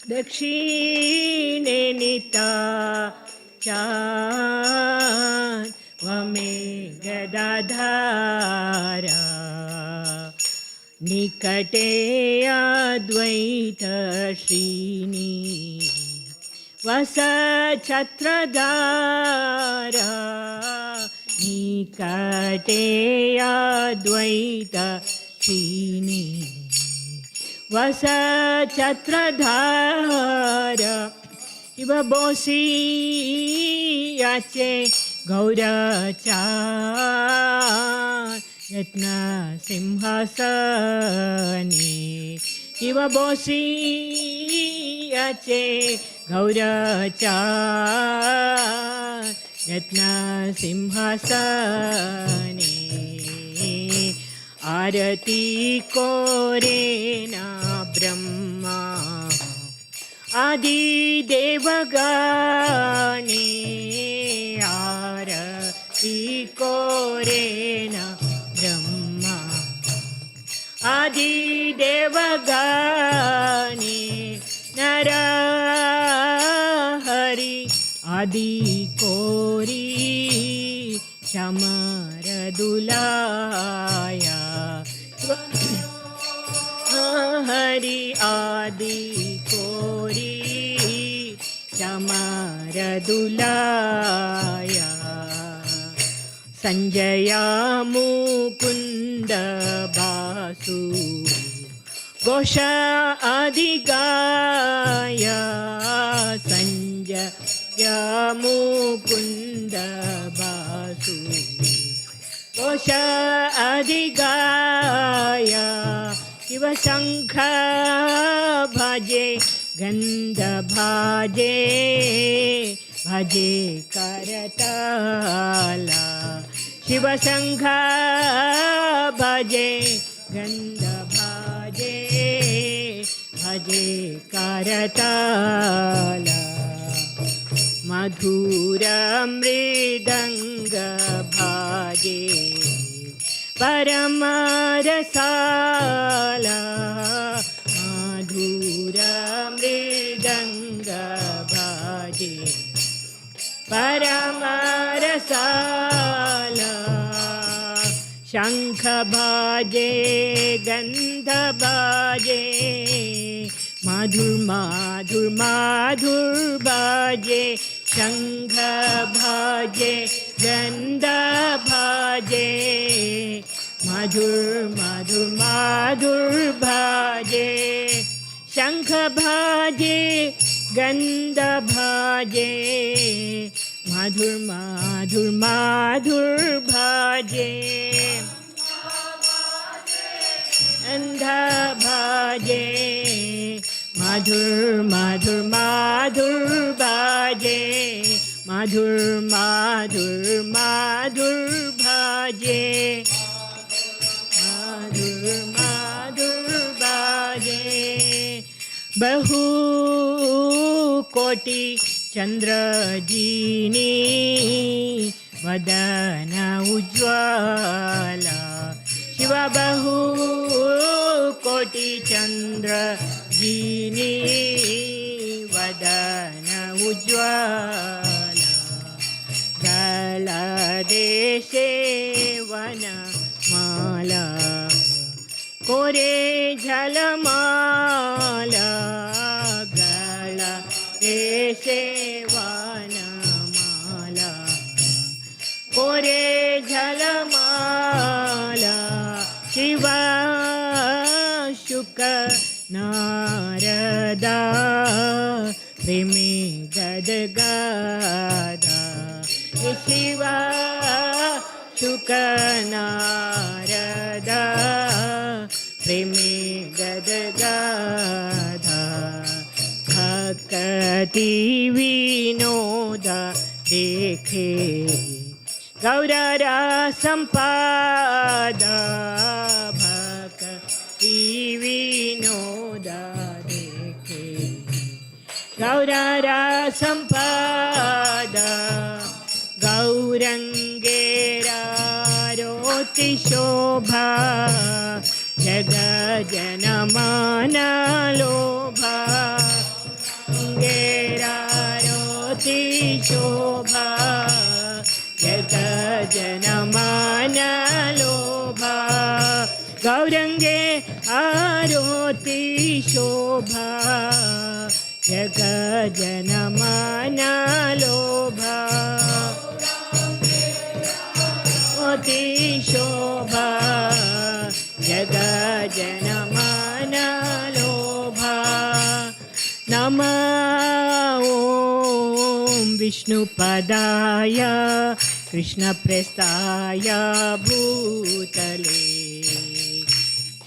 दक्षिणे निताचान् वमे गदाधारा निकटे अद्वैत श्रीनि वस छत्रधारा निकटे अद्वैत श्रीनि वस छत्रधारा इव बोसियाचे गौरचान् यत्न सिंहासने इव बोसियाचे गौरचान् यत्न सिंहासने आरती कोरेना ब्रह्मा आदिदेवगणे आरती कोरेना ब्रह्मा आदिदेवगणे नरहरि आदि कोरी चमरदुलाया हरि आदि कोरी चमरदुलाया संजया मुकुंद बासु घोष अधिगाया संजया मुकुंद बासु घोष अधिगाया शिव शंख भजे गंध भजे भजे करताला शिव शंख भजे गंध भजे भजे करताला मधुर मृदंग भजे परम रसाला मधुर मृदंग भजे परम रसाला शंख भजे गंध भजे माधुर माधुर माधुर भजे शंख भजे गंध भजे माधुर माधुर माधुर भजे शंख भजे गंध भजे माधुर माधुर माधुर भजे गंध भजे माधुर माधुर माधुर भजे माधुर माधुर माधुर भजे माधुर माधुर भजे बहु कोटि चंद्रजीनी वदन उज्ज्वला शिव बहु कोटि चंद्रजीनी वदन उज्ज्वला गलदेशे वनमाला कोरे झलमाला गलदेशे वनमाला कोरे झलमाला शिव शुक नारदा प्रेमी गदगदा शिव शुक नारदा प्रेमी गदगदा भक्ति विनोद देखे गौररा संपादा भक्ति विनोद देखे गौररा संपादा गौरंगेरा रोति शोभा जगजनमना लोभा गेरारोति शोभा जगजनमना लोभा गौरंगे आरोति शोभा जगजनमना लोभा अति शोभा जगजनमना लोभा नमः ॐ विष्णुपदाय कृष्णप्रेष्ठाय भूतले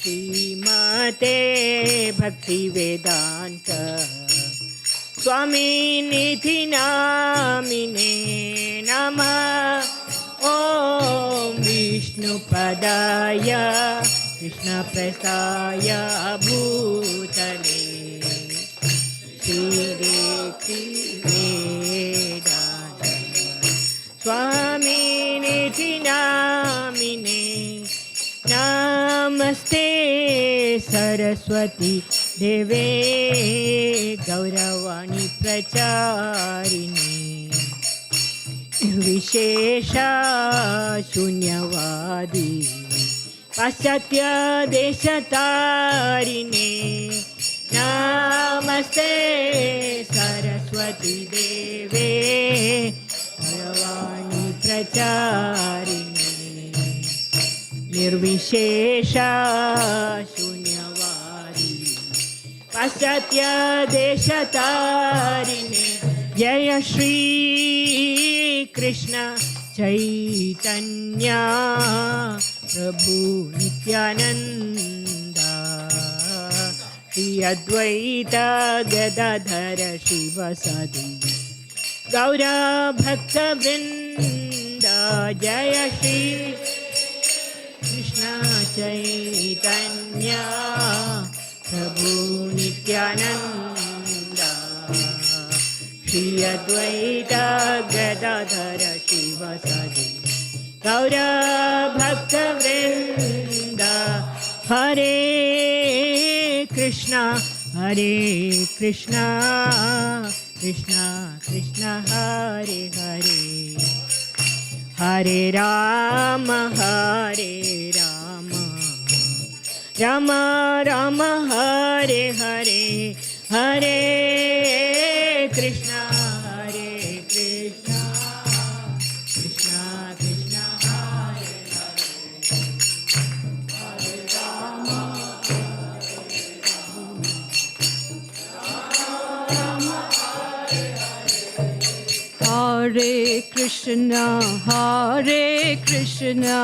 श्रीमते भक्तिवेदान्त स्वामिनिधि नामिने नमः ॐ विष्णुपदाय कृष्णप्रेष्ठाय भूतले श्रीवेदान्त स्वामिनिधि नामिने नमस्ते सरस्वती देवे गौरवाणी प्रचारिणे विशेषा शून्यवादी पाश्चात्य देशतारिणे नमस्ते सरस्वती देवे गौरवाणी प्रचारिणे निर्विशेषा शून्यवादी पाश्चात्य देशतारिणे जय श्री कृष्ण चैतन्य प्रभु नित्यानंद श्री अद्वैत गदाधर शिवसदि गौर भक्तवृंद जय श्री कृष्ण चैतन्य प्रभु नित्यानंद श्री अद्वैत गदाधर शिवसदि गौर भक्तवृंद हरे कृष्णा कृष्णा कृष्णा हरे हरे हरे राम राम राम हरे हरे हरे कृष्णा कृष्णा कृष्णा हरे हरे राम हरे Krishna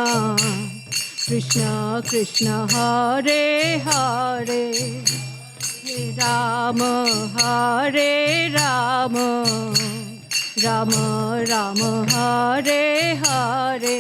Krishna Krishna Hare Hare Ram Ram Ram Hare Hare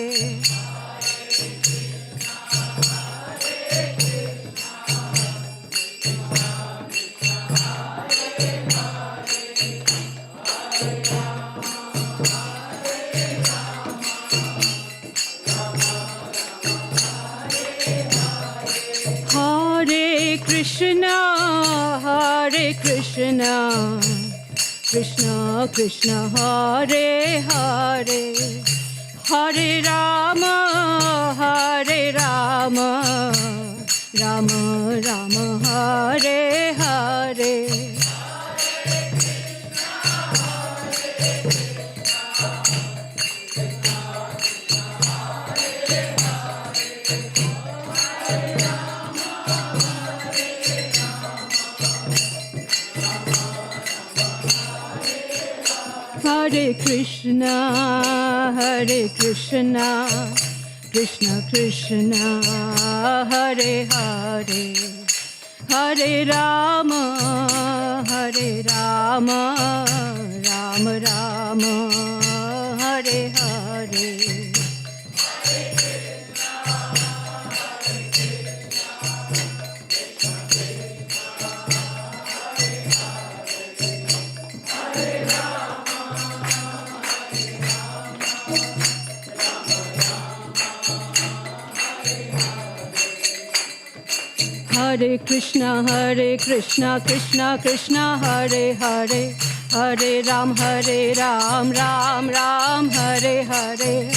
Krishna Krishna Krishna Hare Hare Hare Rama Rama Rama Hare Hare Hare Krishna Krishna Krishna Hare Hare Hare Rama Rama Rama Hare Hare Hare Krishna, Krishna Krishna, Hare Hare, Hare Ram, Ram Ram, Hare Hare.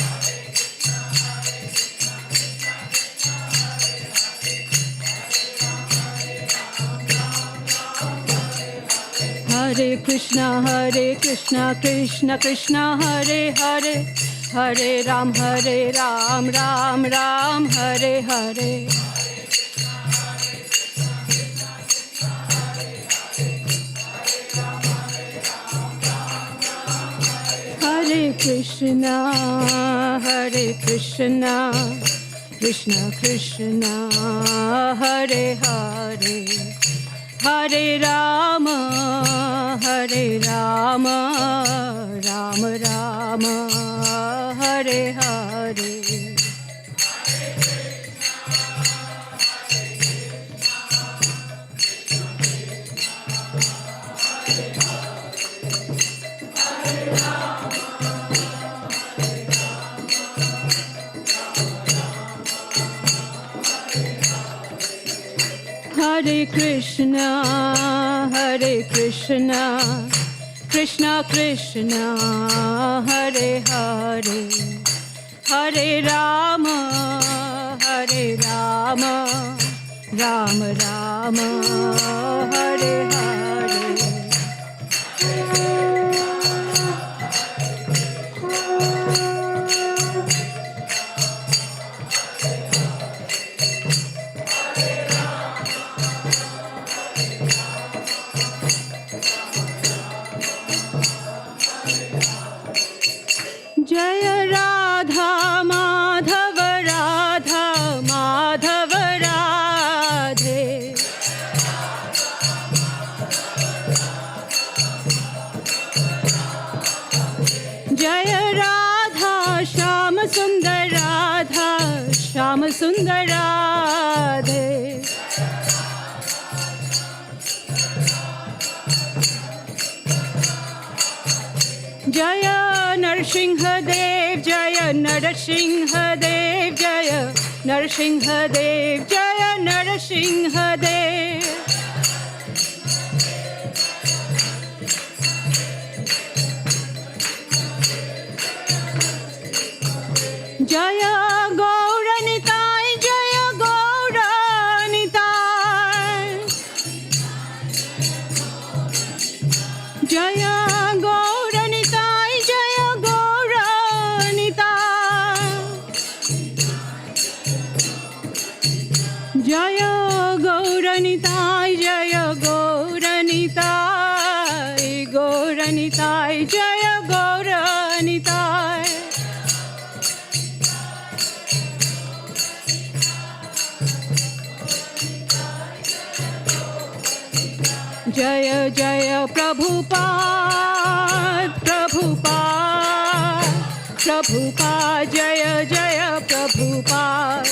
Hare Krishna, Krishna Krishna, Hare Hare, Hare Ram, Ram Ram, Hare Hare. Hare Krishna, Krishna Krishna, Hare Hare, Hare Rama, Rama Rama, Hare Hare. Hare Krishna, Krishna Krishna, Hare Hare, Hare Rama, Rama Rama, Hare Hare. Jaya Radha Madhava Radha Madhava Radhe, Jaya Radha Shama Sundar Radha Shama Sundar Radhe. Jaya Narasimha Dev, Jaya Narasimha Dev, Jaya Narasimha Dev, Jaya Narasimha Dev. Jaya Gauranitai, Jaya Gauranitai, Jaya Gauranitai, Jaya Gauranitai, Jaya Gauranitai, Jaya Gauranitai, Gauranitai, Jaya Gauranitai. Jaya Jaya Prabhupada, Prabhupada, Prabhupada, Jaya Jaya Prabhupada.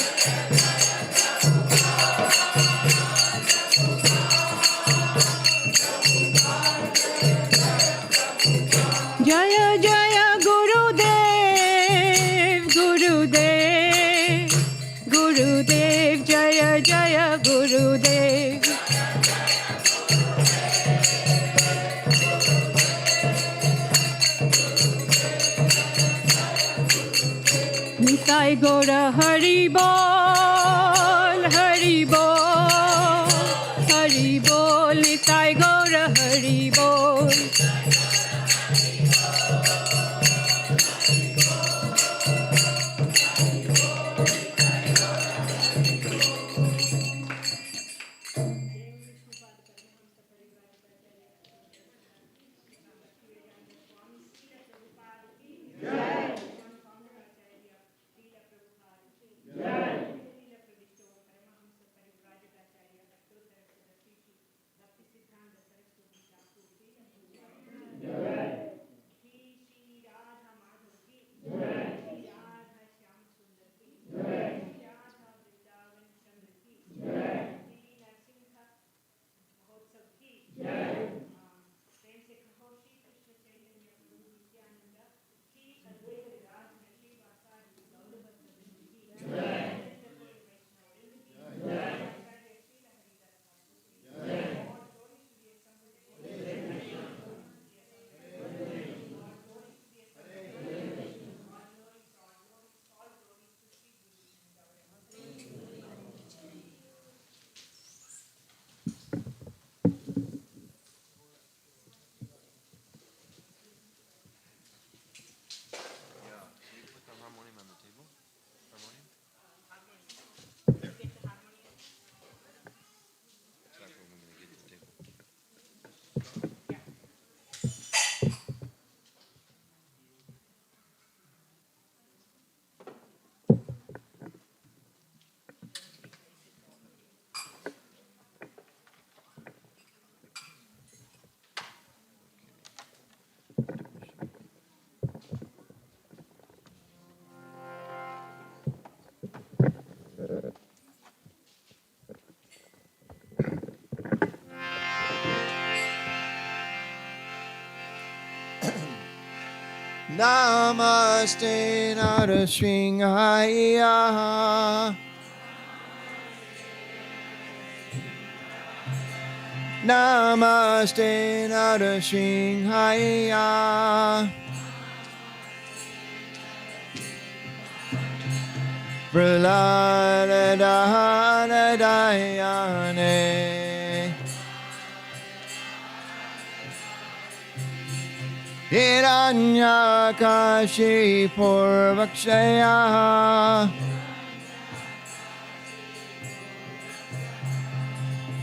Jaya Jaya Gurudev, Gurudev, Gurudev, Jaya Jaya Gurudev. Nitai Gora Hari Bol, Hari Bol, Hari Bol, Nitai Gora Hari Bol. Namaste Narasimha. Namaste Narasimha. Praladayane Hiranyakashipurvakshaya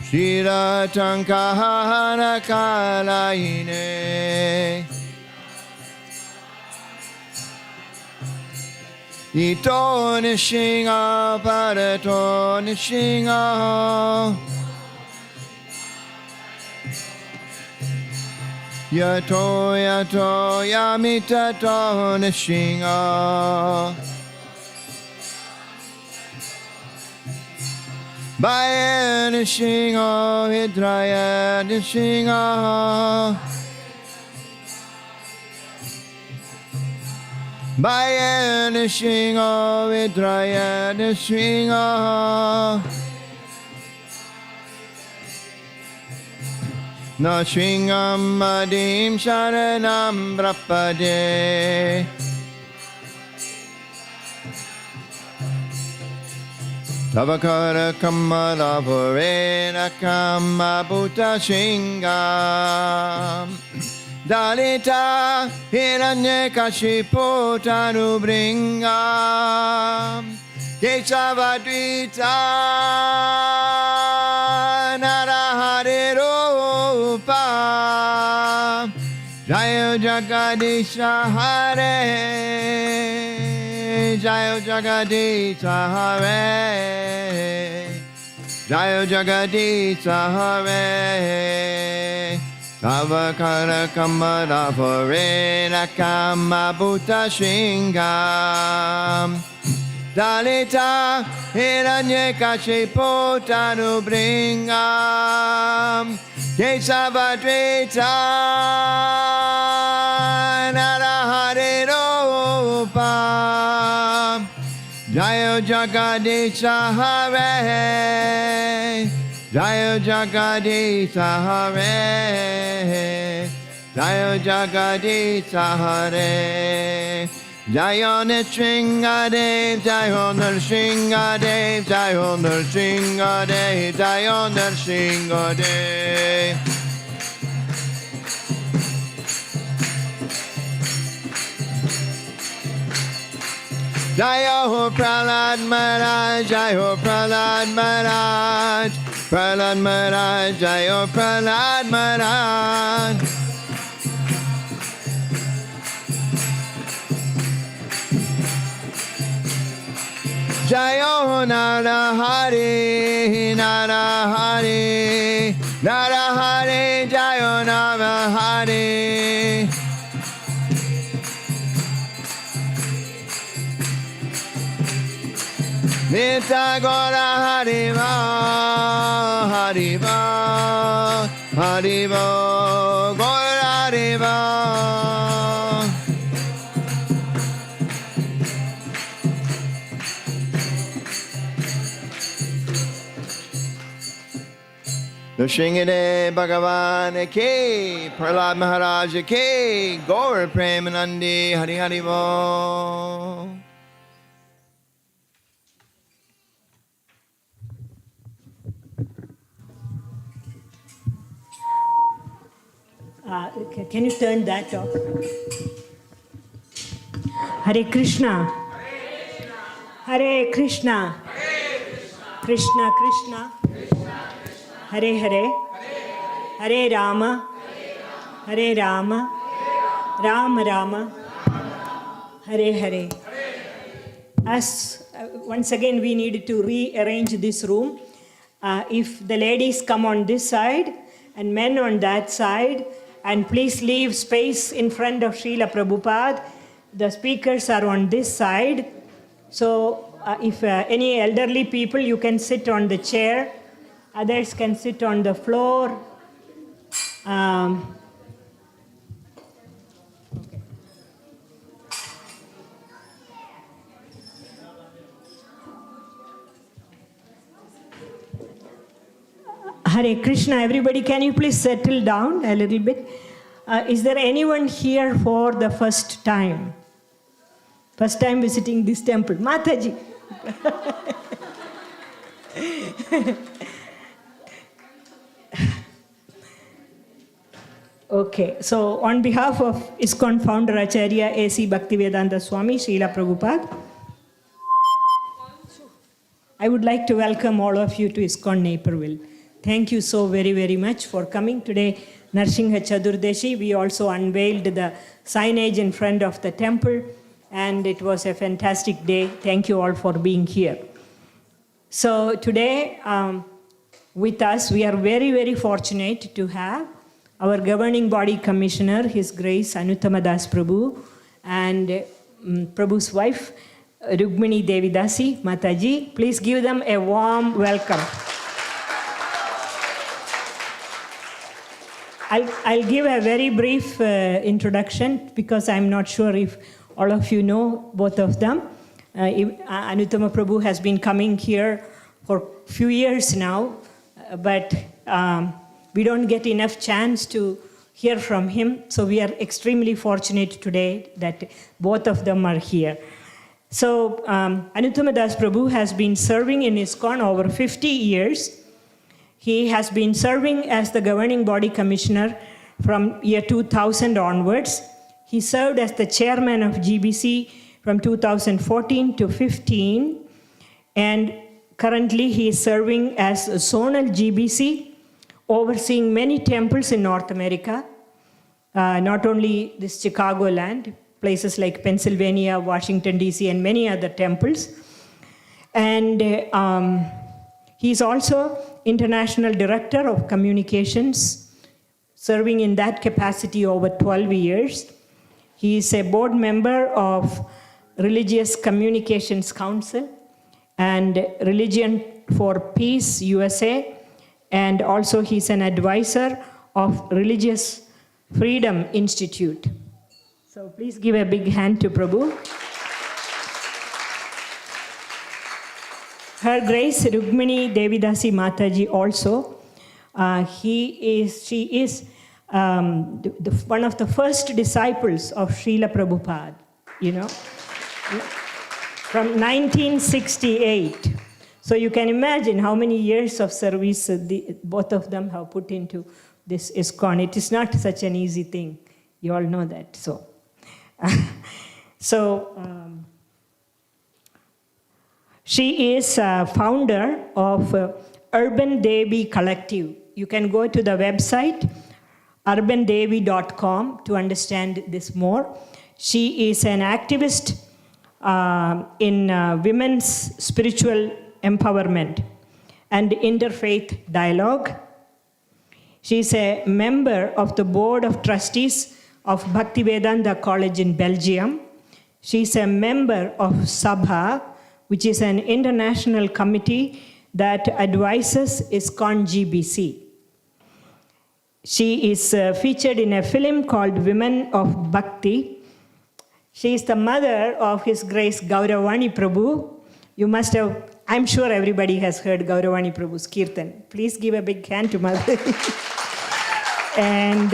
Shiratankahana Kalaine Ito nishinga parato nishinga Yato yato yamitato nishinga Baya nishinga hidraya nishinga Baya nishinga vidraya nishinga Nashingam madim sharanam brapade Tavakara kamala vorena kama bhuta shingam Dalita Hiranyakashipu Tanubringam Kesavadvita Narahari Rupa Jayo Jagadisha Hare Jayo Jagadisha Hare Jayo Jagadisha Hare Tavakara kamara vorena kama bhuta shingam Dalita hiranyakashipu tanubringam Kesavadvita narahari rupa Jayo Jagadisha Hare Jayo Jagadisha Hare Jayo Jagadisha Hare Jayo Nrsingadev Jayo Nrsingadev Jayo Nrsingadev Jayo Nrsingadev Jayo Prahlad Maharaj Jayo Prahlad Maharaj Prahlad Maharaj, Jayo Prahlad Maharaj. Jayo Narahari, Narahari, Narahari, Jayo Narahari. Nitya Gora Hariva, Hariva, Hariva, Gora Hariva. Nrsimhadev Bhagavan ki, Prahlad Maharaj ki, Gaur Premanandi Hari Hariva. Can you turn that off? Hare Krishna. Hare Krishna. Krishna Krishna. Hare Hare. Hare Rama. Hare Rama. Rama Rama. Hare Hare. As once again we need to rearrange this room. If the ladies come on this side and men on that side, and please leave space in front of Srila Prabhupada. The speakers are on this side. So if any elderly people, you can sit on the chair. Others can sit on the floor. Hare Krishna, everybody, can you please settle down a little bit? Is there anyone here for the first time? First time visiting this temple? Mataji. Okay, so on behalf of ISKCON founder Acharya A.C. Bhaktivedanta Swami, Srila Prabhupada, I would like to welcome all of you to ISKCON Naperville. Thank you so very, very much for coming today. Narasimha Chaturdasi, we also unveiled the signage in front of the temple, and it was a fantastic day. Thank you all for being here. So today, with us, we are very, very fortunate to have our governing body commissioner, His Grace Anuttama Das Prabhu, and Prabhu's wife, Rukmini Devidasi, Mataji. Please give them a warm welcome. I'll give a very brief introduction because I'm not sure if all of you know both of them. Anuttama Prabhu has been coming here for a few years now, but we don't get enough chance to hear from him. So we are extremely fortunate today that both of them are here. So Anuttama Das Prabhu has been serving in ISKCON over 50 years. He has been serving as the governing body commissioner from year 2000 onwards. He served as the chairman of GBC from 2014 to 15. And currently he is serving as a zonal GBC, overseeing many temples in North America, not only this Chicagoland, places like Pennsylvania, Washington, D.C., and many other temples. And he's also International Director of Communications, serving in that capacity over 12 years. He is a board member of Religious Communications Council and Religion for Peace USA, and also he's an advisor of Religious Freedom Institute. So please give a big hand to Prabhu. Her Grace Rukmini Devidasi Mataji also, she is one of the first disciples of Srila Prabhupada, you know, from 1968. So you can imagine how many years of service both of them have put into this ISKCON. It is not such an easy thing. You all know that. She is founder of Urban Devi Collective. You can go to the website urbandevi.com to understand this more. She is an activist in women's spiritual empowerment and interfaith dialogue. She is a member of the board of trustees of Bhaktivedanta College in Belgium. She is a member of Sabha, which is an international committee that advises ISKCON GBC. She is featured in a film called Women of Bhakti. She is the mother of His Grace Gauravani Prabhu. You must have, I'm sure everybody has heard Gauravani Prabhu's Kirtan. Please give a big hand to mother. And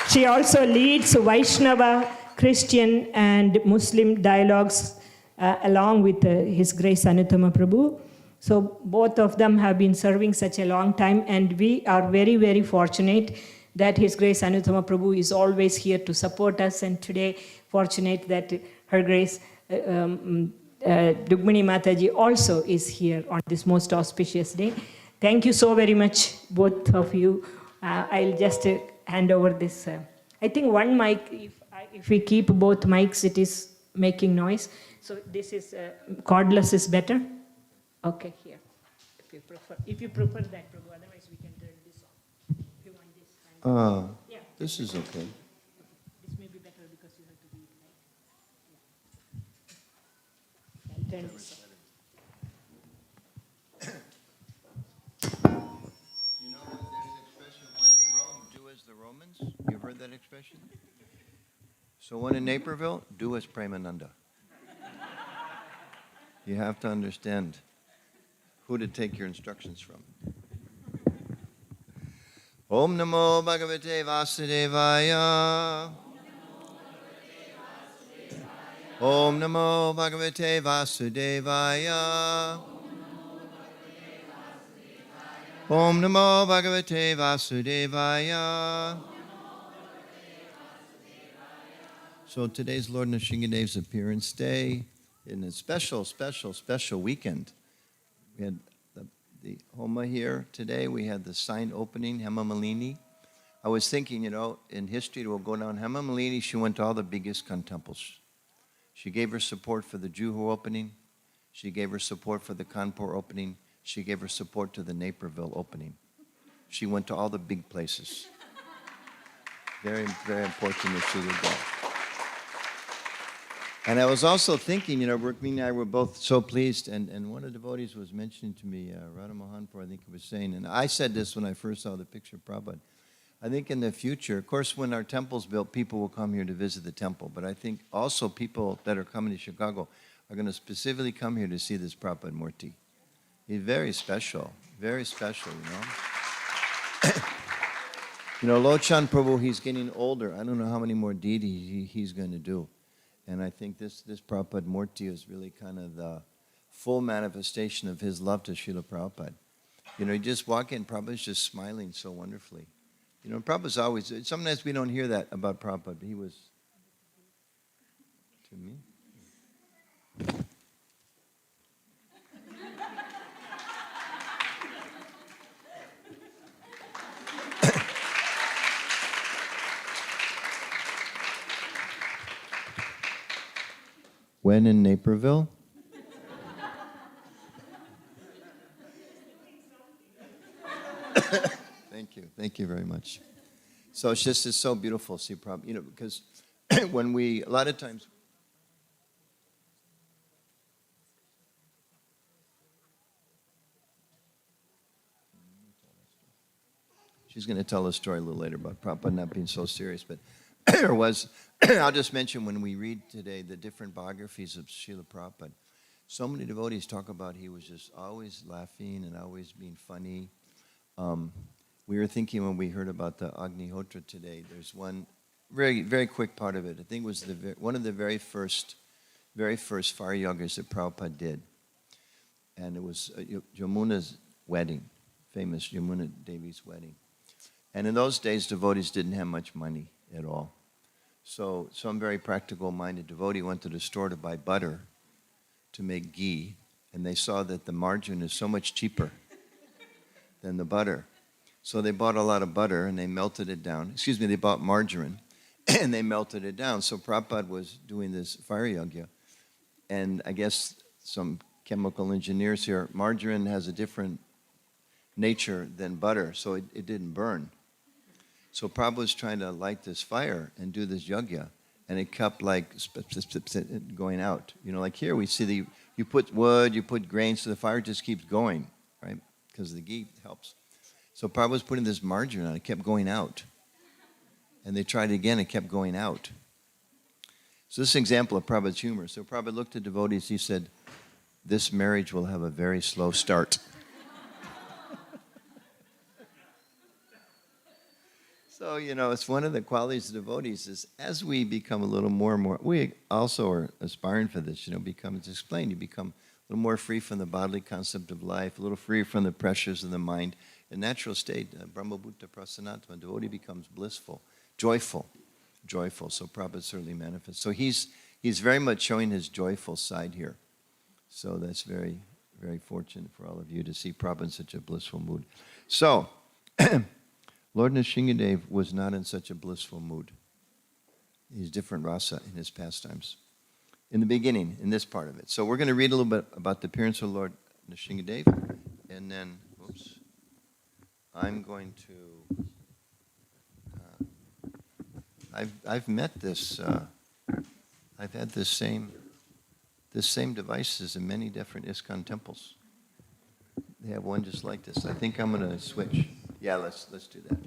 she also leads Vaishnava, Christian, and Muslim dialogues along with His Grace Anuttama Prabhu. So both of them have been serving such a long time, and we are very, very fortunate that His Grace Anuttama Prabhu is always here to support us, and today fortunate that Her Grace Rukmini Mataji also is here on this most auspicious day. Thank you so very much, both of you. I'll just hand over this. I think one mic, if we keep both mics, it is making noise. So this is, cordless is better? Okay, here, if you prefer that, Prabhu, otherwise we can turn this on. If you want this. Yeah. This is okay. This may be better because you have to read, right? Yeah. I'll turn this on. You know, there's an expression, when in Rome, do as the Romans. You've heard that expression? So when in Naperville, do as Premananda. You have to understand who to take your instructions from. Om Namo Bhagavate Vasudevaya. Om Namo Bhagavate Vasudevaya. Om Namo Bhagavate Vasudevaya. So today's Lord Nrsingadev's appearance day in a special weekend. We had the Homa here today. We had the sign opening, Hema Malini. I was thinking, in history, we'll go down. Hema Malini, she went to all the big ISKCON temples. She gave her support for the Juhu opening. She gave her support for the Kanpur opening. She gave her support to the Naperville opening. She went to all the big places. Very, very important that she would go. And I was also thinking, Rukmini and I were both so pleased, and one of the devotees was mentioning to me, Radha Mohanpur, I think he was saying, and I said this when I first saw the picture of Prabhupada. I think in the future, of course, when our temple's built, people will come here to visit the temple. But I think also people that are coming to Chicago are going to specifically come here to see this Prabhupada Murti. He's very special, Lochan Prabhu, he's getting older. I don't know how many more deities he's going to do. And I think this Prabhupada Murti is really kind of the full manifestation of his love to Srila Prabhupada. You just walk in, Prabhupada's just smiling so wonderfully. Prabhupada's always, sometimes we don't hear that about Prabhupada, but he was, to me. When in Naperville? Thank you very much. So it's so beautiful to see Prabhupada, because when a lot of times, she's going to tell a story a little later about Prabhupada not being so serious, but I'll just mention when we read today the different biographies of Srila Prabhupada, so many devotees talk about he was just always laughing and always being funny. We were thinking when we heard about the Agnihotra today, there's one very, very quick part of it. I think it was one of the very first fire yogas that Prabhupada did. And it was Yamuna's wedding, famous Yamuna Devi's wedding. And in those days, devotees didn't have much money at all. So some very practical-minded devotee went to the store to buy butter to make ghee, and they saw that the margarine is so much cheaper than the butter. So they bought a lot of butter and they melted it down. They bought margarine and they melted it down. So Prabhupada was doing this fire yagya. And I guess some chemical engineers here, margarine has a different nature than butter, so it didn't burn. So Prabhupada was trying to light this fire and do this yagya, and it kept going out. Like here we see you put wood, you put grains, so the fire just keeps going, right? Because the ghee helps. So Prabhupada was putting this margarine on, it kept going out. And they tried it again, it kept going out. So this is an example of Prabhupada's humor. So Prabhupada looked at devotees, he said, this marriage will have a very slow start. So, it's one of the qualities of devotees is as we become a little more and more, we also are aspiring for this, it's explained, you become a little more free from the bodily concept of life, a little free from the pressures of the mind. In natural state, Brahmabhuta Prasanatma, devotee becomes blissful, joyful. So Prabhupada certainly manifests. So he's very much showing his joyful side here. So that's very, very fortunate for all of you to see Prabhupada in such a blissful mood. So, Lord Nrsingadev was not in such a blissful mood. He's different rasa in his pastimes. In the beginning, in this part of it. So we're going to read a little bit about the appearance of Lord Nrsingadev, and then, I'm going to, I've met this, I've had this same devices in many different ISKCON temples. They have one just like this. I think I'm going to switch. Yeah, let's do that. How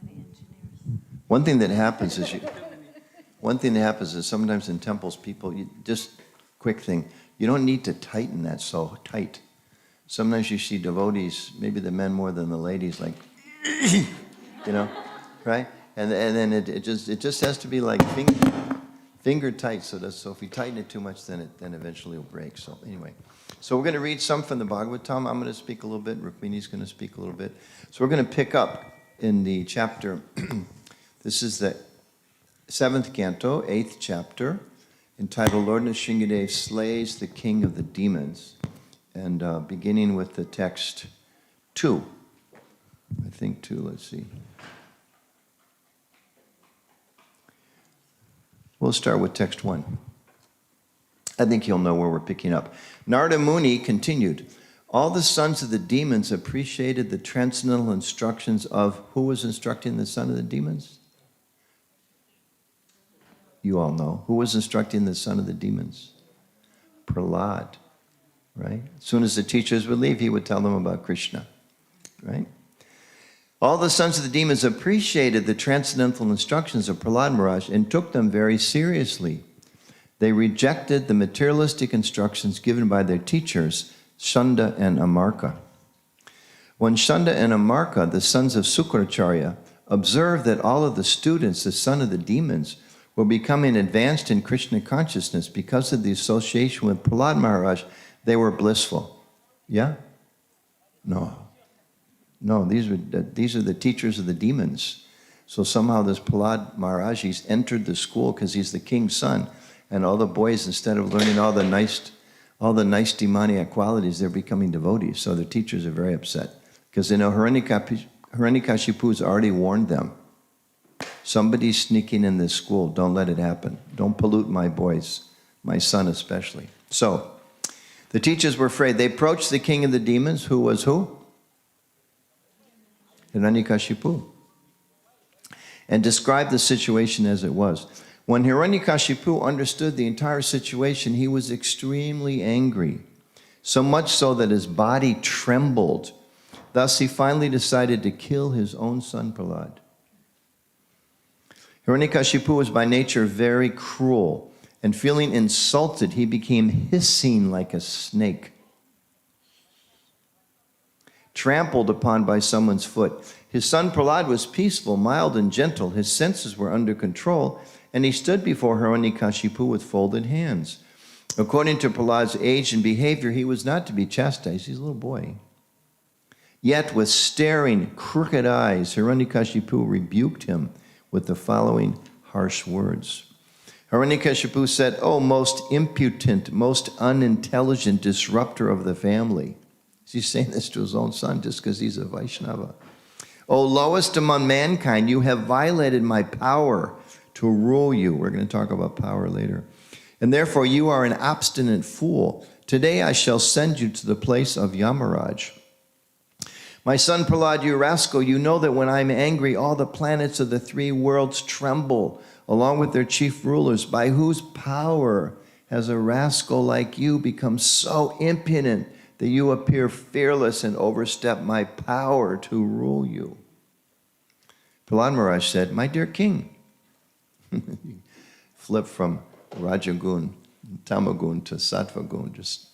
many engineers? One thing that happens is sometimes in temples, people, quick thing, you don't need to tighten that so tight. Sometimes you see devotees, maybe the men more than the ladies, like, you know, right? And then it just has to be like finger tight. So if you tighten it too much, then eventually it'll break. So anyway, so we're going to read some from the Bhagavatam. I'm going to speak a little bit. Rukmini's going to speak a little bit. So we're going to pick up in the chapter. This is the 7th canto, 8th chapter, entitled Lord Nrsimhadev Slays the King of the Demons, and beginning with the text 2. I think 2, let's see. We'll start with text 1. I think you'll know where we're picking up. Narada Muni continued, all the sons of the demons appreciated the transcendental instructions of, who was instructing the son of the demons? You all know. Who was instructing the son of the demons? Prahlad, right? As soon as the teachers would leave, he would tell them about Krishna, right? All the sons of the demons appreciated the transcendental instructions of Prahlad Maharaj and took them very seriously. They rejected the materialistic instructions given by their teachers, Shanda and Amarka. When Shanda and Amarka, the sons of Sukracharya, observed that all of the students, the son of the demons, were becoming advanced in Krishna consciousness because of the association with Prahlad Maharaj, they were blissful. Yeah? No, these are the teachers of the demons. So somehow this Prahlad Maharaj, he's entered the school because he's the king's son, and all the boys, instead of learning all the nice demoniac qualities, they're becoming devotees. So the teachers are very upset because they know Hiranyakashipu's already warned them. Somebody's sneaking in this school. Don't let it happen. Don't pollute my boys, my son especially. So the teachers were afraid. They approached the king of the demons, who was who? Hiranyakashipu, and described the situation as it was. When Hiranyakashipu understood the entire situation, he was extremely angry, so much so that his body trembled. Thus, he finally decided to kill his own son, Prahlad. Hiranyakashipu was by nature very cruel, and feeling insulted, he became hissing like a snake, trampled upon by someone's foot. His son Prahlad was peaceful, mild, and gentle. His senses were under control, and he stood before Hiranyakashipu with folded hands. According to Prahlad's age and behavior, he was not to be chastised. He's a little boy. Yet, with staring, crooked eyes, Hiranyakashipu rebuked him with the following harsh words. Hiranyakashipu said, "O most impudent, most unintelligent disruptor of the family." He's saying this to his own son just because he's a Vaishnava. "O lowest among mankind, you have violated my power to rule you." We're going to talk about power later. "And therefore you are an obstinate fool. Today I shall send you to the place of Yamaraj. My son Prahlad, you rascal, you know that when I'm angry, all the planets of the 3 worlds tremble, along with their chief rulers. By whose power has a rascal like you become so impudent that you appear fearless and overstep my power to rule you?" Prahlad Maharaj said, "My dear king," flip from Rajagun, Tamagun to Sattvagun, just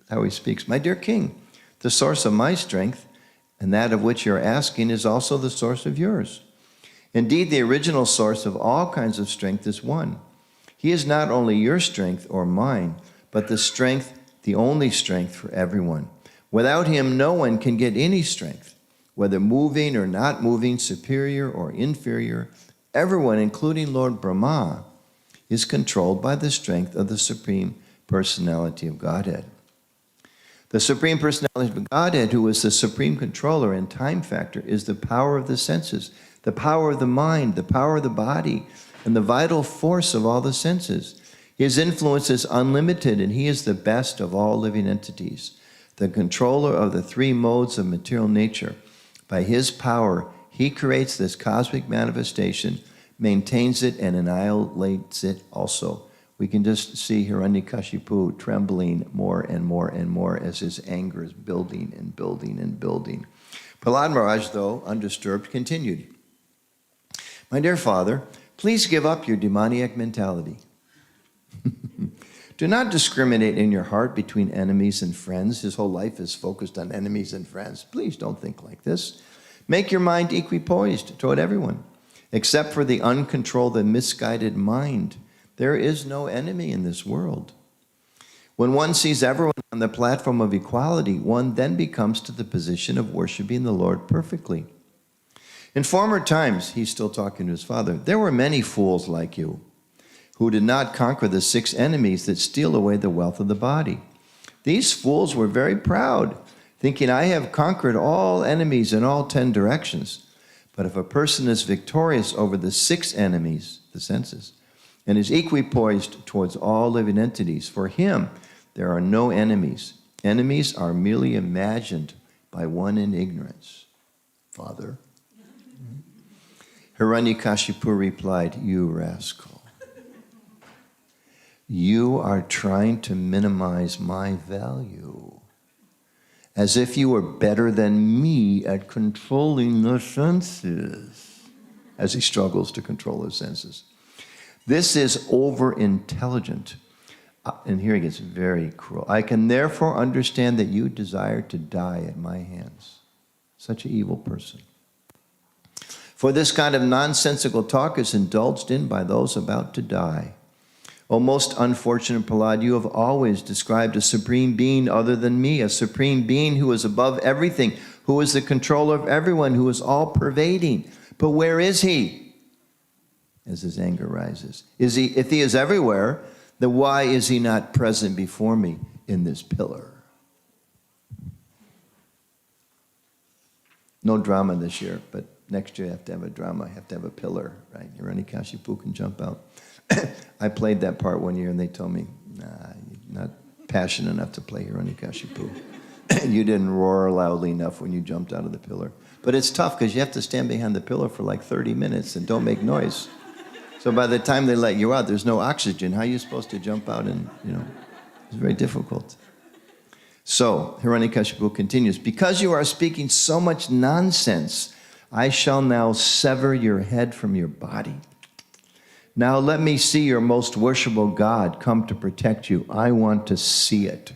how he speaks. "My dear king, the source of my strength and that of which you're asking is also the source of yours. Indeed, the original source of all kinds of strength is one. He is not only your strength or mine, but the only strength for everyone. Without him, no one can get any strength, whether moving or not moving, superior or inferior. Everyone, including Lord Brahma, is controlled by the strength of the Supreme Personality of Godhead. The Supreme Personality of Godhead, who is the supreme controller and time factor, is the power of the senses, the power of the mind, the power of the body, and the vital force of all the senses. His influence is unlimited, and he is the best of all living entities, the controller of the 3 modes of material nature. By his power, he creates this cosmic manifestation, maintains it, and annihilates it also." We can just see Hiranyakashipu trembling more and more and more as his anger is building and building and building. Prahlad Maharaj, though undisturbed, continued, "My dear father, please give up your demoniac mentality. Do not discriminate in your heart between enemies and friends. His whole life is focused on enemies and friends. Please don't think like this. Make your mind equipoised toward everyone, except for the uncontrolled and misguided mind. There is no enemy in this world. When one sees everyone on the platform of equality, one then becomes to the position of worshiping the Lord perfectly. In former times, he's still talking to his father, there were many fools like you who did not conquer the 6 enemies that steal away the wealth of the body. These fools were very proud, thinking, I have conquered all enemies in all 10 directions. But if a person is victorious over the 6 enemies, the senses, and is equipoised towards all living entities, for him there are no enemies. Enemies are merely imagined by one in ignorance. Father. Hiranyakashipu replied, you rascal. You are trying to minimize my value, as if you were better than me at controlling the senses, as he struggles to control his senses. This is over-intelligent. And here he gets very cruel. I can therefore understand that you desire to die at my hands. Such an evil person. For this kind of nonsensical talk is indulged in by those about to die. O most unfortunate Prahlad, you have always described a supreme being other than me, a supreme being who is above everything, who is the controller of everyone, who is all-pervading. But where is he? As his anger rises. If he is everywhere, then why is he not present before me in this pillar? No drama this year, but next year you have to have a drama, you have to have a pillar, right? Hiranyakashipu can jump out. I played that part one year and they told me, nah, you're not passionate enough to play Hiranyakashipu. You didn't roar loudly enough when you jumped out of the pillar. But it's tough because you have to stand behind the pillar for like 30 minutes and don't make noise. So by the time they let you out, there's no oxygen. How are you supposed to jump out and, it's very difficult. So, Hiranyakashipu continues, because you are speaking so much nonsense, I shall now sever your head from your body. Now let me see your most worshipful God come to protect you. I want to see it.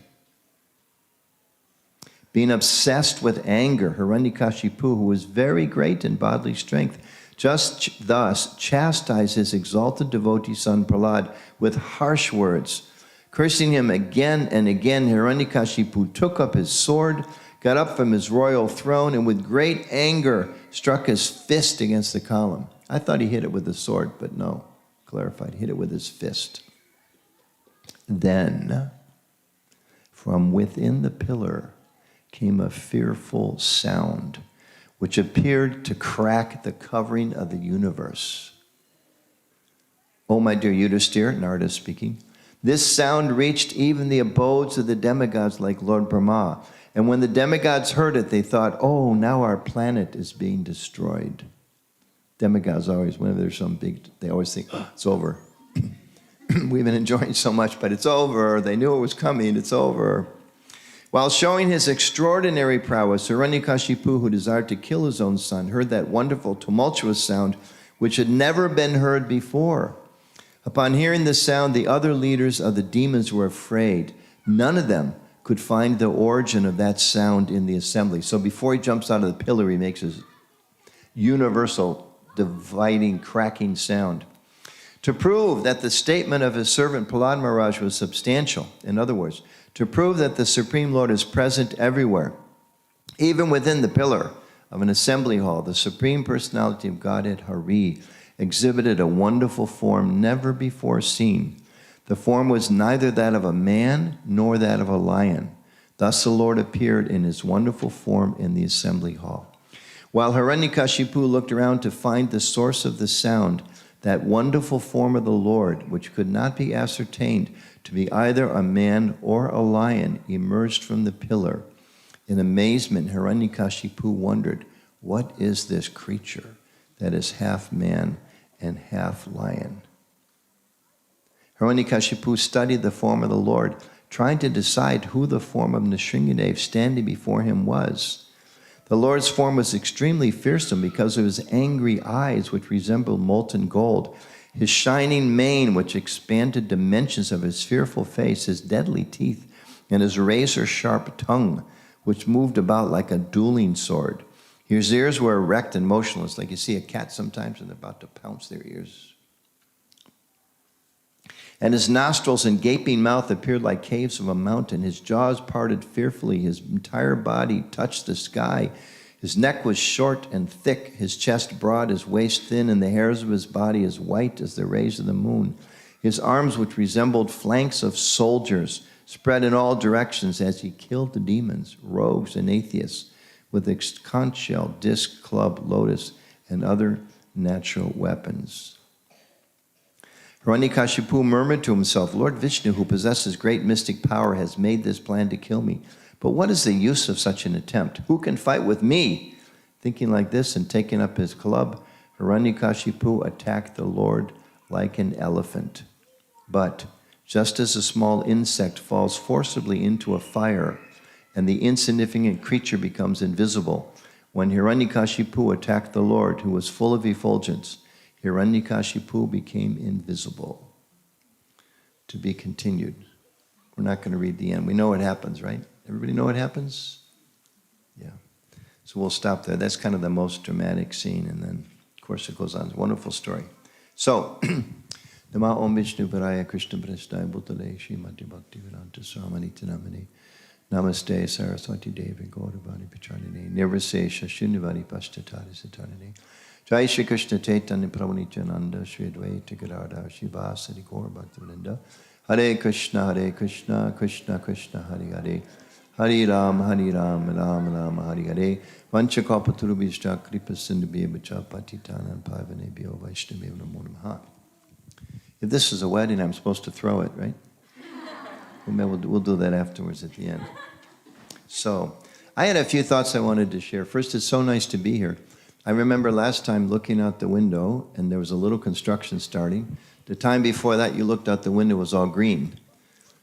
Being obsessed with anger, Hiranyakashipu, who was very great in bodily strength, just thus chastised his exalted devotee son Prahlad with harsh words. Cursing him again and again, Hiranyakashipu took up his sword, got up from his royal throne, and with great anger struck his fist against the column. I thought he hit it with the sword, but no, clarified, hit it with his fist. Then, from within the pillar came a fearful sound, which appeared to crack the covering of the universe. Oh, my dear Yudhisthira, Narada speaking, this sound reached even the abodes of the demigods like Lord Brahma. And when the demigods heard it, they thought, oh, now our planet is being destroyed. Demigods always, whenever there's some big, they always think, oh, it's over. We've been enjoying so much, but it's over. They knew it was coming, it's over. While showing his extraordinary prowess, Hiranyakashipu, who desired to kill his own son, heard that wonderful, tumultuous sound which had never been heard before. Upon hearing the sound, the other leaders of the demons were afraid. None of them could find the origin of that sound in the assembly. So before he jumps out of the pillar, he makes his universal, dividing, cracking sound. To prove that the statement of his servant Prahlad Maharaj was substantial, in other words, to prove that the Supreme Lord is present everywhere, even within the pillar of an assembly hall, the Supreme Personality of Godhead, Hari, exhibited a wonderful form never before seen. The form was neither that of a man nor that of a lion. Thus the Lord appeared in his wonderful form in the assembly hall. While Hiranyakashipu looked around to find the source of the sound, that wonderful form of the Lord, which could not be ascertained to be either a man or a lion, emerged from the pillar. In amazement, Hiranyakashipu wondered, what is this creature that is half man and half lion? Hiranyakashipu studied the form of the Lord, trying to decide who the form of Nrsimhadev standing before him was. The Lord's form was extremely fearsome because of his angry eyes, which resembled molten gold, His shining mane, which expanded dimensions of his fearful face, his deadly teeth, and his razor-sharp tongue, which moved about like a dueling sword. His ears were erect and motionless, like you see a cat sometimes and they're about to pounce their ears. And his nostrils and gaping mouth appeared like caves of a mountain. His jaws parted fearfully. His entire body touched the sky. His neck was short and thick, his chest broad, his waist thin, and the hairs of his body as white as the rays of the moon. His arms, which resembled flanks of soldiers, spread in all directions as he killed the demons, rogues, and atheists with a conch shell, disc, club, lotus, and other natural weapons. Hiranyakashipu murmured to himself, Lord Vishnu, who possesses great mystic power, has made this plan to kill me. But what is the use of such an attempt? Who can fight with me? Thinking like this and taking up his club, Hiranyakashipu attacked the Lord like an elephant. But just as a small insect falls forcibly into a fire and the insignificant creature becomes invisible, when Hiranyakashipu attacked the Lord, who was full of effulgence, Hiranyakashipu became invisible. To be continued. We're not going to read the end. We know what happens, right? Everybody know what happens? Yeah. So we'll stop there. That's kind of the most dramatic scene. And then, of course, it goes on. It's a wonderful story. So, Nama Om Vishnu Paraya Krishna Prasthaya Bhutale Srimati Bhakti Vedanta Swamini Tinamani Namaste Saraswati Devi Gauravani Pacharnini Nirvasesha Shunyavadi Paschatari Satarani Jai Shri Krishna Chaitanya Prabhu Nityananda Shri Advaita Gadadhar Shivasari Gaur Bhaktivedanta Hare Krishna Krishna Krishna Hare Hare Hare Ram Ram Ram Hare Hare Vanchakalpatarubhishta Kripa Sindhubhya Patitanan Pavanebhyo Vaishnavyo Namo Namaha. If this is a wedding, I'm supposed to throw it, right? We'll do that afterwards at the end. So, I had a few thoughts I wanted to share. First, it's so nice to be here. I remember last time looking out the window, and there was a little construction starting. The time before that, you looked out the window, it was all green.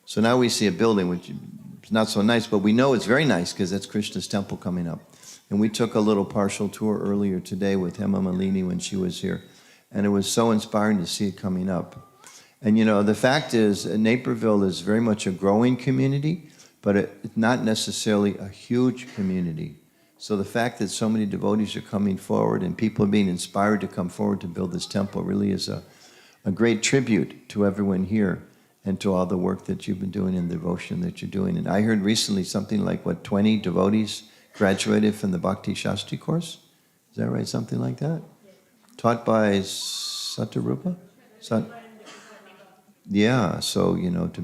So now we see a building, which is not so nice, but we know it's very nice because that's Krishna's temple coming up. And we took a little partial tour earlier today with Hema Malini when she was here. And it was so inspiring to see it coming up. And you know, the fact is, Naperville is very much a growing community, but it's not necessarily a huge community. So the fact that so many devotees are coming forward and people are being inspired to come forward to build this temple really is a great tribute to everyone here and to all the work that you've been doing and the devotion that you're doing. And I heard recently something like, 20 devotees graduated from the Bhakti Shastri course? Is that right? Something like that? Taught by Satarupa? Yeah, so, you know, to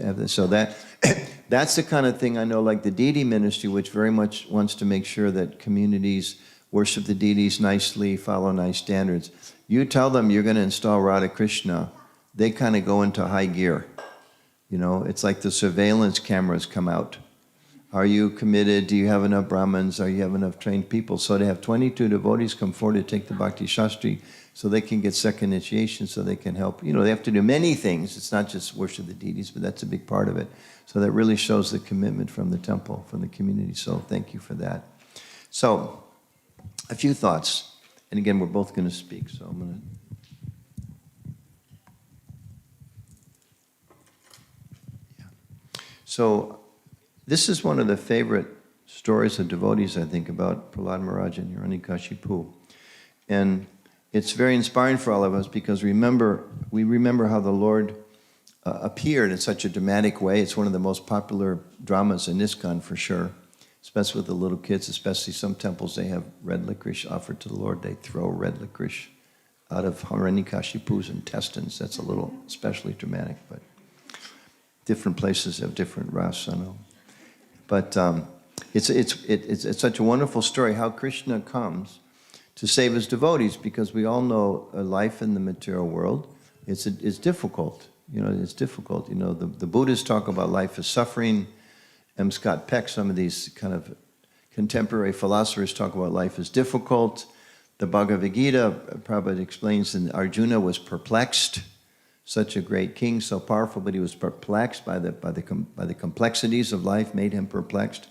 have this. So that's the kind of thing I know, like the deity ministry, which very much wants to make sure that communities worship the deities nicely, follow nice standards. You tell them you're going to install Radha Krishna, they kind of go into high gear. You know, it's like the surveillance cameras come out. Are you committed? Do you have enough Brahmins? Are you have enough trained people? So to have 22 devotees come forward to take the Bhakti Shastri so they can get second initiation, so they can help. You know, they have to do many things. It's not just worship the deities, but that's a big part of it. So that really shows the commitment from the temple, from the community. So thank you for that. So, a few thoughts. And again, we're both going to speak, so I'm going to... So, this is one of the favorite stories of devotees, I think, about Prahlad Maharaj and Hiranyakashipu. And it's very inspiring for all of us because we remember how the Lord appeared in such a dramatic way. It's one of the most popular dramas in ISKCON for sure, especially with the little kids, especially some temples, they have red licorice offered to the Lord. They throw red licorice out of Hiranyakashipu's intestines. That's a little especially dramatic, but different places have different ras, I know. But it's such a wonderful story how Krishna comes to save his devotees, because we all know life in the material world is difficult. You know, it's difficult. You know, the Buddhists talk about life as suffering. M. Scott Peck, some of these kind of contemporary philosophers talk about life as difficult. The Bhagavad Gita, Prabhupada explains, that Arjuna was perplexed. Such a great king, so powerful, but he was perplexed by the complexities of life, made him perplexed.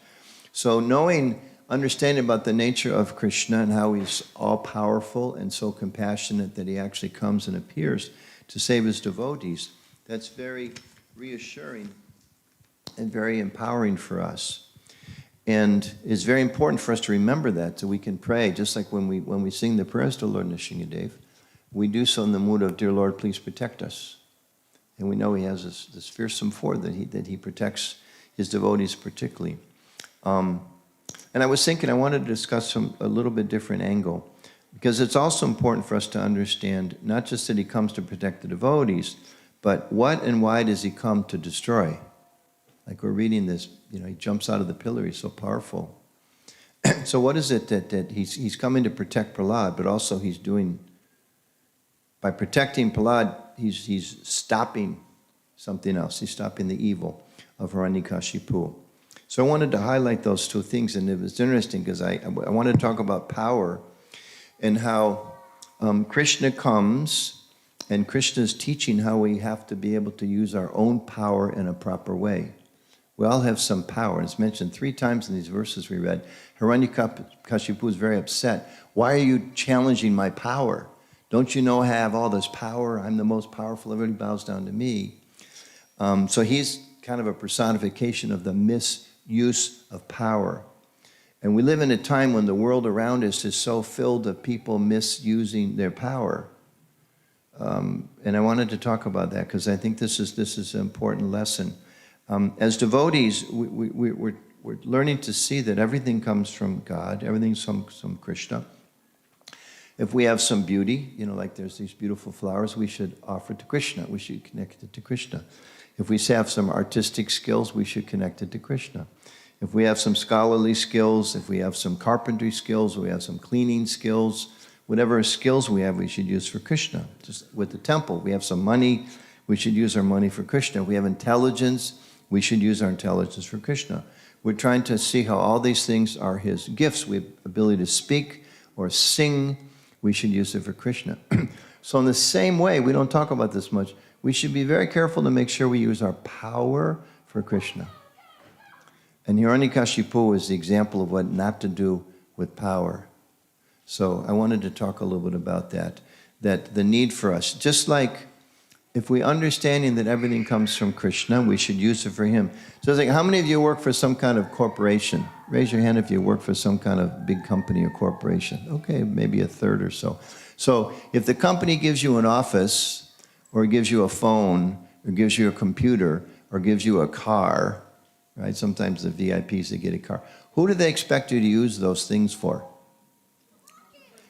So knowing understanding about the nature of Krishna and how he's all-powerful and so compassionate that he actually comes and appears to save his devotees, that's very reassuring and very empowering for us. And it's very important for us to remember that so we can pray, just like when we sing the prayers to Lord Nrsimhadev, we do so in the mood of, dear Lord, please protect us. And we know he has this fearsome force that he protects his devotees particularly. And I was thinking I wanted to discuss a little bit different angle, because it's also important for us to understand not just that he comes to protect the devotees, but what and why does he come to destroy? Like we're reading this, he jumps out of the pillar, he's so powerful. So what is it that he's coming to protect Prahlad, but also he's doing, by protecting Prahlad, he's stopping something else. He's stopping the evil of Hiranyakashipu. So I wanted to highlight those two things, and it was interesting because I wanted to talk about power and how Krishna comes, and Krishna's teaching how we have to be able to use our own power in a proper way. We all have some power. It's mentioned 3 times in these verses we read. Hiranyakashipu is very upset. Why are you challenging my power? Don't you know I have all this power? I'm the most powerful. Everybody bows down to me. So he's kind of a personification of the misuse of power. And we live in a time when the world around us is so filled of people misusing their power. And I wanted to talk about that because I think this is an important lesson. As devotees, we're learning to see that everything comes from God, everything's from Krishna. If we have some beauty, like there's these beautiful flowers, we should offer it to Krishna. We should connect it to Krishna. If we have some artistic skills, we should connect it to Krishna. If we have some scholarly skills, if we have some carpentry skills, we have some cleaning skills, whatever skills we have, we should use for Krishna. Just with the temple, we have some money, we should use our money for Krishna. If we have intelligence, we should use our intelligence for Krishna. We're trying to see how all these things are his gifts. We have ability to speak or sing, we should use it for Krishna. So in the same way, we don't talk about this much, we should be very careful to make sure we use our power for Krishna. And Hiranyakashipu is the example of what not to do with power. So I wanted to talk a little bit about that the need for us, just like if we understanding that everything comes from Krishna, we should use it for him. So it's like, how many of you work for some kind of corporation? Raise your hand if you work for some kind of big company or corporation. Okay, maybe a third or so. So if the company gives you an office, or gives you a phone, or gives you a computer, or gives you a car, right? Sometimes the VIPs, they get a car. Who do they expect you to use those things for?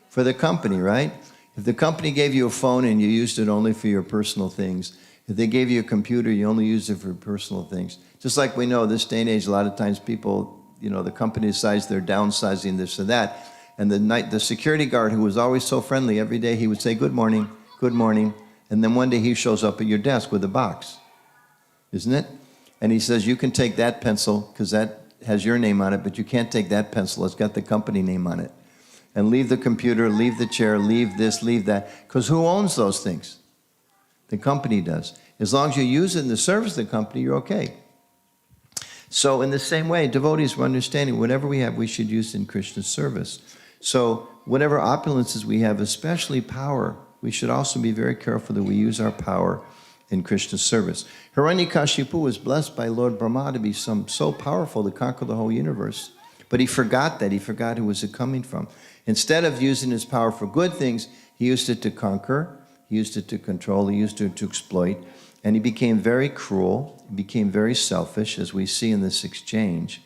For the company, right? If the company gave you a phone and you used it only for your personal things, if they gave you a computer, you only used it for personal things. Just like we know this day and age, a lot of times people, the company decides they're downsizing this or that. And the security guard who was always so friendly, every day he would say, good morning, good morning. And then one day he shows up at your desk with a box, isn't it? And he says, you can take that pencil because that has your name on it, but you can't take that pencil. It's got the company name on it. And leave the computer, leave the chair, leave this, leave that. Because who owns those things? The company does. As long as you use it in the service of the company, you're okay. So in the same way, devotees were understanding whatever we have, we should use in Krishna's service. So whatever opulences we have, especially power, we should also be very careful that we use our power in Krishna's service. Hiranyakashipu was blessed by Lord Brahma to be so powerful to conquer the whole universe. But he forgot that. He forgot who was it coming from. Instead of using his power for good things, he used it to conquer, he used it to control, he used it to exploit, and he became very cruel, he became very selfish, as we see in this exchange.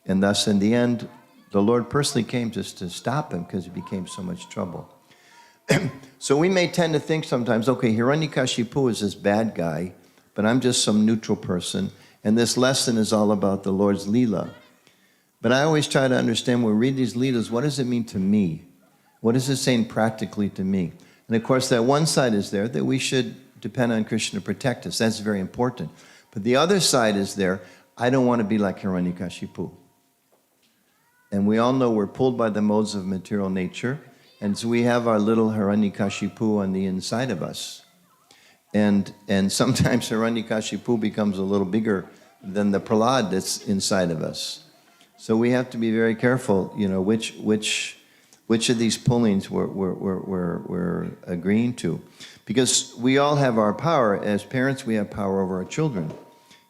And thus, in the end, the Lord personally came just to stop him because he became so much trouble. So we may tend to think sometimes, okay, Hiranyakashipu is this bad guy, but I'm just some neutral person, and this lesson is all about the Lord's Leela. But I always try to understand when we read these Leelas, what does it mean to me? What is it saying practically to me? And of course, that one side is there, that we should depend on Krishna to protect us. That's very important. But the other side is there, I don't want to be like Hiranyakashipu. And we all know we're pulled by the modes of material nature, and so we have our little Hiranyakashipu on the inside of us. And sometimes Hiranyakashipu becomes a little bigger than the Prahlad that's inside of us. So we have to be very careful, which of these pullings we're agreeing to. Because we all have our power. As parents, we have power over our children.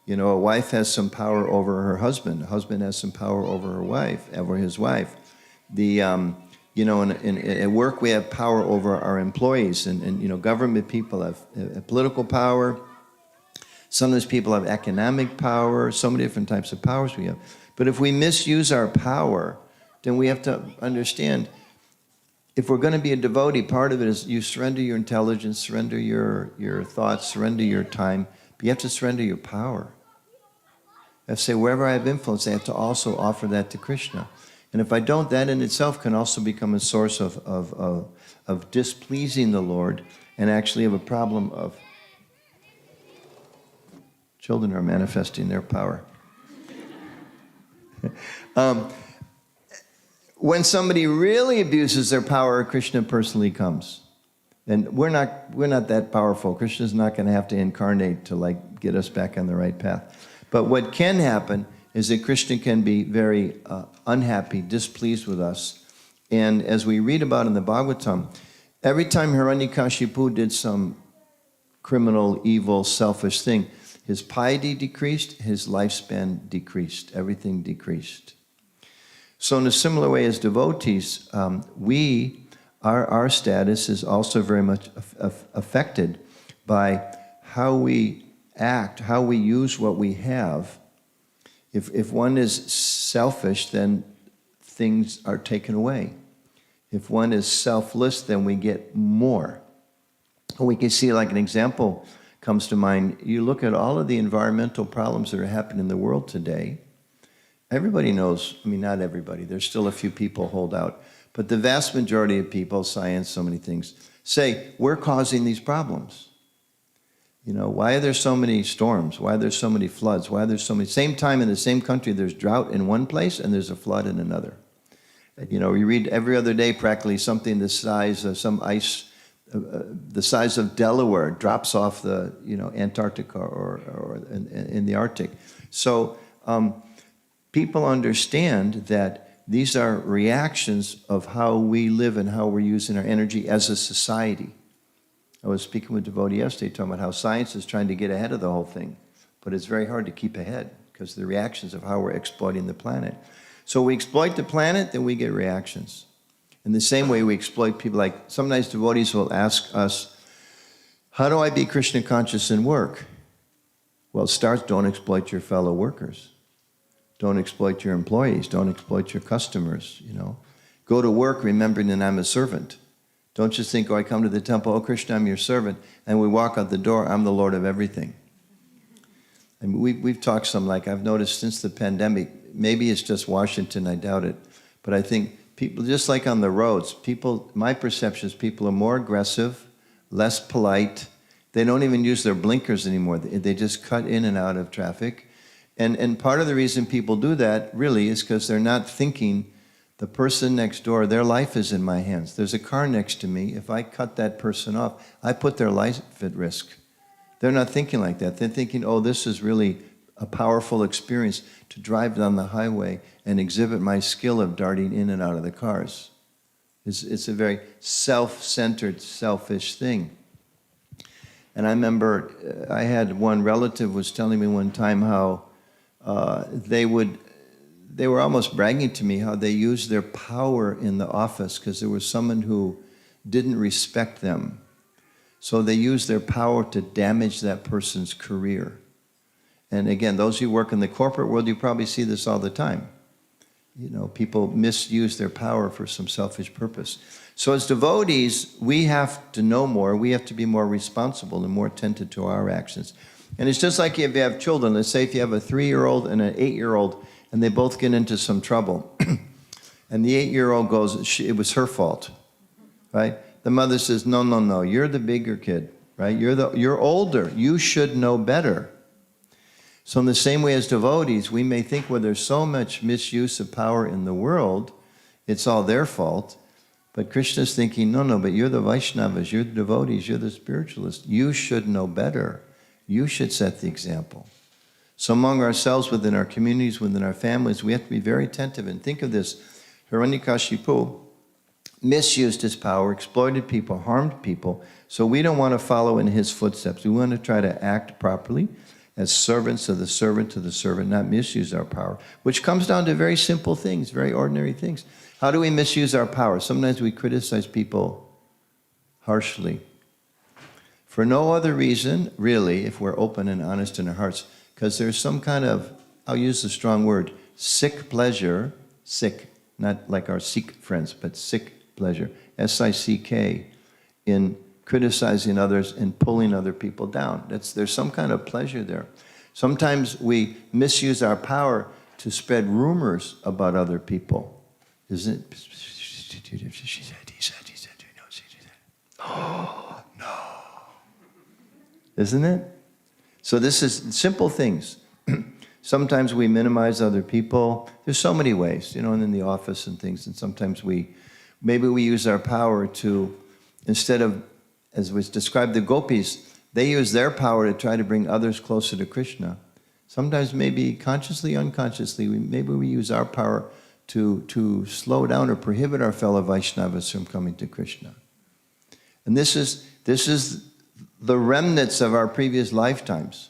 A wife has some power over her husband. A husband has some power over his wife. At work, we have power over our employees. And government people have political power. Some of those people have economic power. So many different types of powers we have. But if we misuse our power, then we have to understand, if we're going to be a devotee, part of it is you surrender your intelligence, surrender your thoughts, surrender your time, but you have to surrender your power. You have to say, wherever I have influence, I have to also offer that to Krishna. And if I don't, that in itself can also become a source of displeasing the Lord, and actually of a problem of children are manifesting their power. When somebody really abuses their power, Krishna personally comes. And we're not that powerful. Krishna's not going to have to incarnate to get us back on the right path. But what can happen is that Krishna can be very unhappy, displeased with us. And as we read about in the Bhagavatam, every time Hiranyakashipu did some criminal, evil, selfish thing, his piety decreased, his lifespan decreased, everything decreased. So in a similar way as devotees, our status is also very much affected by how we act, how we use what we have. If one is selfish, then things are taken away. If one is selfless, then we get more. We can see, like an example comes to mind. You look at all of the environmental problems that are happening in the world today. Everybody knows, not everybody, there's still a few people hold out, but the vast majority of people, science, so many things, say, we're causing these problems. Why are there so many storms? Why are there so many floods? Why are there so many? Same time in the same country, there's drought in one place and there's a flood in another. We read every other day practically something the size of some ice, the size of Delaware drops off the, Antarctica or in the Arctic. So people understand that these are reactions of how we live and how we're using our energy as a society. I was speaking with a devotee yesterday talking about how science is trying to get ahead of the whole thing, but it's very hard to keep ahead because of the reactions of how we're exploiting the planet. So we exploit the planet, then we get reactions. In the same way we exploit people, like sometimes devotees will ask us, how do I be Krishna conscious in work? Well, it starts, don't exploit your fellow workers. Don't exploit your employees. Don't exploit your customers, Go to work remembering that I'm a servant. Don't just think, I come to the temple, Krishna, I'm your servant, and we walk out the door, I'm the Lord of everything. And we've talked some, I've noticed since the pandemic, maybe it's just Washington, I doubt it, but I think people, just like on the roads, my perception is people are more aggressive, less polite. They don't even use their blinkers anymore. They just cut in and out of traffic. And part of the reason people do that really is because they're not thinking, the person next door, their life is in my hands. There's a car next to me. If I cut that person off, I put their life at risk. They're not thinking like that. They're thinking, this is really a powerful experience to drive down the highway and exhibit my skill of darting in and out of the cars. It's a very self-centered, selfish thing. And I remember I had one relative was telling me one time how they were almost bragging to me how they used their power in the office because there was someone who didn't respect them. So they used their power to damage that person's career. And again, those who work in the corporate world, you probably see this all the time. People misuse their power for some selfish purpose. So as devotees, we have to know more. We have to be more responsible and more attentive to our actions. And it's just like if you have children. Let's say if you have a 3-year-old and an 8-year-old, and they both get into some trouble. And the 8-year-old goes, it was her fault, right? The mother says, no, you're the bigger kid, right? You're older. You should know better. So in the same way as devotees, we may think, there's so much misuse of power in the world, it's all their fault. But Krishna's thinking, no, but you're the Vaishnavas, you're the devotees, you're the spiritualists. You should know better. You should set the example. So among ourselves, within our communities, within our families, we have to be very attentive and think of this. Hiranyakashipu misused his power, exploited people, harmed people. So we don't want to follow in his footsteps. We want to try to act properly as servants of the servant to the servant, not misuse our power, which comes down to very simple things, very ordinary things. How do we misuse our power? Sometimes we criticize people harshly for no other reason, really, if we're open and honest in our hearts, because there's some kind of, I'll use the strong word, sick pleasure, sick, not like our Sikh friends, but sick pleasure, S-I-C-K, in criticizing others and pulling other people down. There's some kind of pleasure there. Sometimes we misuse our power to spread rumors about other people. Isn't it? She said, he said, no, she said. Oh, no. Isn't it? So this is simple things. Sometimes we minimize other people. There's so many ways, and in the office and things. And sometimes maybe we use our power to, instead of, as was described, the gopis, they use their power to try to bring others closer to Krishna. Sometimes maybe consciously, unconsciously, maybe we use our power to slow down or prohibit our fellow Vaishnavas from coming to Krishna. And this is the remnants of our previous lifetimes.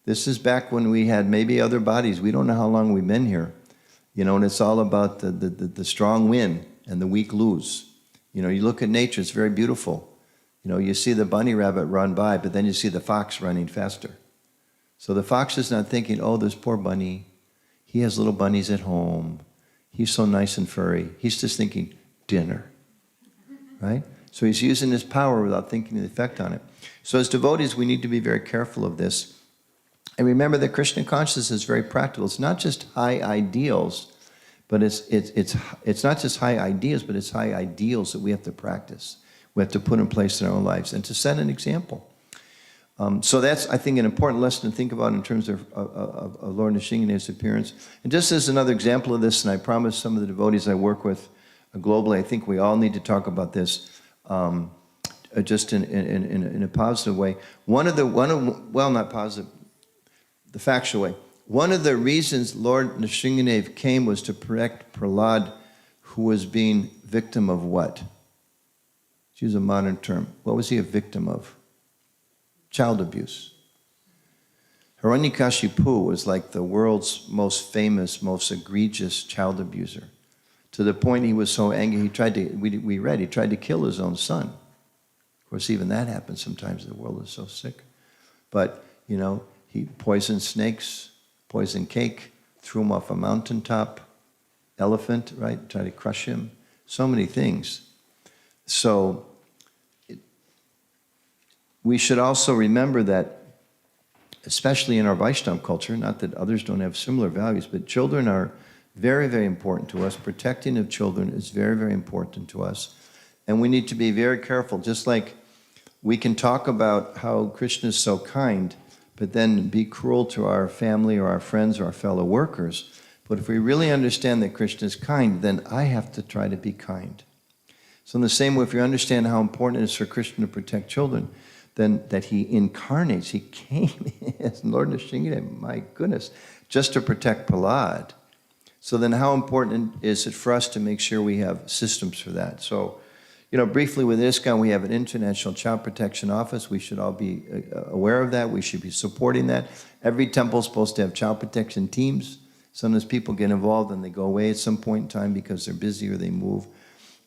This is back when we had maybe other bodies. We don't know how long we've been here. And it's all about the strong win and the weak lose. You look at nature, it's very beautiful. You see the bunny rabbit run by, but then you see the fox running faster. So the fox is not thinking, oh, this poor bunny, he has little bunnies at home. He's so nice and furry. He's just thinking, dinner, right? So he's using his power without thinking the effect on it. So as devotees, we need to be very careful of this. And remember that Krishna consciousness is very practical. It's not just high ideals, but it's not just high ideas, but it's high ideals that we have to practice. We have to put in place in our own lives and to set an example. So that's, I think, an important lesson to think about in terms of Lord Nrsingadeva's appearance. And just as another example of this, and I promise some of the devotees I work with globally, I think we all need to talk about this just in a positive way. Not positive, the factual way. One of the reasons Lord Nrsingadeva came was to protect Prahlad, who was being victim of what? To use a modern term. What was he a victim of? Child abuse. Hiranyakashipu was like the world's most famous, most egregious child abuser. To the point he was so angry, he tried to kill his own son. Of course, even that happens sometimes. The world is so sick. But, he poisoned snakes, poisoned cake, threw him off a mountaintop, elephant, right? Tried to crush him. So many things. So we should also remember that, especially in our Vaishnava culture, not that others don't have similar values, but children are very, very important to us. Protecting of children is very, very important to us. And we need to be very careful. Just like we can talk about how Krishna is so kind, but then be cruel to our family or our friends or our fellow workers. But if we really understand that Krishna is kind, then I have to try to be kind. So in the same way, if you understand how important it is for Krishna to protect children, then that he incarnates, he came as Lord Nrsingadeva, my goodness, just to protect Prahlad. So then how important is it for us to make sure we have systems for that? So, briefly with ISKCON, we have an International Child Protection Office. We should all be aware of that. We should be supporting that. Every temple is supposed to have child protection teams. Sometimes people get involved and they go away at some point in time because they're busy or they move.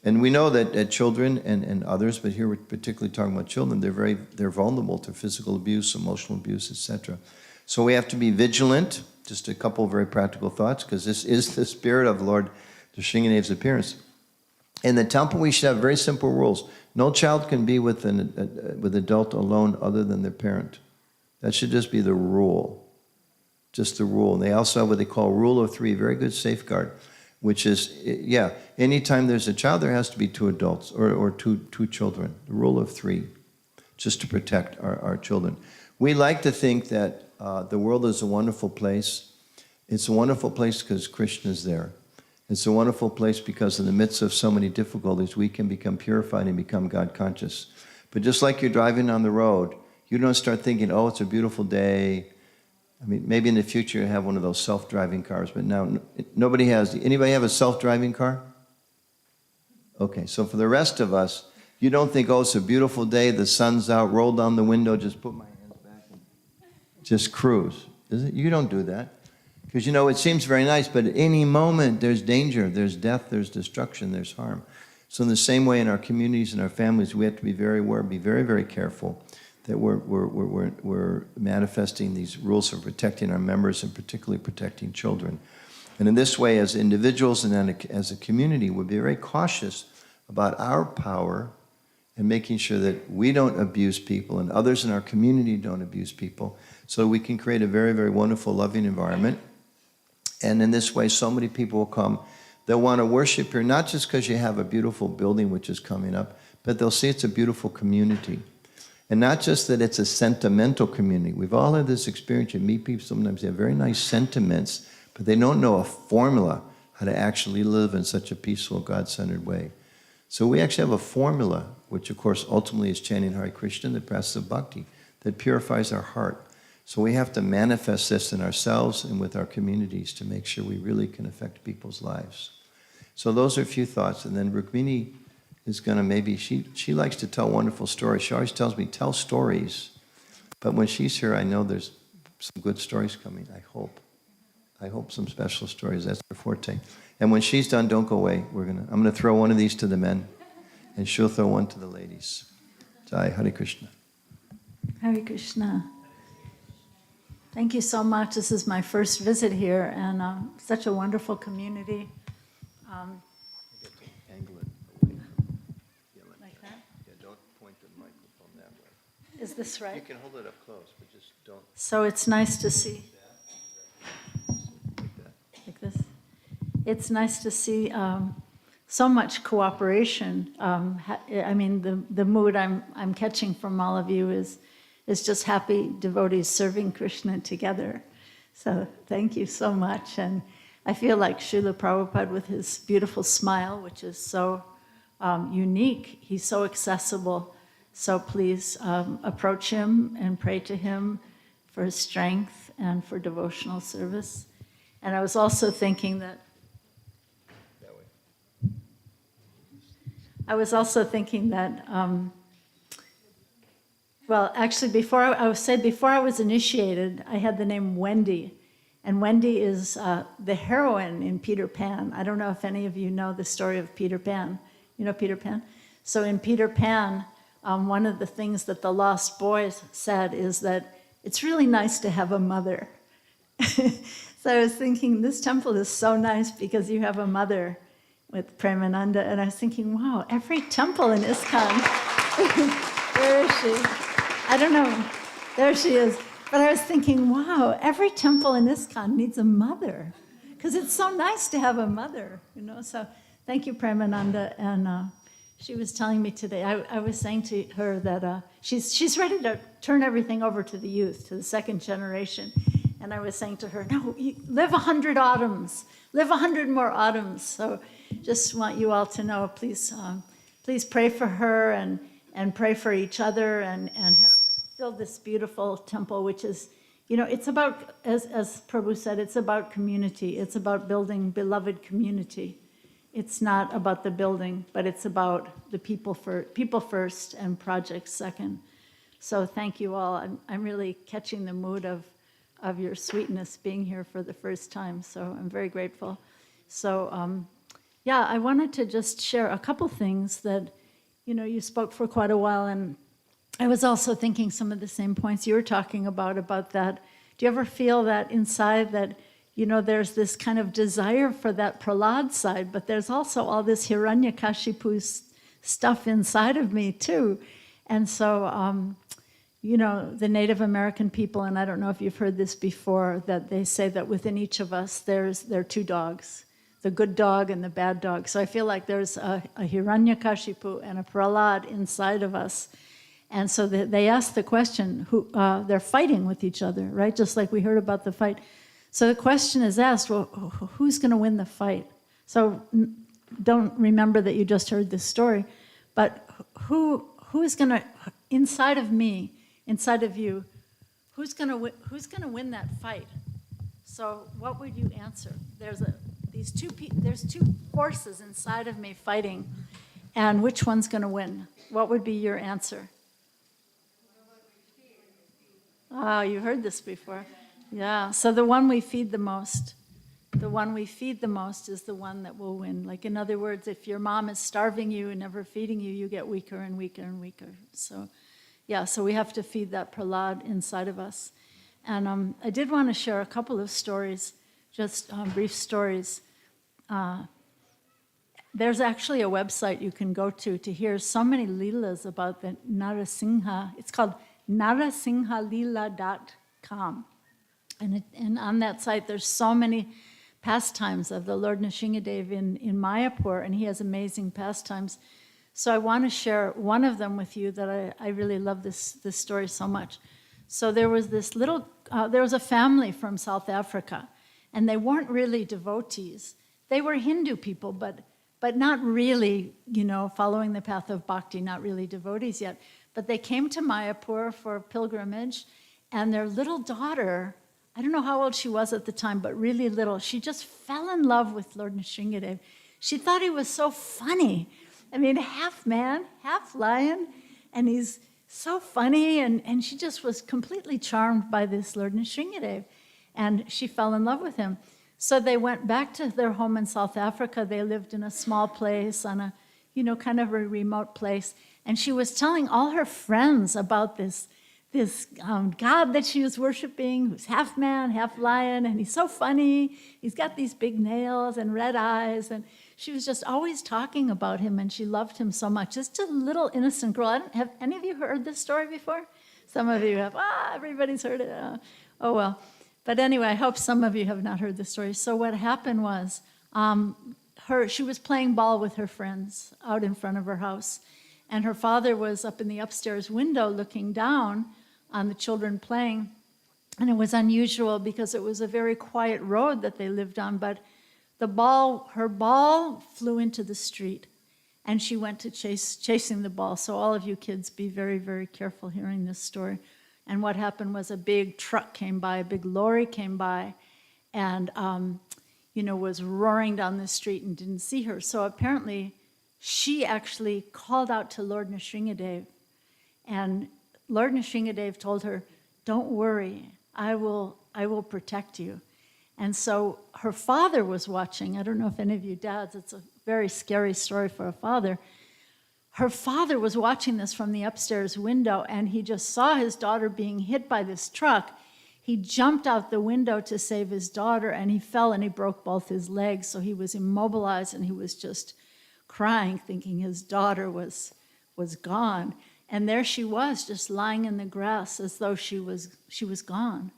And we know that children and others, but here we're particularly talking about children, they're vulnerable to physical abuse, emotional abuse, etc. So we have to be vigilant. Just a couple of very practical thoughts, because this is the spirit of Lord Nrsingadeva's appearance. In the temple, we should have very simple rules. No child can be with an adult alone other than their parent. That should just be the rule. Just the rule. And they also have what they call rule of three, very good safeguard, which is, anytime there's a child, there has to be two adults or two children. The rule of three, just to protect our children. We like to think that the world is a wonderful place. It's a wonderful place because Krishna is there. It's a wonderful place because in the midst of so many difficulties, we can become purified and become God conscious. But just like you're driving on the road, you don't start thinking, oh, it's a beautiful day. I mean, maybe in the future you have one of those self-driving cars, but now nobody has. Anybody have a self-driving car? Okay, so for the rest of us, you don't think, oh, it's a beautiful day, the sun's out, roll down the window, just put my hands back and just cruise. Is it? You don't do that. Because, you know, it seems very nice, but at any moment there's danger, there's death, there's destruction, there's harm. So in the same way in our communities and our families, we have to be very aware, be very, very careful that we're manifesting these rules for protecting our members and particularly protecting children. And in this way, as individuals and as a community, we'll be very cautious about our power and making sure that we don't abuse people and others in our community don't abuse people, so we can create a very, very wonderful, loving environment. And in this way, so many people will come. They'll want to worship here, not just because you have a beautiful building which is coming up, but they'll see it's a beautiful community. And not just that it's a sentimental community. We've all had this experience. You meet people, sometimes they have very nice sentiments, but they don't know a formula how to actually live in such a peaceful, God-centered way. So we actually have a formula, which of course ultimately is chanting Hare Krishna, the practice of bhakti, that purifies our heart. So we have to manifest this in ourselves and with our communities to make sure we really can affect people's lives. So those are a few thoughts. And then Rukmini is going to maybe, she likes to tell wonderful stories. She always tells me, tell stories. But when she's here, I know there's some good stories coming, I hope. I hope some special stories. That's her forte. And when she's done, don't go away. I'm going to throw one of these to the men, and she'll throw one to the ladies. Jai, Hare Krishna. Hare Krishna. Thank you so much. This is my first visit here, and such a wonderful community. Angle it away. Like that? Yeah, don't point the microphone that way. Is this You right? can hold it up close, but just don't. So it's nice to see. Like that. Like this. It's nice to see so much cooperation. I mean, the mood I'm catching from all of you is just happy devotees serving Krishna together. So thank you so much. And I feel like Srila Prabhupada with his beautiful smile, which is so unique. He's so accessible. So please approach him and pray to him for his strength and for devotional service. And I was also thinking that well, actually, before I was initiated, I had the name Wendy. And Wendy is the heroine in Peter Pan. I don't know if any of you know the story of Peter Pan. You know Peter Pan? So in Peter Pan, one of the things that the lost boys said is that it's really nice to have a mother. So I was thinking, this temple is so nice because you have a mother with Premananda. And I was thinking, wow, every temple in ISKCON, where is she? I don't know. There she is. But I was thinking, wow, every temple in ISKCON needs a mother, because it's so nice to have a mother, you know. So thank you, Premananda. And she was telling me today, I was saying to her that she's ready to turn everything over to the youth, to the second generation. And I was saying to her, no, live 100 autumns, live 100 more autumns. So just want you all to know, please pray for her and pray for each other and have build this beautiful temple, which is, you know, it's about, as Prabhu said, it's about community. It's about building beloved community. It's not about the building, but it's about the people first and projects second. So thank you all. I'm really catching the mood of your sweetness being here for the first time. So I'm very grateful. So yeah, I wanted to just share a couple things that, you know, you spoke for quite a while, and I was also thinking some of the same points you were talking about that. Do you ever feel that inside that, you know, there's this kind of desire for that Prahlad side, but there's also all this Hiranyakashipu stuff inside of me too. And so, you know, the Native American people, and I don't know if you've heard this before, that they say that within each of us there are two dogs, the good dog and the bad dog. So I feel like there's a Hiranyakashipu and a Prahlad inside of us. And so they ask the question, they're fighting with each other, right? Just like we heard about the fight. So the question is asked, well, who's going to win the fight? So don't remember that you just heard this story, but who is going to, inside of me, inside of you, who's gonna win that fight? So what would you answer? There's two forces inside of me fighting, and which one's gonna win? What would be your answer? Oh, you heard this before. Yeah, so the one we feed the most is the one that will win. Like, in other words, if your mom is starving you and never feeding you, you get weaker and weaker and weaker. So, yeah, so we have to feed that prahlad inside of us. And I did want to share a couple of stories, just brief stories. There's actually a website you can go to hear so many leelas about the Narasimha. It's called narasimhalila.com. And on that site, there's so many pastimes of the Lord Nrsimhadev in Mayapur, and he has amazing pastimes. So I want to share one of them with you that I really love this story so much. So there was there was a family from South Africa, and they weren't really devotees. They were Hindu people, but not really, following the path of bhakti, not really devotees yet. But they came to Mayapur for pilgrimage, and their little daughter, I don't know how old she was at the time, but really little, she just fell in love with Lord Nrsimhadev. She thought he was so funny. I mean, half man, half lion, and he's so funny, and she just was completely charmed by this Lord Nrsimhadev, and she fell in love with him. So they went back to their home in South Africa. They lived in a small place on a, kind of a remote place, and she was telling all her friends about this God that she was worshiping, who's half man, half lion, and he's so funny. He's got these big nails and red eyes, and she was just always talking about him, and she loved him so much. Just a little innocent girl. Have any of you heard this story before? Some of you have. Everybody's heard it. Oh, well. But anyway, I hope some of you have not heard the story. So what happened was she was playing ball with her friends out in front of her house, and her father was up in the upstairs window looking down on the children playing. And it was unusual because it was a very quiet road that they lived on, but her ball flew into the street, and she went to chasing the ball. So all of you kids, be very, very careful hearing this story. And what happened was a big truck came by, a big lorry came by, and was roaring down the street and didn't see her. So apparently she actually called out to Lord Nrsimhadev, and Lord Nrsimhadev told her, "Don't worry, I will protect you." And so her father was watching. I don't know if any of you dads, it's a very scary story for a father. Her father was watching this from the upstairs window, and he just saw his daughter being hit by this truck. He jumped out the window to save his daughter, and he fell and he broke both his legs. So he was immobilized, and he was just crying, thinking his daughter was gone. And there she was, just lying in the grass as though she was gone,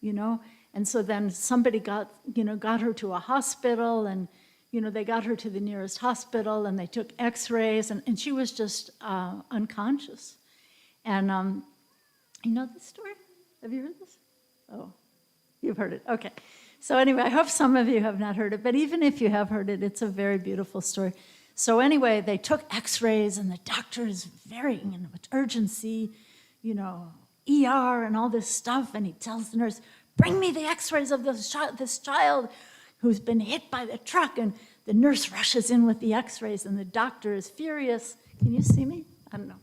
And so then somebody got her to a hospital, and they got her to the nearest hospital, and they took x-rays, and she was just unconscious. And you know this story? Have you heard this? Oh, you've heard it. Okay. So anyway, I hope some of you have not heard it, but even if you have heard it, it's a very beautiful story. So anyway, they took x-rays, and the doctor is very, with urgency, ER and all this stuff, and he tells the nurse, "Bring me the x-rays of this child who's been hit by the truck." And the nurse rushes in with the x-rays, and the doctor is furious. Can you see me? I don't know.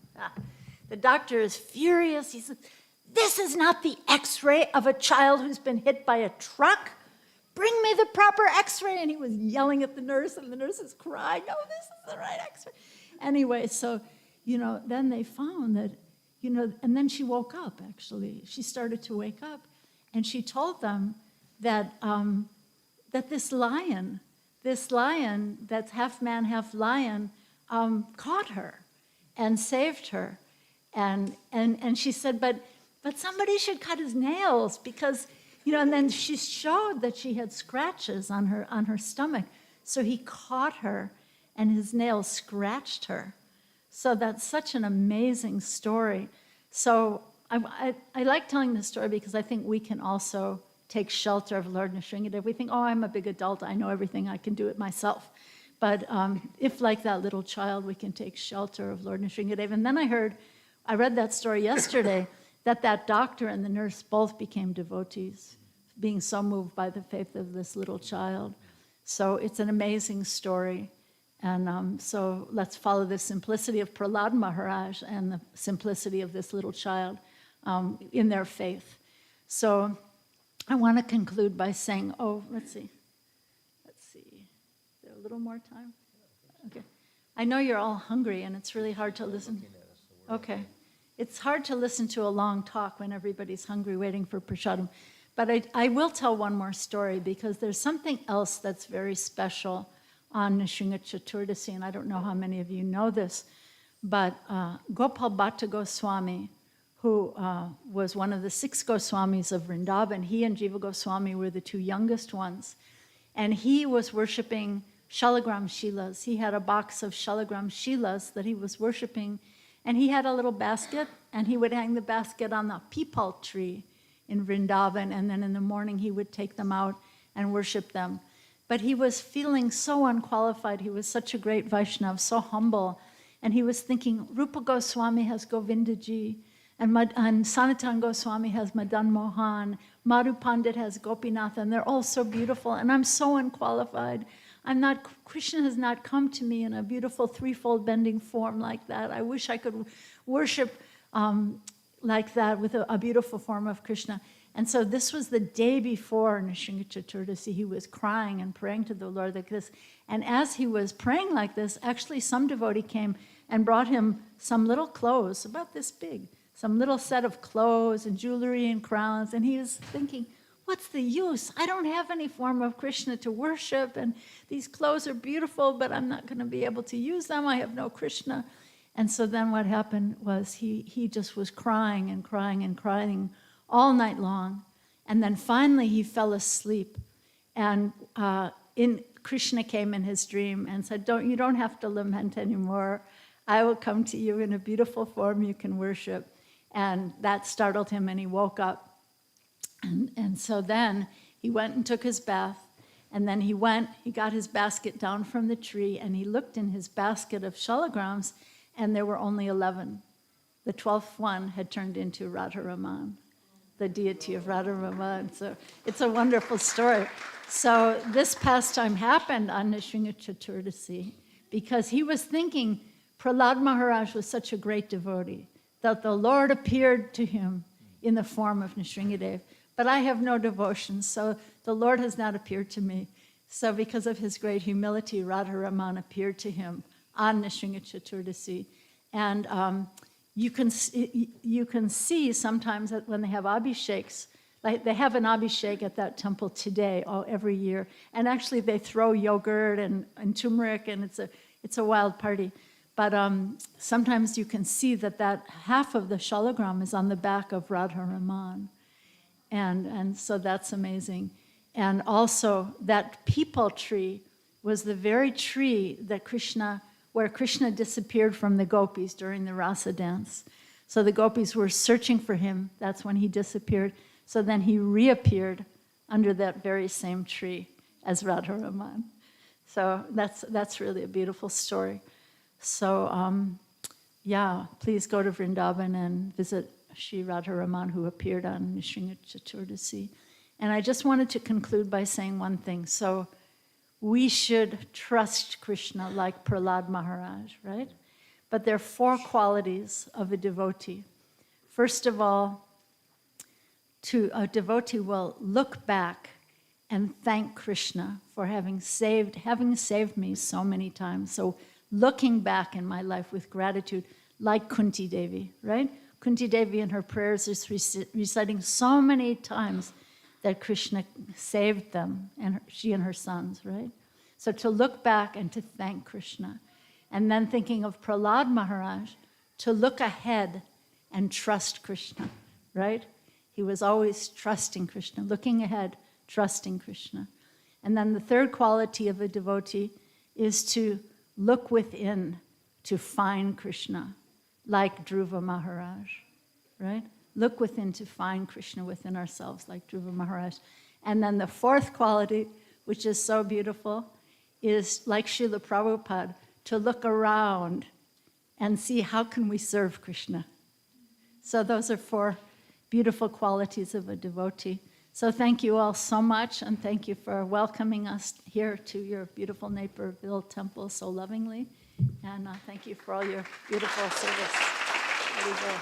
The doctor is furious. He says, "This is not the x-ray of a child who's been hit by a truck. Bring me the proper x-ray." And he was yelling at the nurse, and the nurse is crying, "Oh, this is the right x-ray." Anyway, so, then they found that, and then she woke up, actually. She started to wake up, and she told them that that this lion that's half man, half lion, caught her and saved her. And she said, but somebody should cut his nails because, and then she showed that she had scratches on her stomach. So he caught her, and his nails scratched her. So that's such an amazing story. So I like telling this story because I think we can also take shelter of Lord Nrsimhadev. We think, "Oh, I'm a big adult. I know everything. I can do it myself." But if, like that little child, we can take shelter of Lord Nrsimhadev. And then I read that story yesterday, that doctor and the nurse both became devotees, being so moved by the faith of this little child. So it's an amazing story. And so let's follow the simplicity of Prahlad Maharaj and the simplicity of this little child in their faith. So I want to conclude by saying, let's see. Is there a little more time? Okay. I know you're all hungry and it's really hard to listen. Okay. It's hard to listen to a long talk when everybody's hungry waiting for prasadam. But I will tell one more story because there's something else that's very special on Nrsimha Chaturdasi, and I don't know how many of you know this, but Gopal Bhatta Goswami, who was one of the 6 Goswamis of Vrindavan, he and Jiva Goswami were the 2 youngest ones, and he was worshiping Shalagram Shilas. He had a box of Shalagram Shilas that he was worshiping, and he had a little basket, and he would hang the basket on the peepal tree in Vrindavan, and then in the morning he would take them out and worship them. But he was feeling so unqualified. He was such a great Vaishnav, so humble. And he was thinking, Rupa Goswami has Govindaji, and Sanatan Goswami has Madan Mohan, Madhu Pandit has Gopinath, and they're all so beautiful, and I'm so unqualified. Krishna has not come to me in a beautiful threefold bending form like that. I wish I could worship like that with a beautiful form of Krishna. And so this was the day before Nrsimha Chaturdasi. He was crying and praying to the Lord like this. And as he was praying like this, actually some devotee came and brought him some little clothes, about this big, some little set of clothes and jewelry and crowns. And he was thinking, what's the use? I don't have any form of Krishna to worship, and these clothes are beautiful, but I'm not going to be able to use them. I have no Krishna. And so then what happened was he just was crying and crying and crying all night long. And then finally he fell asleep. And Krishna came in his dream and said, you don't have to lament anymore. I will come to you in a beautiful form you can worship. And that startled him and he woke up. And so then he went and took his bath. And then he got his basket down from the tree, and he looked in his basket of shalagrams, and there were only 11. The 12th one had turned into Radharaman, the deity of Radharaman. So it's a wonderful story. So this pastime happened on Nrsimha Chaturdasi because he was thinking Prahlad Maharaj was such a great devotee that the Lord appeared to him in the form of Nrsimhadev. But I have no devotion, so the Lord has not appeared to me. So because of his great humility, Radharaman appeared to him on Nrsimha Chaturdasi. And you can see sometimes that when they have abhisheks, like they have an abhishek at that temple today, every year. And actually they throw yogurt and turmeric, and it's a wild party. But sometimes you can see that half of the shalagram is on the back of Radharaman. And so that's amazing. And also that peepal tree was the very tree that where Krishna disappeared from the gopis during the rasa dance. So the gopis were searching for him. That's when he disappeared. So then he reappeared under that very same tree as Radharaman. So that's really a beautiful story. So please go to Vrindavan and visit Shri Radharaman, who appeared on Nrsimha Chaturdasi. And I just wanted to conclude by saying one thing. So we should trust Krishna like Prahlad Maharaj, right? But there are 4 qualities of a devotee. First of all, a devotee will look back and thank Krishna for having saved me so many times. So looking back in my life with gratitude, like Kunti Devi, right? Kunti Devi in her prayers is reciting so many times that Krishna saved them, and she and her sons, right? So to look back and to thank Krishna. And then thinking of Prahlad Maharaj, to look ahead and trust Krishna, right? He was always trusting Krishna, looking ahead, trusting Krishna. And then the third quality of a devotee is to look within to find Krishna, like Dhruva Maharaj, right? Look within to find Krishna within ourselves, like Dhruva Maharaj. And then the fourth quality, which is so beautiful, is like Srila Prabhupada, to look around and see how can we serve Krishna. So those are 4 beautiful qualities of a devotee. So thank you all so much, and thank you for welcoming us here to your beautiful Naperville temple so lovingly. And thank you for all your beautiful service. Haribol.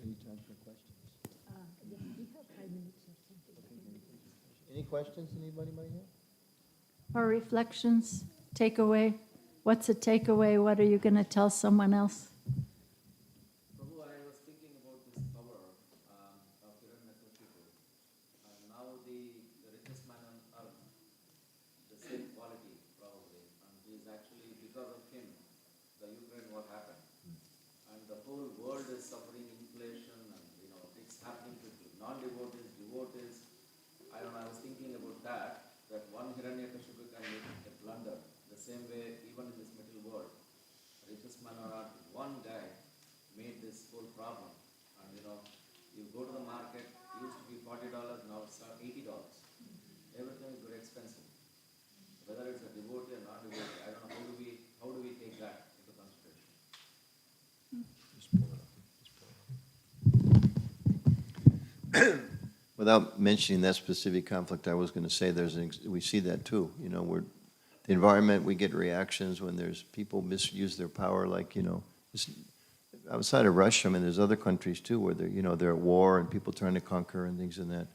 Any time for questions? Any questions anybody might have? Or reflections, takeaway. What's a takeaway? What are you going to tell someone else? Prabhu, I was thinking about this power of Hiranyakashipu, and now the richest man on earth, the same quality probably, and he's actually, because of him, the Ukraine war happened, and the whole world is suffering inflation, and it's happening to non-devotees, devotees. I don't know, I was thinking about that one Hiranyakashipu can make a blunder, the same way even in this middle world, richest man on earth, one guy made this whole problem. And you go to the market, it used to be $40, now it's $80. Everything is very expensive. Whether it's a devotee or not devotee, I don't know, how do we take that into consideration? Without mentioning that specific conflict, I was going to say we see that too. The environment, we get reactions when there's people misuse their power, like, outside of Russia, I mean, there's other countries too where they're at war and people trying to conquer and things like that.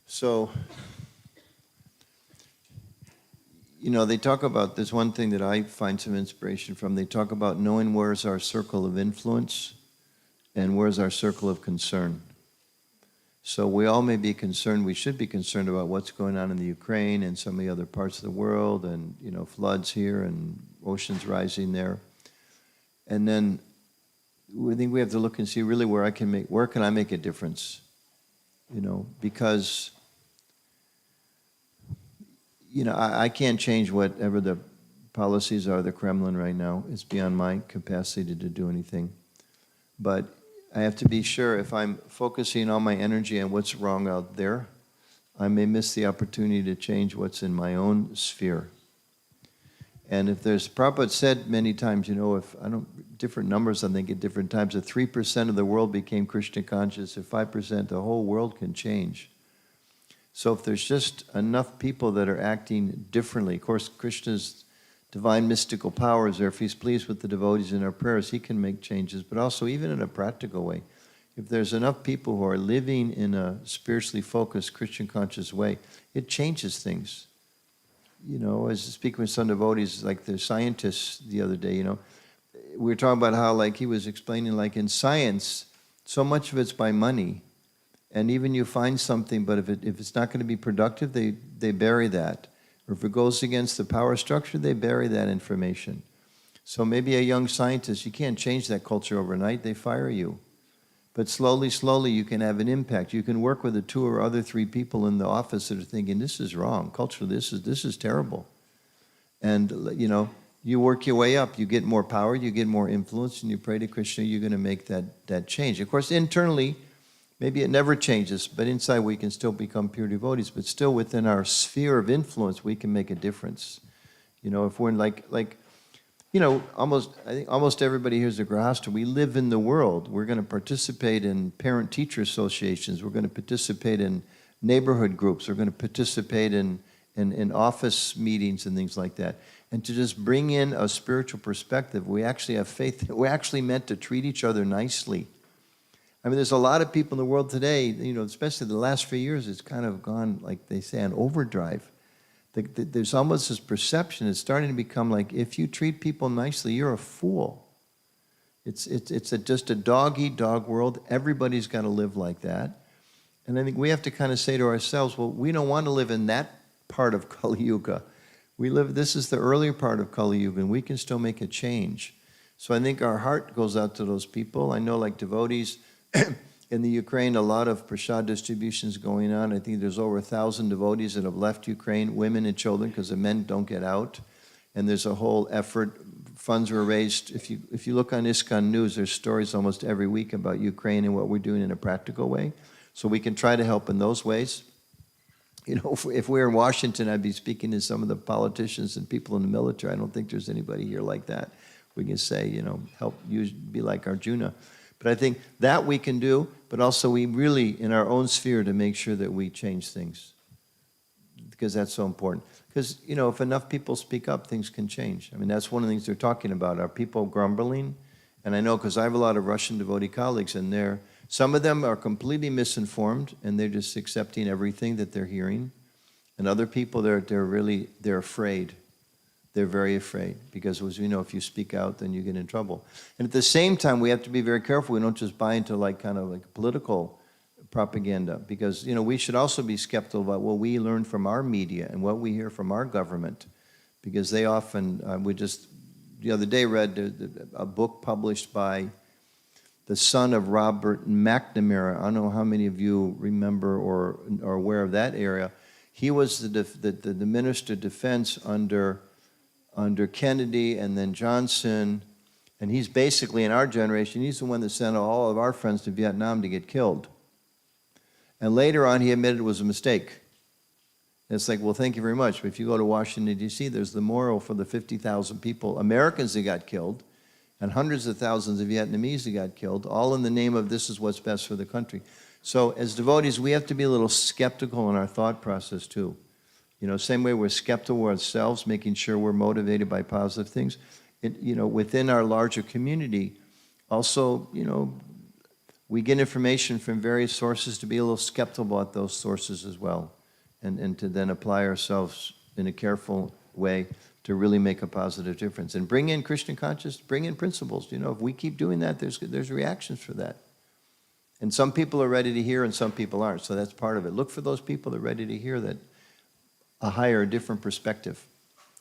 So, they talk about, there's one thing that I find some inspiration from. They talk about knowing where's our circle of influence and where's our circle of concern. So we all may be concerned, we should be concerned about what's going on in the Ukraine and some of the other parts of the world, and floods here and oceans rising there. And then we think we have to look and see really where can I make a difference? Because I can't change whatever the policies are of the Kremlin right now. It's beyond my capacity to do anything. But I have to be sure if I'm focusing all my energy on what's wrong out there, I may miss the opportunity to change what's in my own sphere. And if Prabhupada said many times, different numbers I think at different times, if 3% of the world became Krishna conscious, if 5%, the whole world can change. So if there's just enough people that are acting differently, of course, Krishna's divine mystical powers, or if he's pleased with the devotees in our prayers, he can make changes. But also, even in a practical way, if there's enough people who are living in a spiritually focused, Christian conscious way, it changes things. As speaking with some devotees, like the scientists the other day, we were talking about how, like he was explaining, like in science, so much of it's by money. And even you find something, but if it's not going to be productive, they bury that. Or if it goes against the power structure, they bury that information. So maybe a young scientist, you can't change that culture overnight, they fire you. But slowly, you can have an impact. You can work with the 2 or other 3 people in the office that are thinking, this is wrong, culturally, this is terrible. And, you work your way up, you get more power, you get more influence, and you pray to Krishna, you're going to make that change. Of course, internally, maybe it never changes, but inside we can still become pure devotees, but still within our sphere of influence, we can make a difference. If we're I think almost everybody here is a grahasta. We live in the world. We're going to participate in parent-teacher associations. We're going to participate in neighborhood groups. We're going to participate in office meetings and things like that. And to just bring in a spiritual perspective, we actually have faith. We're actually meant to treat each other nicely. I mean, there's a lot of people in the world today, especially the last few years, it's kind of gone, like they say, on overdrive. There's almost this perception, it's starting to become like, if you treat people nicely, you're a fool. It's just a dog-eat-dog world. Everybody's got to live like that. And I think we have to kind of say to ourselves, well, we don't want to live in that part of Kali Yuga. This is the earlier part of Kali Yuga, and we can still make a change. So I think our heart goes out to those people. I know, like devotees, in the Ukraine, a lot of prasad distributions going on. I think there's over 1,000 devotees that have left Ukraine, women and children, because the men don't get out. And there's a whole effort. Funds were raised. If you look on ISKCON News, there's stories almost every week about Ukraine and what we're doing in a practical way. So we can try to help in those ways. If we were in Washington, I'd be speaking to some of the politicians and people in the military. I don't think there's anybody here like that. We can say, you know, help you be like Arjuna. But I think that we can do, but also we really, in our own sphere, to make sure that we change things. Because that's so important. Because, you know, if enough people speak up, things can change. I mean, that's one of the things they're talking about. Are people grumbling? And I know because I have a lot of Russian devotee colleagues, and some of them are completely misinformed, and they're just accepting everything that they're hearing. And other people, they're afraid. They're very afraid because, as we know, if you speak out, then you get in trouble. And at the same time, we have to be very careful. We don't just buy into kind of political propaganda, because, you know, we should also be skeptical about what we learn from our media and what we hear from our government, because they often, we just the other day read a book published by the son of Robert McNamara. I don't know how many of you remember or are aware of that area. He was the Minister of Defense under Kennedy and then Johnson, and he's basically, in our generation, he's the one that sent all of our friends to Vietnam to get killed. And later on, he admitted it was a mistake. And it's like, well, thank you very much. But if you go to Washington, D.C., there's the memorial for the 50,000 people, Americans that got killed, and hundreds of thousands of Vietnamese that got killed, all in the name of this is what's best for the country. So as devotees, we have to be a little skeptical in our thought process, too. You know, same way we're skeptical ourselves, making sure we're motivated by positive things. You know, within our larger community, also, you know, we get information from various sources, to be a little skeptical about those sources as well, and to then apply ourselves in a careful way to really make a positive difference. And bring in Krishna consciousness, bring in principles. You know, if we keep doing that, there's reactions for that. And some people are ready to hear and some people aren't, so that's part of it. Look for those people that are ready to hear that, a higher, different perspective.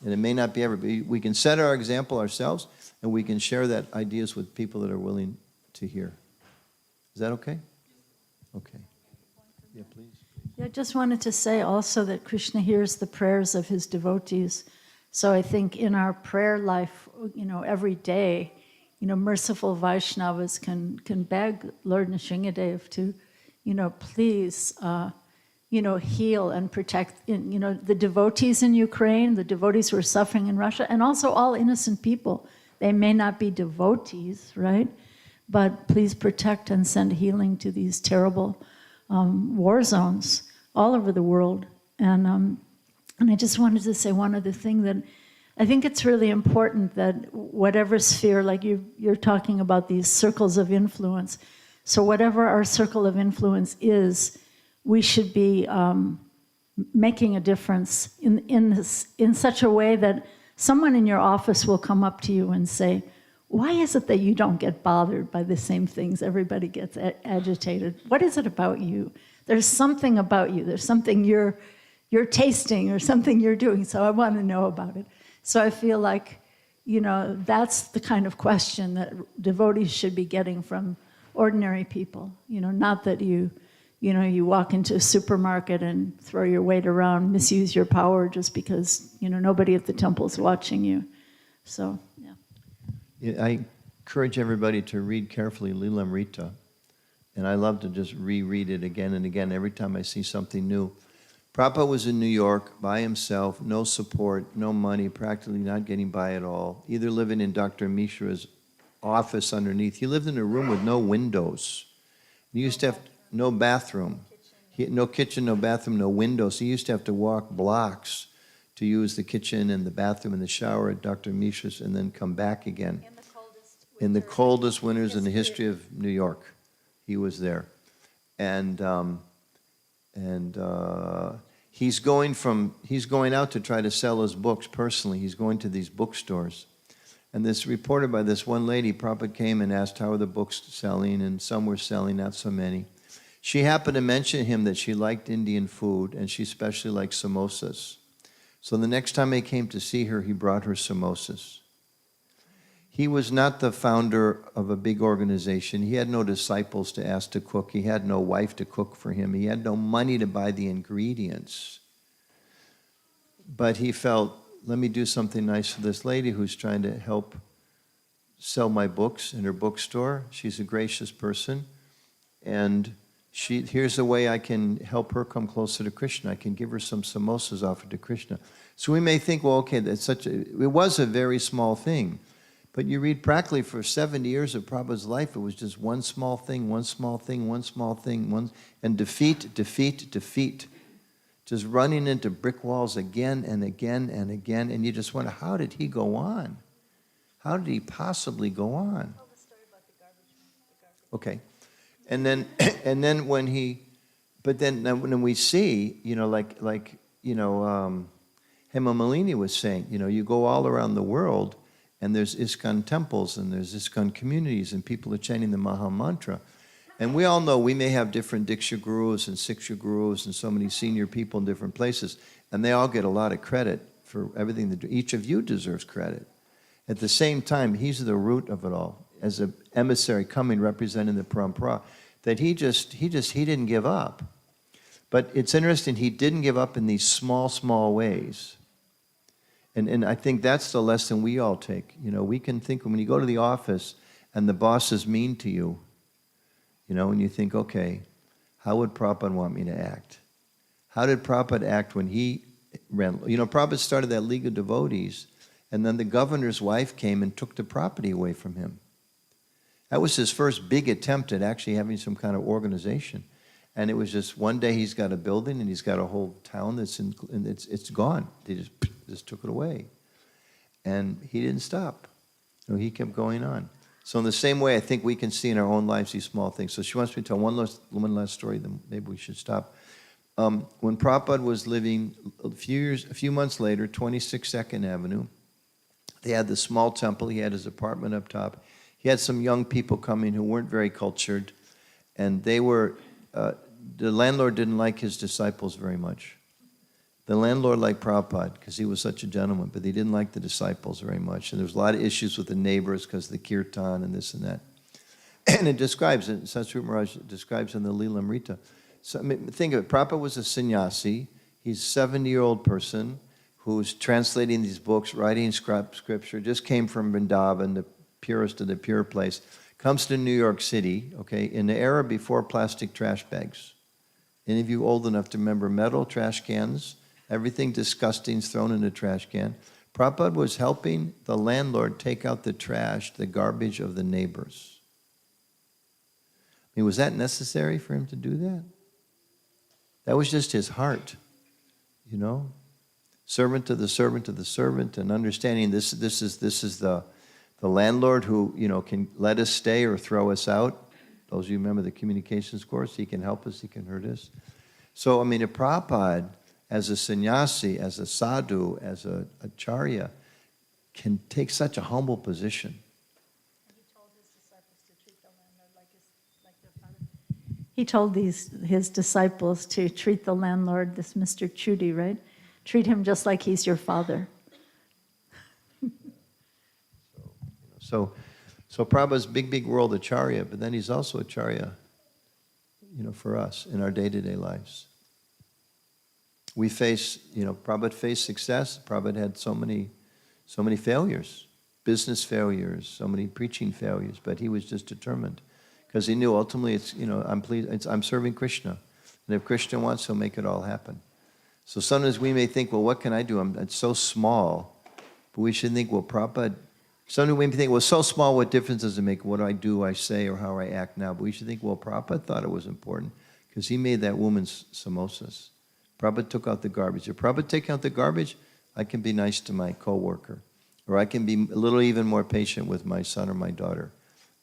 And it may not be everybody. We can set our example ourselves, and we can share that ideas with people that are willing to hear. Is that okay? Okay. Yeah, please. Yeah, I just wanted to say also that Krishna hears the prayers of his devotees. So I think in our prayer life, you know, every day, you know, merciful Vaishnavas can beg Lord Nrsimhadev to, you know, please, you know, heal and protect, you know, the devotees in Ukraine, the devotees who are suffering in Russia, and also all innocent people. They may not be devotees, right? But please protect and send healing to these terrible war zones all over the world. And I just wanted to say one other thing, that I think it's really important that whatever sphere, like you're talking about these circles of influence, so whatever our circle of influence is, we should be making a difference in such a way that someone in your office will come up to you and say, why is it that you don't get bothered by the same things? Everybody gets agitated. What is it about you? There's something about you. There's something you're tasting or something you're doing, so I want to know about it. So I feel like, you know, that's the kind of question that devotees should be getting from ordinary people. You know, not that you walk into a supermarket and throw your weight around, misuse your power just because, you know, nobody at the temple's watching you. So, yeah. Yeah, I encourage everybody to read carefully Lilamrita, and I love to just reread it again and again every time I see something new. Prabhupada was in New York by himself, no support, no money, practically not getting by at all, either living in Dr. Mishra's office underneath. He lived in a room with no windows. He used to have no bathroom, no kitchen, no bathroom, no windows. He used to have to walk blocks to use the kitchen and the bathroom and the shower at Dr. Mishra's and then come back again. In the coldest winters in the history of New York, he was there. And he's going out to try to sell his books personally. He's going to these bookstores. And this reported by this one lady, Prabhupada came and asked how are the books selling, and some were selling, not so many. She happened to mention him that she liked Indian food, and she especially liked samosas. So the next time he came to see her, he brought her samosas. He was not the founder of a big organization. He had no disciples to ask to cook. He had no wife to cook for him. He had no money to buy the ingredients. But he felt, let me do something nice for this lady who's trying to help sell my books in her bookstore. She's a gracious person. And here's a way I can help her come closer to Krishna. I can give her some samosas offered to Krishna. So we may think, well, okay, it was a very small thing. But you read practically for 70 years of Prabhupada's life, it was just one small thing, one small thing, one small thing, and defeat, defeat, defeat. Just running into brick walls again and again and again, and you just wonder, how did he go on? How did he possibly go on? Okay. And then when we see, like Hema Malini was saying, you go all around the world, and there's ISKCON temples, and there's ISKCON communities, and people are chanting the Maha Mantra. And we all know we may have different Diksha Gurus and Siksha Gurus and so many senior people in different places, and they all get a lot of credit for everything that each of you deserves credit. At the same time, he's the root of it all, as an emissary coming representing the parampara, that he didn't give up. But it's interesting, he didn't give up in these small, small ways. And I think that's the lesson we all take. We can think when you go to the office and the boss is mean to you, and you think, okay, how would Prabhupada want me to act? How did Prabhupada act when he ran? Prabhupada started that League of Devotees, and then the governor's wife came and took the property away from him. That was his first big attempt at actually having some kind of organization. And it was just one day he's got a building and he's got a whole town and it's gone. They just took it away. And he didn't stop. He kept going on. So in the same way, I think we can see in our own lives these small things. So she wants me to tell one last story, then maybe we should stop. When Prabhupada was living a few months later, 26 2nd Avenue, they had the small temple. He had his apartment up top. He had some young people coming who weren't very cultured, and they were, the landlord didn't like his disciples very much. The landlord liked Prabhupada because he was such a gentleman, but he didn't like the disciples very much. And there was a lot of issues with the neighbors because of the kirtan and this and that. And it describes, Satsrupa Maharaj describes in the Lilamrita. So, think of it, Prabhupada was a sannyasi. He's a 70-year-old person who's translating these books, writing scripture, just came from Vrindavan, the purest of the pure place, comes to New York City, okay, in the era before plastic trash bags. Any of you old enough to remember metal trash cans? Everything disgusting is thrown in a trash can. Prabhupada was helping the landlord take out the trash, the garbage of the neighbors. I mean, was that necessary for him to do that? That was just his heart, servant to the servant to the servant, and understanding this is the landlord who can let us stay or throw us out. Those of you remember the communications course, he can help us, he can hurt us. So if Prabhupada, as a sannyasi, as a sadhu, as a acharya, can take such a humble position. He told his disciples to treat the landlord, this Mr. Chudi, right? Treat him just like he's your father. So Prabhupada's big world acharya, but then he's also acharya, for us in our day-to-day lives. We face, Prabhupada faced success. Prabhupada had so many failures, business failures, so many preaching failures, but he was just determined because he knew ultimately I'm serving Krishna. And if Krishna wants, he'll make it all happen. So sometimes we may think, well, what can I do? It's so small. But we should think, well, Prabhupada, sometimes we may think, well, so small, what difference does it make? What do, I say, or how I act now? But we should think, well, Prabhupada thought it was important because he made that woman's samosas. Prabhupada took out the garbage. If Prabhupada take out the garbage, I can be nice to my coworker. Or I can be a little even more patient with my son or my daughter.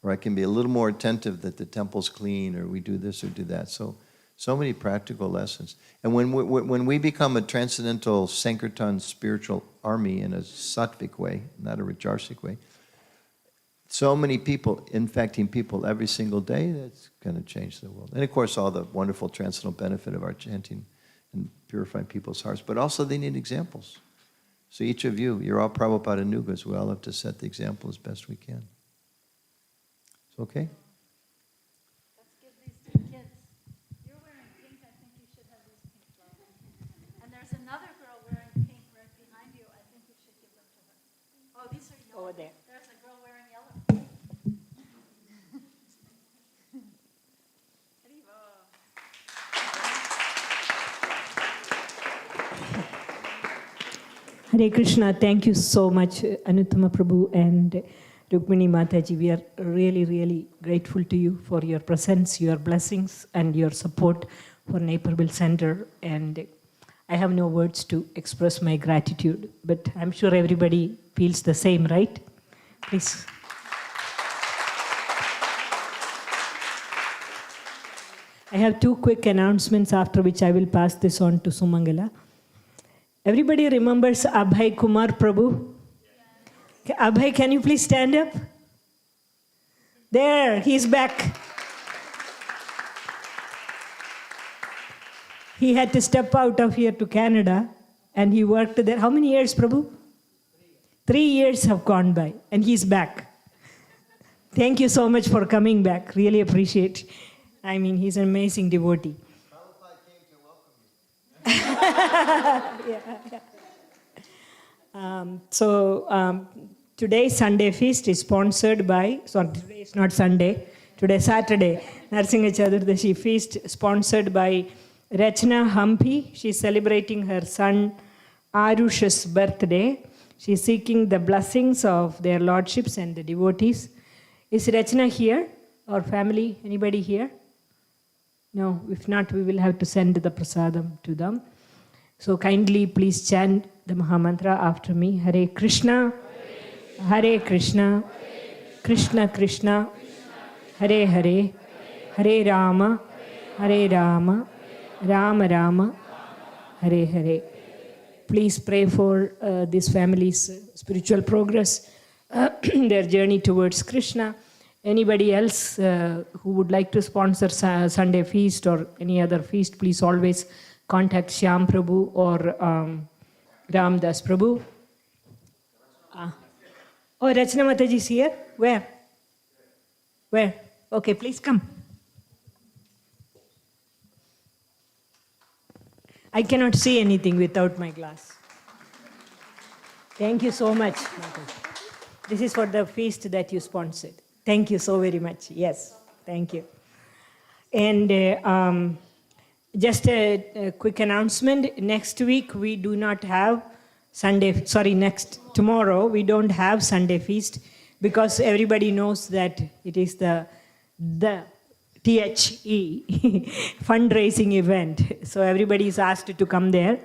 Or I can be a little more attentive that the temple's clean, or we do this or do that. So many practical lessons. And when we become a transcendental Sankirtan spiritual army in a sattvic way, not a rajarsic way, so many people infecting people every single day, that's going to change the world. And of course, all the wonderful transcendental benefit of our chanting and purifying people's hearts. But also they need examples. So each of you, you're all Prabhupada Nugas. We all have to set the example as best we can. It's okay? Let's give these to the kids. You're wearing pink. I think you should have these pink flowers. And there's another girl wearing pink right behind you. I think you should give them to her. Oh, these are yellow. Over there. There's a girl wearing yellow. Hare Krishna, thank you so much, Anuttama Prabhu. And Rukmini Mataji, we are really, really grateful to you for your presence, your blessings, and your support for Naperville Center. And I have no words to express my gratitude, but I'm sure everybody feels the same, right? Please. I have two quick announcements, after which I will pass this on to Sumangala. Everybody remembers Abhay Kumar Prabhu? Abhay, can you please stand up? There, he's back. He had to step out of here to Canada, and he worked there. How many years, Prabhu? 3 years have gone by, and he's back. Thank you so much for coming back. Really appreciate. I mean, he's an amazing devotee. Today's Sunday feast is sponsored by, sorry, today is not Sunday, today Saturday, Narasimha Chaturdasi feast sponsored by Rachna Hampi. She's celebrating her son Arush's birthday. She's seeking the blessings of their lordships and the devotees. Is Rachna here or family? Anybody here? No, if not, we will have to send the prasadam to them. So kindly please chant the Mahamantra after me. Hare Krishna, Hare Krishna, Krishna Krishna, Hare Hare, Hare Rama, Hare Rama, Rama Rama, Hare Hare. Please pray for this family's spiritual progress, their journey towards Krishna. Anybody else who would like to sponsor Sunday feast or any other feast, please always contact Shyam Prabhu or Ramdas Prabhu. Oh, Rachna Mataji is here? Where? Where? Okay, please come. I cannot see anything without my glass. Thank you so much, Mataji. This is for the feast that you sponsored. Thank you so very much. Yes, thank you. And just a quick announcement. Next week we do not have tomorrow we don't have Sunday feast because everybody knows that it is the THE fundraising event. So everybody is asked to come there.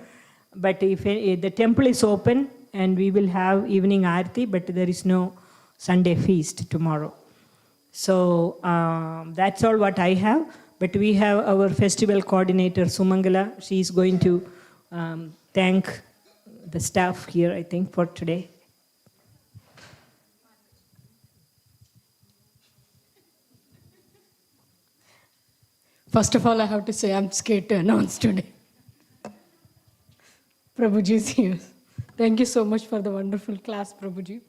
But if the temple is open and we will have evening aarti, but there is no Sunday feast tomorrow. So that's all what I have. But we have our festival coordinator, Sumangala. She is going to thank the staff here, I think, for today. First of all, I have to say I'm scared to announce today. Prabhuji is here. Thank you so much for the wonderful class, Prabhuji.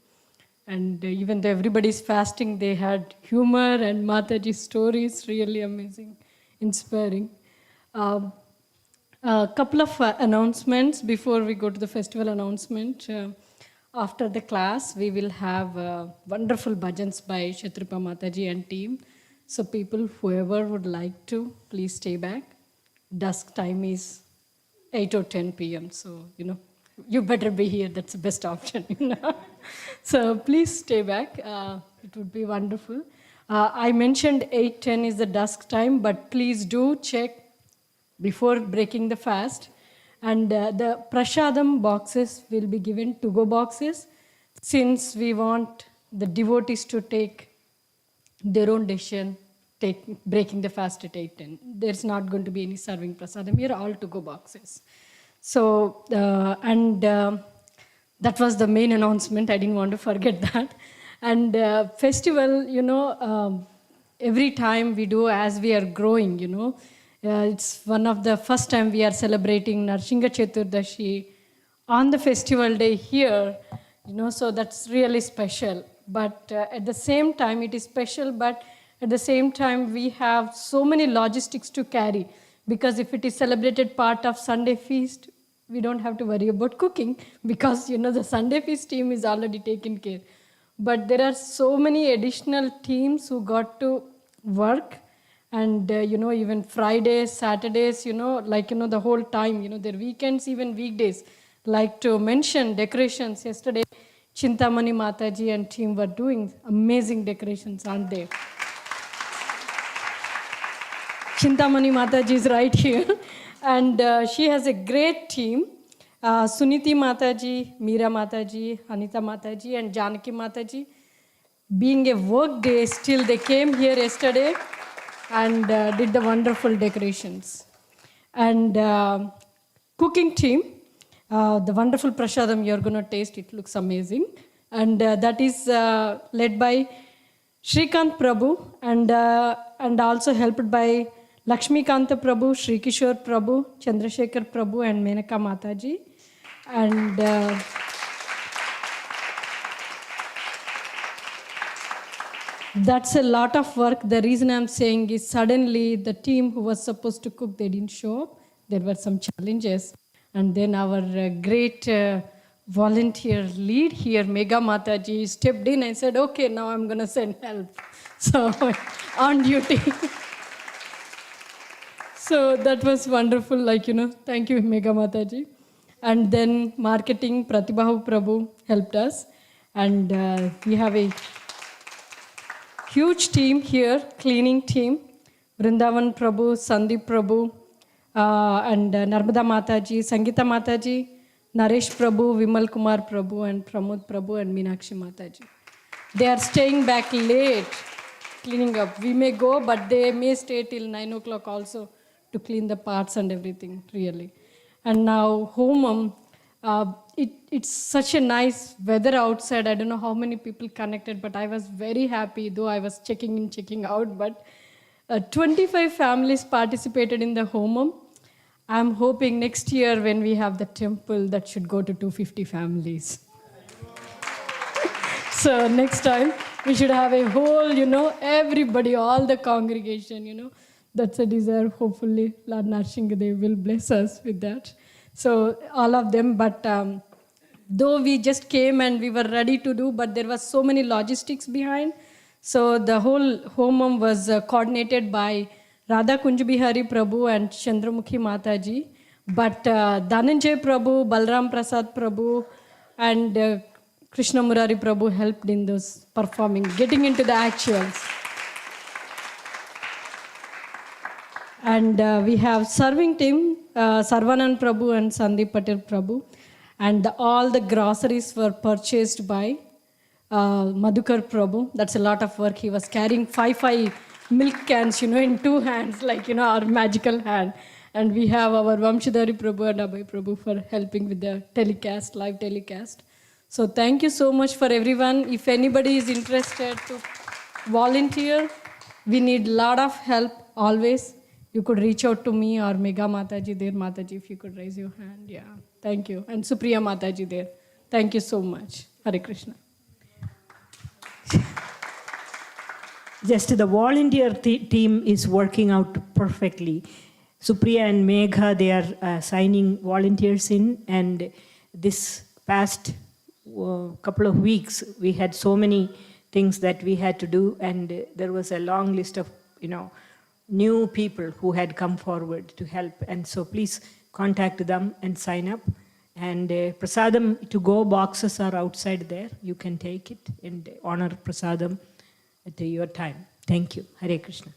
And even though everybody's fasting, they had humor and Mataji's stories, really amazing, inspiring. A couple of announcements before we go to the festival announcement. After the class, we will have wonderful bhajans by Kshatripa Mataji and team. So people, whoever would like to, please stay back. Dusk time is 8 or 10 p.m. So, you better be here. That's the best option, So please stay back. It would be wonderful. I mentioned 8:10 is the dusk time, but please do check before breaking the fast. And the prasadam boxes will be given to-go boxes, since we want the devotees to take their own decision, breaking the fast at 8:10. There's not going to be any serving prasadam here, all to-go boxes. So, that was the main announcement. I didn't want to forget that. And festival, every time we do as we are growing, it's one of the first time we are celebrating Narasimha Chaturdasi on the festival day here, so that's really special. But at the same time, it is special, but at the same time, we have so many logistics to carry, because if it is celebrated part of Sunday feast, we don't have to worry about cooking, because the Sunday feast team is already taken care. But there are so many additional teams who got to work, and even Fridays, Saturdays, the whole time, their weekends, even weekdays. Like to mention decorations. Yesterday, Chintamani Mataji and team were doing amazing decorations, aren't they? Chintamani Mataji is right here. And she has a great team. Suniti Mataji, Meera Mataji, Anita Mataji, and Janaki Mataji. Being a work day, still they came here yesterday and did the wonderful decorations. And cooking team, the wonderful prasadam you're going to taste, it looks amazing. And that is led by Shrikant Prabhu and also helped by Lakshmi Kanta Prabhu, Sri Kishore Prabhu, Chandrasekhar Prabhu, and Menaka Mataji. And that's a lot of work. The reason I'm saying is suddenly the team who was supposed to cook, they didn't show up. There were some challenges. And then our great volunteer lead here, Mega Mataji, stepped in and said, okay, now I'm going to send help. So on duty. So that was wonderful, thank you, Mega Mataji. And then marketing, Pratibhav Prabhu helped us. And we have a huge team here, cleaning team. Vrindavan Prabhu, Sandeep Prabhu, and Narmada Mataji, Sangeeta Mataji, Naresh Prabhu, Vimal Kumar Prabhu, and Pramod Prabhu, and Meenakshi Mataji. They are staying back late, cleaning up. We may go, but they may stay till 9 o'clock also to clean the parts and everything, really. And now Homam, it's such a nice weather outside. I don't know how many people connected, but I was very happy, though I was checking in, checking out. But 25 families participated in the Homam. I'm hoping next year when we have the temple, that should go to 250 families. So next time, we should have a whole, everybody, all the congregation, That's a desire. Hopefully, Lord Narasimha will bless us with that. So all of them, but though we just came and we were ready to do, but there was so many logistics behind. So the whole Homam was coordinated by Radha Kunjbihari Prabhu and Chandramukhi Mataji. But Dhananjay Prabhu, Balram Prasad Prabhu, and Krishna Murari Prabhu helped in those performing, getting into the actuals. And we have serving team, Sarvanan Prabhu and Sandeep Patel Prabhu. And all the groceries were purchased by Madhukar Prabhu. That's a lot of work. He was carrying five milk cans, in 2 hands, our magical hand. And we have our Vamshidhari Prabhu and Abhay Prabhu for helping with the telecast, live telecast. So thank you so much for everyone. If anybody is interested to volunteer, we need a lot of help always. You could reach out to me or Mega Mataji there, Mataji, if you could raise your hand. Yeah, thank you. And Supriya Mataji there. Thank you so much. Hare Krishna. Just the volunteer team is working out perfectly. Supriya and Megha, they are signing volunteers in. And this past couple of weeks, we had so many things that we had to do. And there was a long list of, new people who had come forward to help. And so please contact them and sign up. And prasadam to go boxes are outside there. You can take it and honor prasadam at your time. Thank you. Hare Krishna.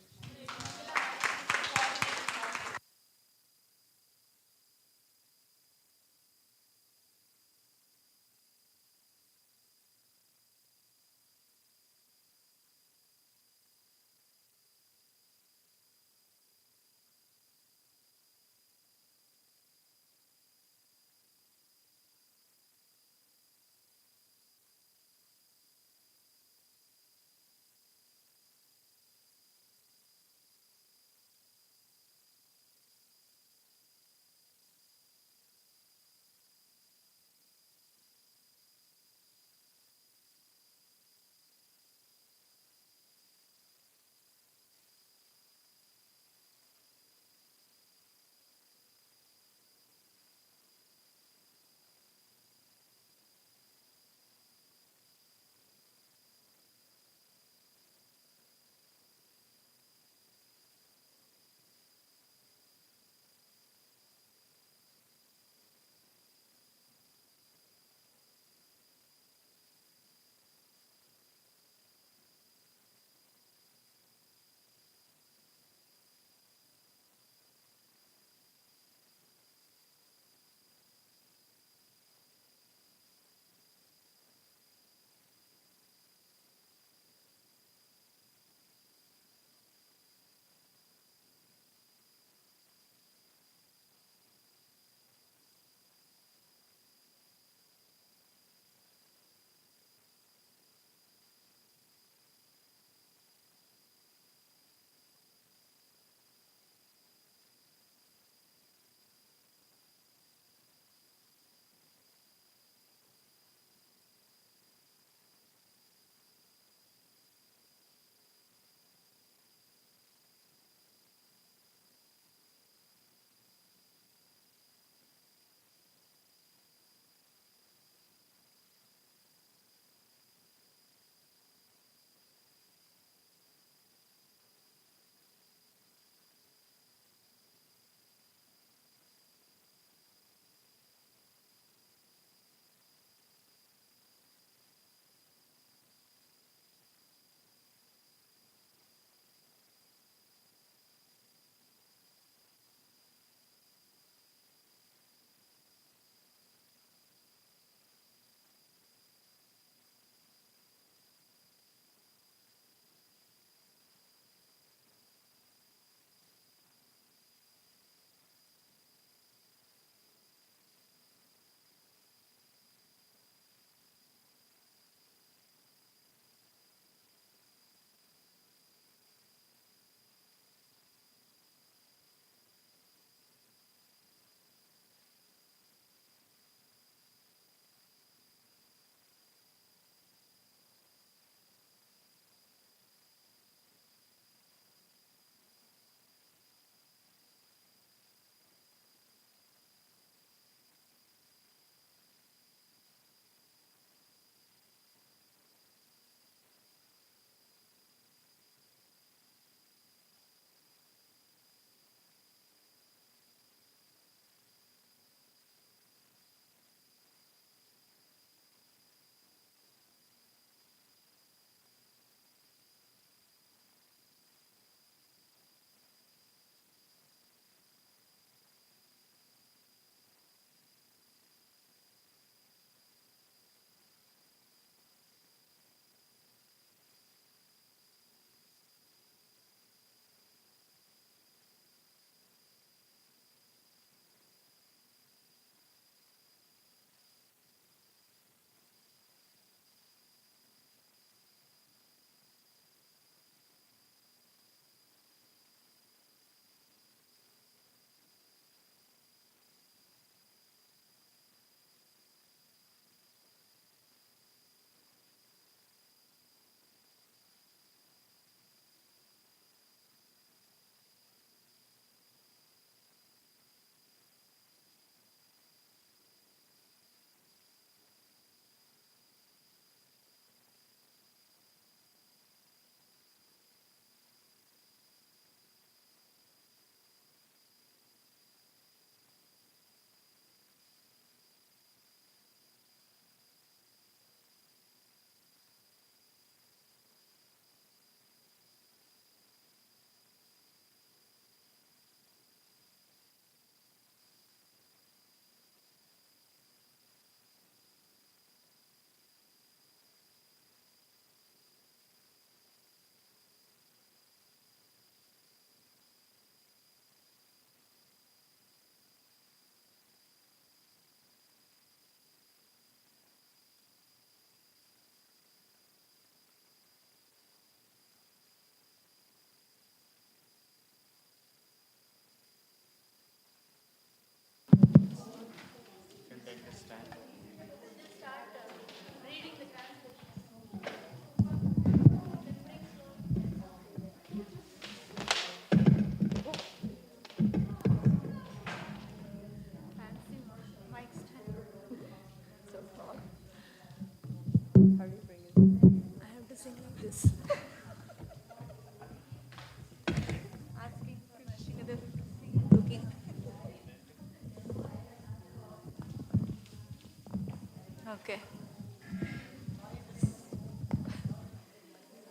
Okay.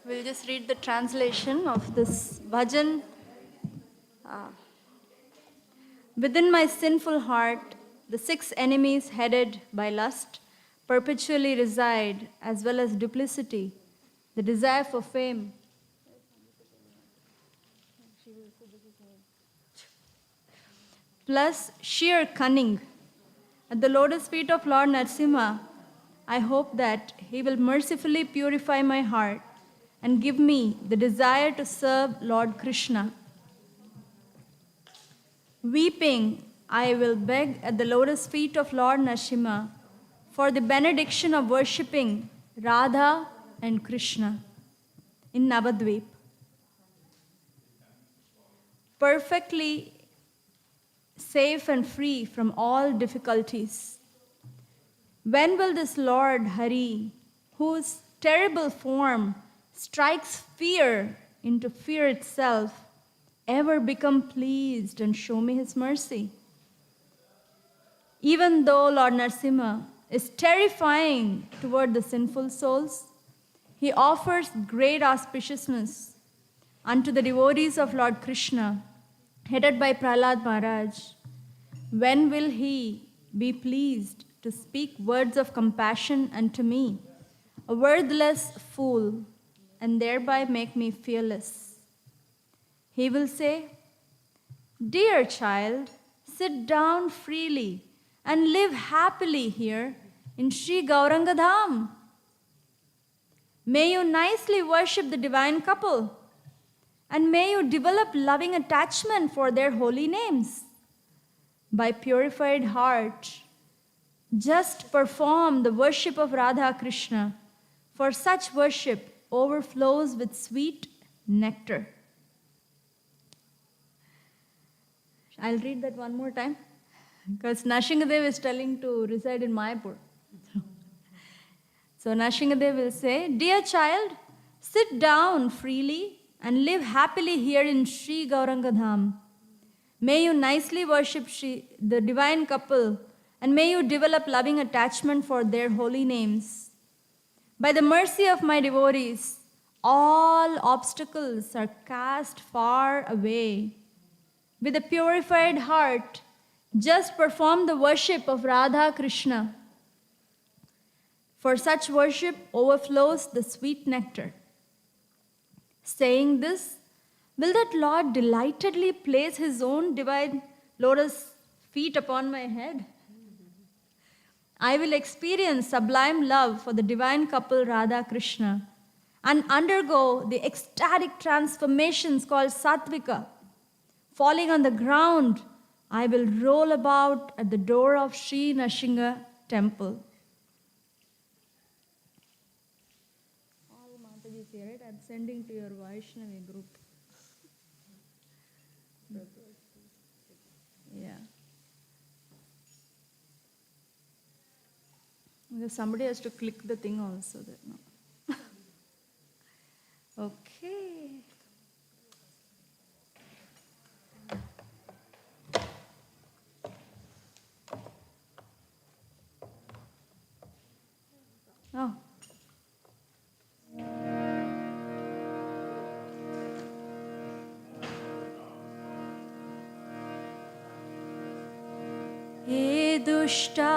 We'll just read the translation of this bhajan. Within my sinful heart, the 6 enemies headed by lust perpetually reside, as well as duplicity, the desire for fame, plus sheer cunning. At the lotus feet of Lord Narasimha, I hope that he will mercifully purify my heart and give me the desire to serve Lord Krishna. Weeping, I will beg at the lotus feet of Lord Narasimha for the benediction of worshipping Radha and Krishna in Navadvip. Perfectly safe and free from all difficulties. When will this Lord Hari, whose terrible form strikes fear into fear itself, ever become pleased and show me his mercy? Even though Lord Narasimha is terrifying toward the sinful souls, he offers great auspiciousness unto the devotees of Lord Krishna, headed by Prahlad Maharaj. When will he be pleased to speak words of compassion unto me, a worthless fool, and thereby make me fearless? He will say, "Dear child, sit down freely and live happily here in Sri Gauranga Dham. May you nicely worship the divine couple, and may you develop loving attachment for their holy names. By purified heart, just perform the worship of Radha Krishna, for such worship overflows with sweet nectar." I'll read that one more time, because Narasimhadev is telling to reside in Mayapur. So Narasimhadev will say, "Dear child, sit down freely and live happily here in Sri Gauranga Dham. May you nicely worship the divine couple, and may you develop loving attachment for their holy names. By the mercy of my devotees, all obstacles are cast far away. With a purified heart, just perform the worship of Radha Krishna. For such worship overflows the sweet nectar." Saying this, will that Lord delightedly place his own divine lotus feet upon my head? I will experience sublime love for the divine couple Radha Krishna and undergo the ecstatic transformations called Sattvika. Falling on the ground, I will roll about at the door of Sri Narasimha temple. All Matajis here, right? I'm sending to your Vaishnavi group. Yeah. Because somebody has to click the thing also. That no. Okay. Oh. He dushta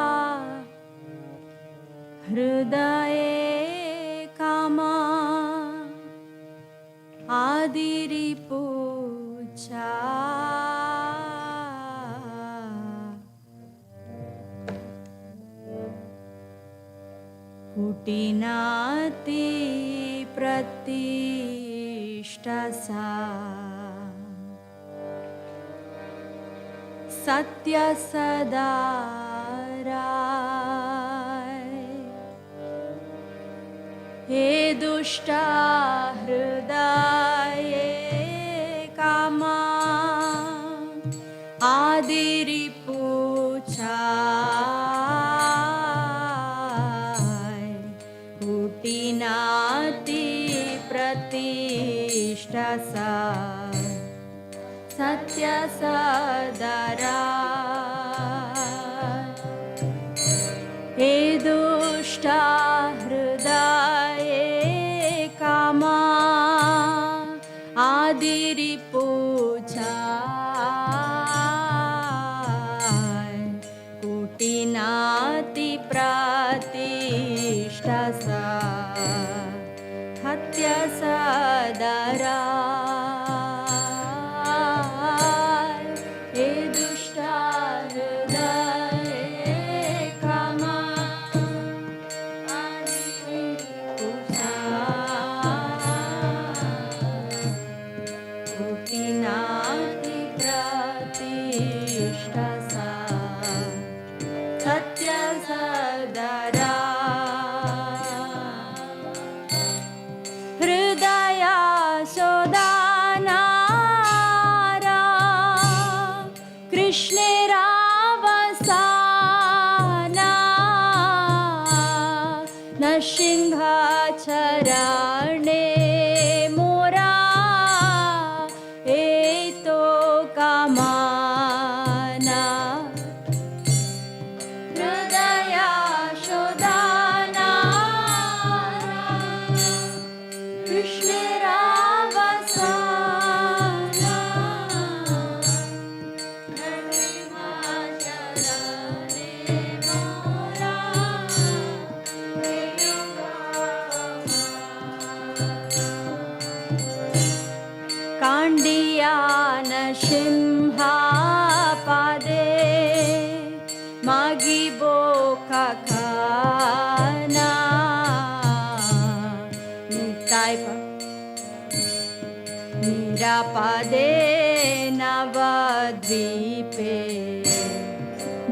hridaye kama adiri pucha kutinati pratishtasa Satya Sadarai He dushta hridaye kama adiri puchai kutinati pratishtasa Satya Sadara He dushta आदिरिपुछाय कुटिनाति प्रतिष्ठा सा हत्या सदरा हे दुष्टा हृदय क्षमा कोटिनाति प्रतिष्ठा सा सत्य सदरा हृदया शोधानारा कृष्णेरावसाना न सिंहाचरणे मोरा एतो कामाना हृदया शोधानारा कृष्णेरावसाना नरसिंहाचरणे मोरा कांडियान सिंहापादे मागिबो काकाना निरापादे नवद्वीपे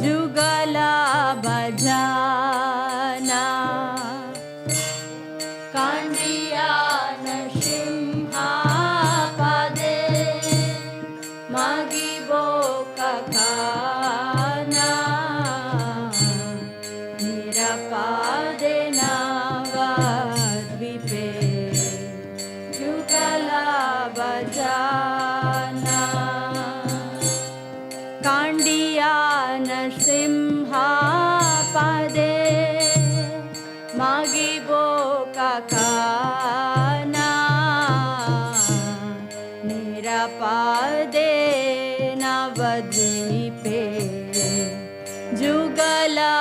जुगला भजना कांडियान सिंहापादे मागिबो काकाना निरापादे नवद्वीपे जुगला भजना कांडियान सिंहापादे मागिबो काकाना निरापादे नवद्वीपे जुगला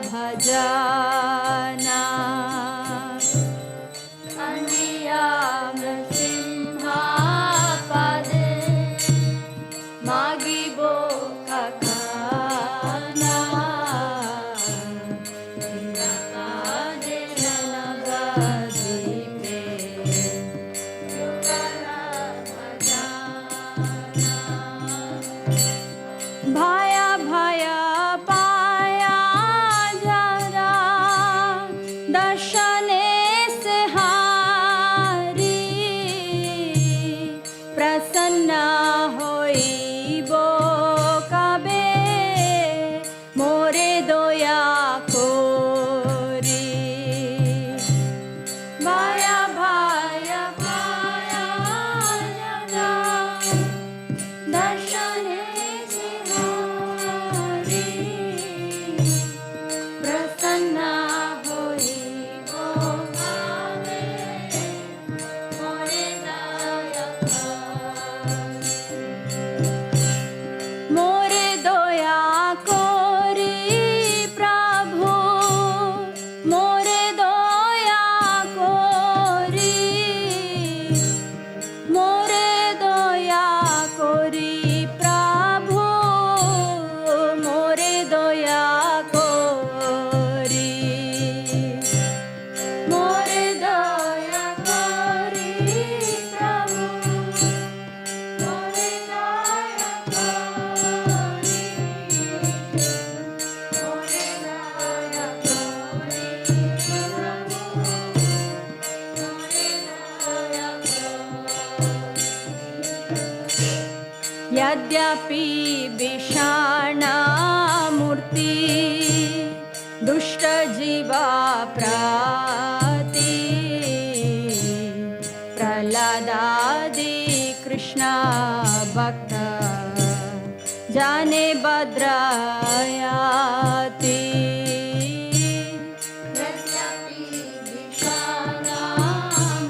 भजना कांडियान सिंहापादे मागिबो काकाना निरापादे नवद्वीपे जुगला भजना भाया भाया पाया जरा दर्शने से हारी प्रसन्न होइबो कबे मोरे दया कोरी भाया भाया पाया जरा दर्शने से हारी प्रसन्न होइबो कबे मोरे दया मोरे दया कोरी प्रभु मोरे दया कोरी मोरे दया कोरी प्रभु मोरे दया कोरी मोरे दया कोरी प्रभु मोरे दया कोरी मोरे दया कोरी प्रभु मोरे दया कोरी यद्यपि विषाणा मूर्ति दुष्ट जीवा प्राति प्रहलादादि कृष्ण भक्त जाने भद्रायाति यद्यपि विषाणा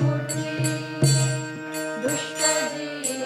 मूर्ति दुष्ट जीवा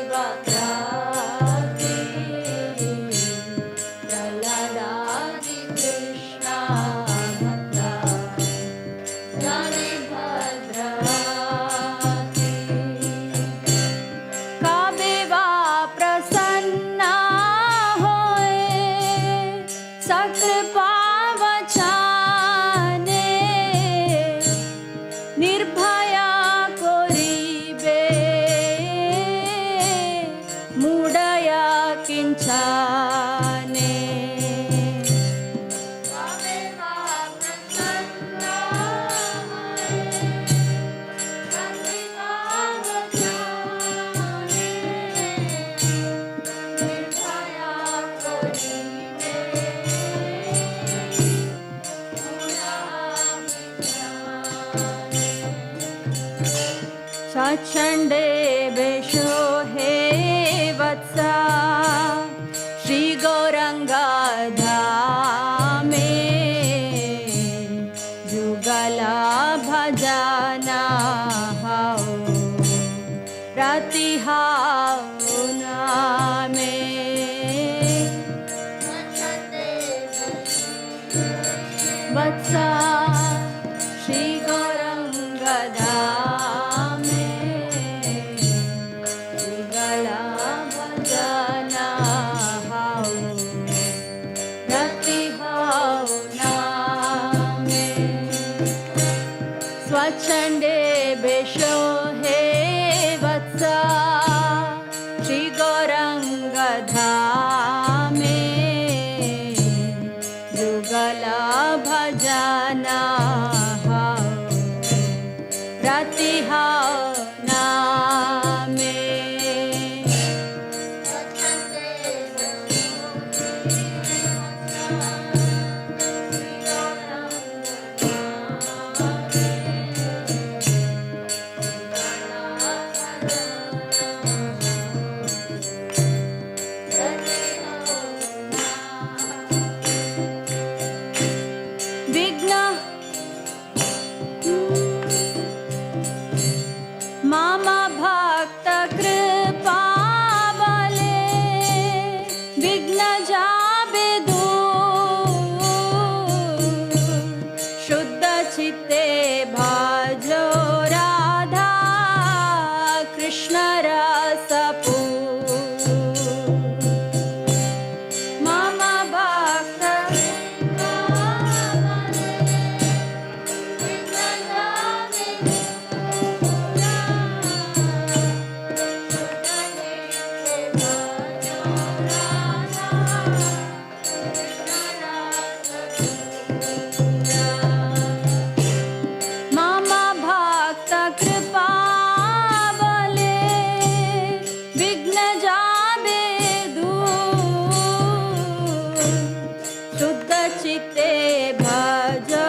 स्वच्छन्दे वेशो हे वत्सा श्रीगौरङ्गधामे जुगला भजना हाओ प्रतिहाओ नामे वत्सा श्री गौरंगधामे जुगला भजना हाओ प्रतिहाओ नामे स्वच्छन्दे वेशो हे वत्सा श्री गौरंगधामे जुगला भजना हाओ प्रतिहाओ नामे विघ्न मामा भक्त कृपा बले विघ्न जाबे दूर शुद्ध चित्ते भजो राधा कृष्ण रस मामा भक्त मामा भक्त कृपा बले विघ्न जाबे दूर शुद्ध चित्ते भजो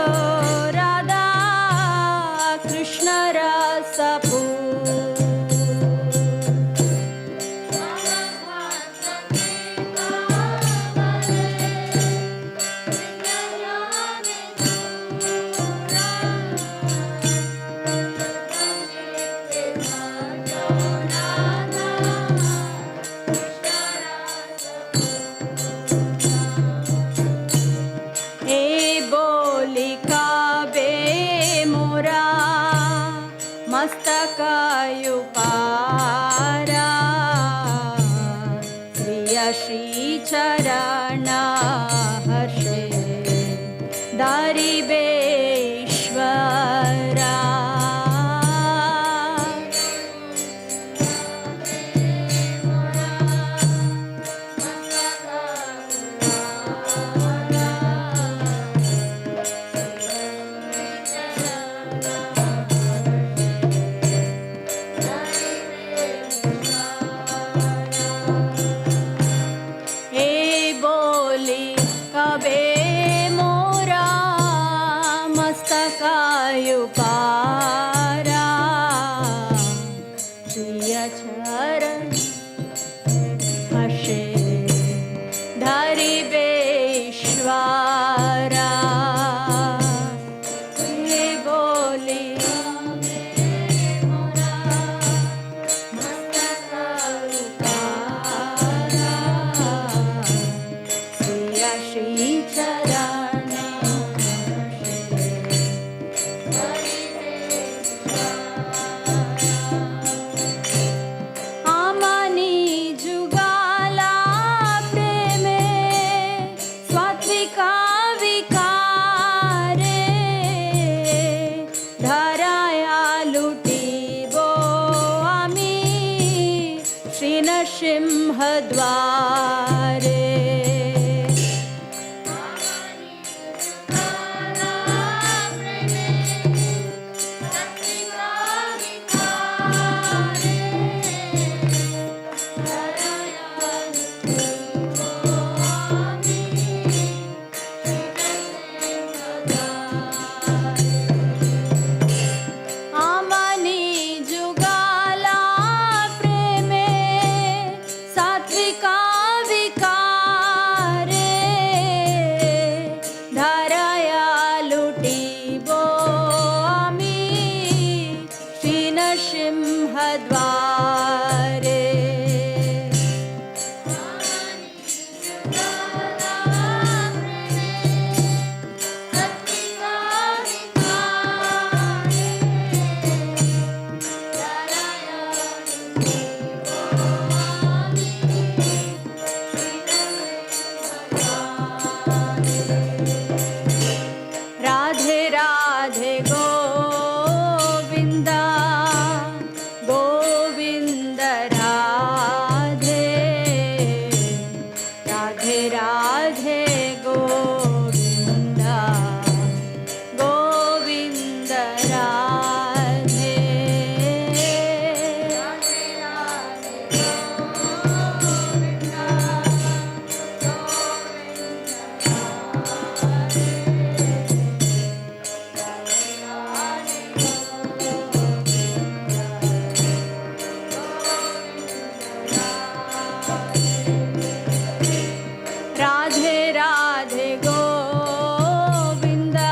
राधा कृष्ण रस हे बोलिका बे मोरा मस्तकायुपारा प्रिय श्री चरण हर्षे दारिबेश्वरा हे बोली कबे मोरा मस्तकायुपारा प्रिय चरण हर्षे धरिबेश्वरा हे बोली श्री चरण आमनी जुगाला प्रेमे स्वात्विका विकारे धराया लुटिबो आमी श्री नरसिंह द्वारे आमनी जुगा Radhe Radhe Govinda Govind Radhe Radhe Radhe Govinda Govind Radhe Radhe Radhe Govinda Radhe Radhe Govinda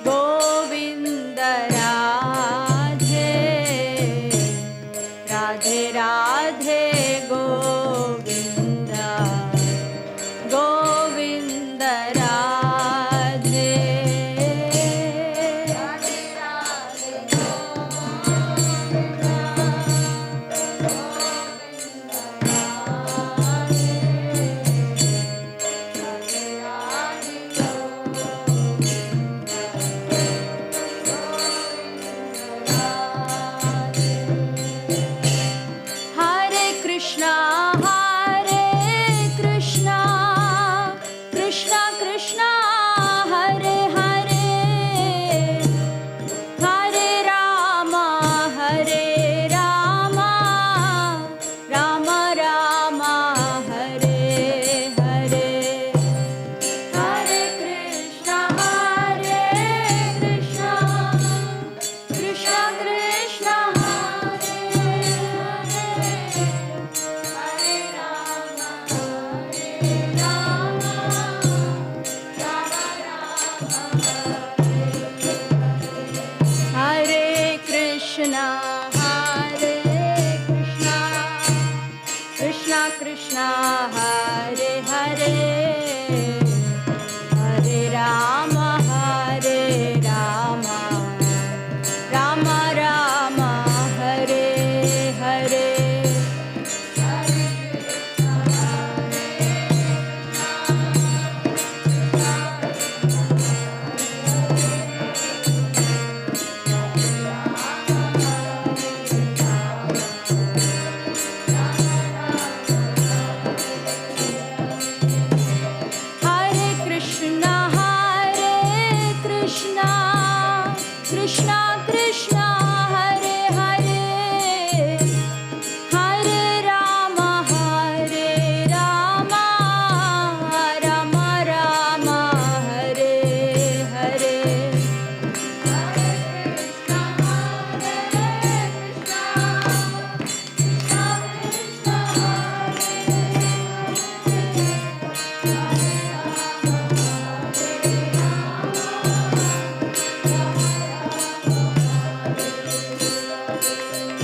Govind Radhe Radhe Radhe Govinda Govind Radhe Radhe Radhe Hare Krishna, Krishna Krishna, Hare Hare, Hare Rama, Rama Rama, Hare Hare, Hare Krishna, Krishna Krishna, Hare Hare Krishna, Krishna Krishna, Hare Hare, Hare Rama, Rama Rama, Hare Hare. Hare Krishna, Krishna Krishna, Hare Hare, Hare Rama, Rama Rama, Hare Hare.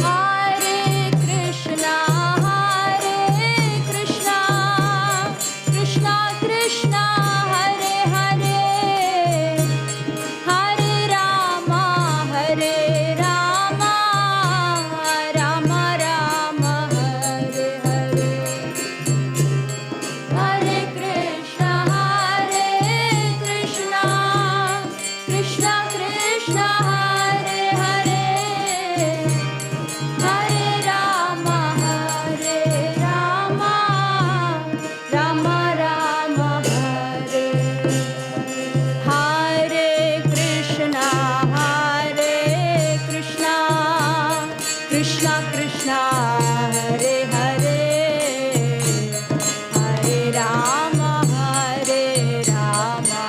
Hare Krishna, Krishna Krishna, Hare Hare, Hare Rama, Rama Rama, Hare Hare. Hare Krishna, Krishna Krishna, Hare Hare, Hare Rama, Rama Rama, Hare. Hare Krishna, Krishna Krishna, Hare Hare, Hare Rama,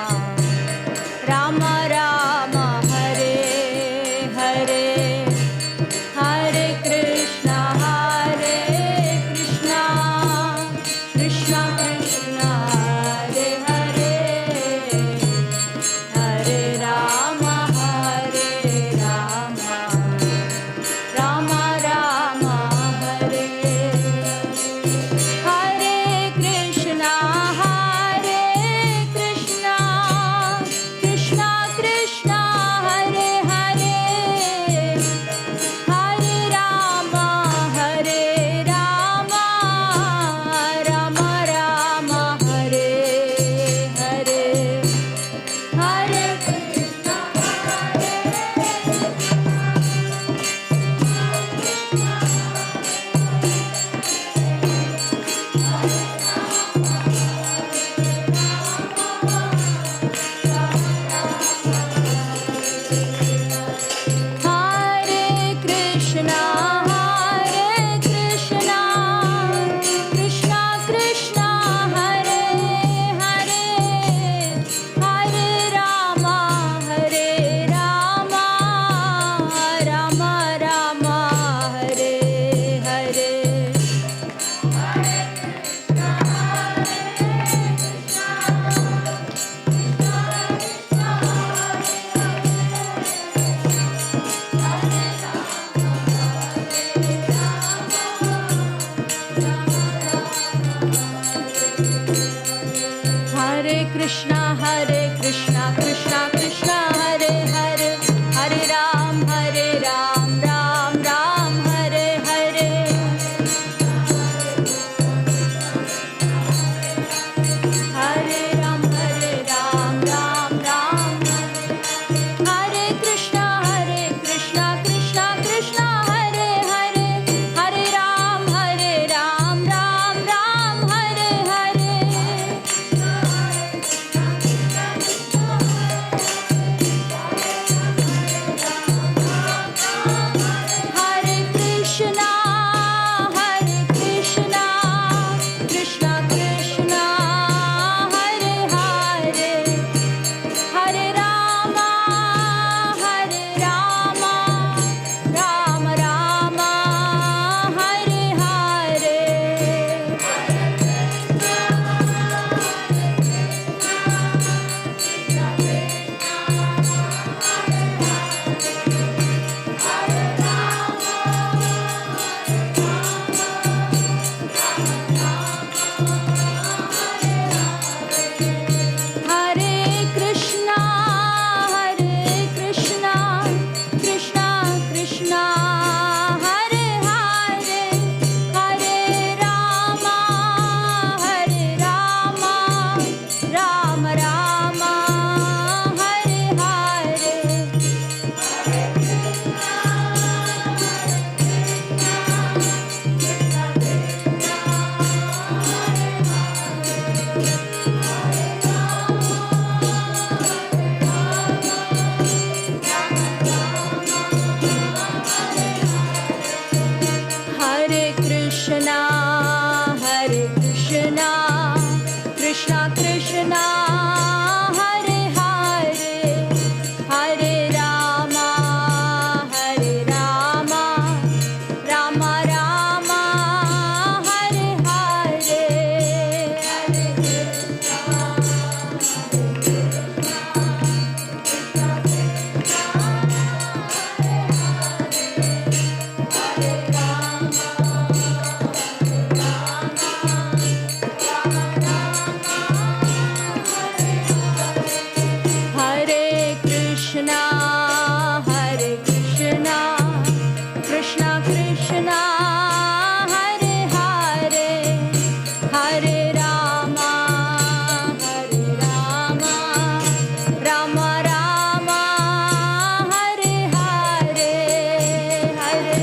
Rama Rama, Hare Hare. Hare Krishna, Krishna Krishna, Hare Hare, Hare Rama, Rama Krishna, Hare Hare, Hare Rama, Rama Rama, Hare Hare, Hare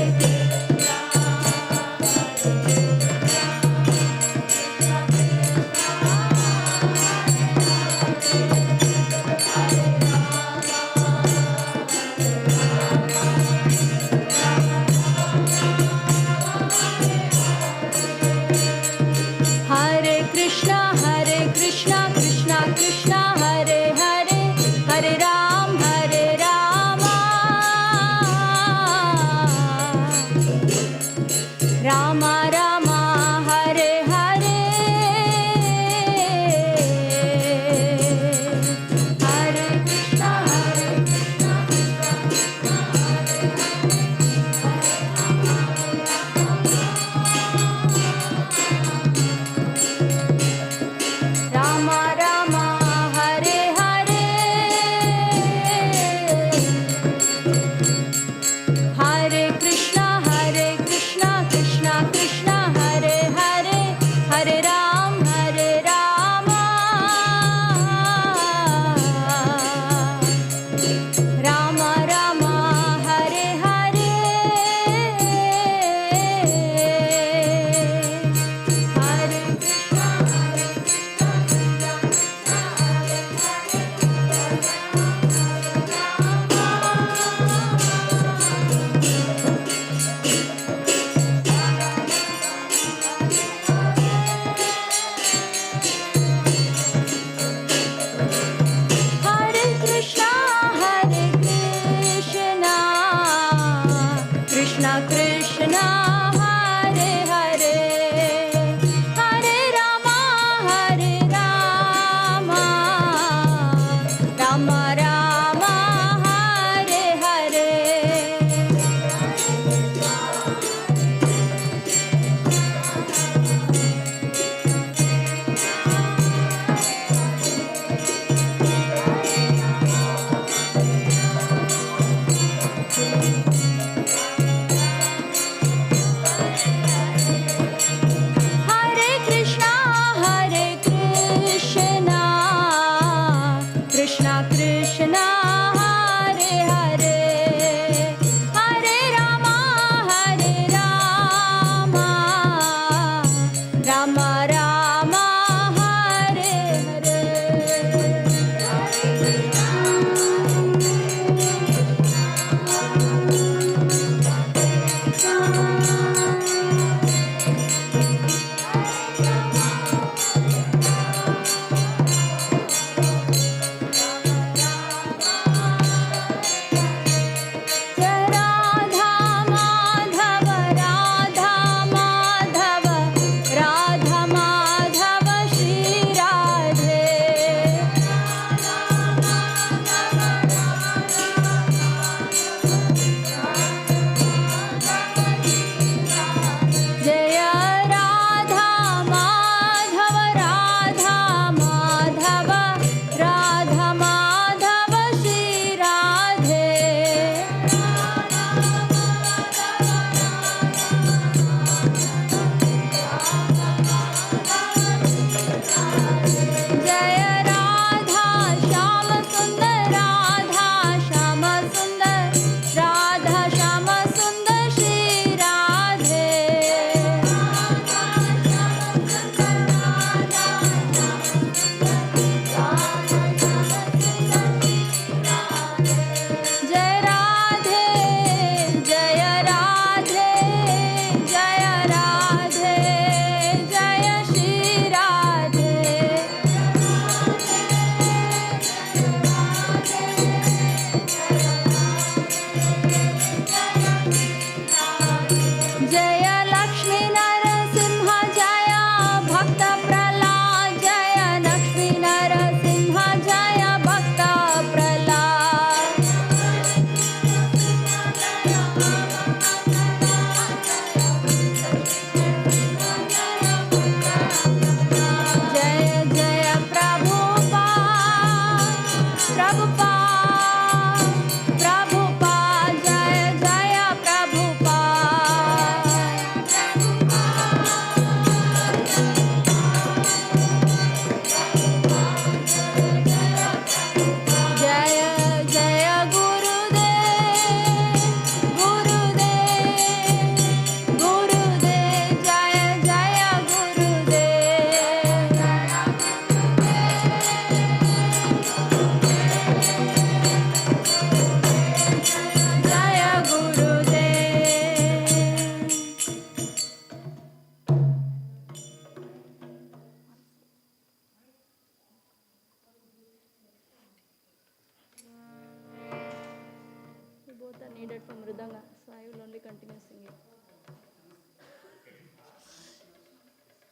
will only continue singing.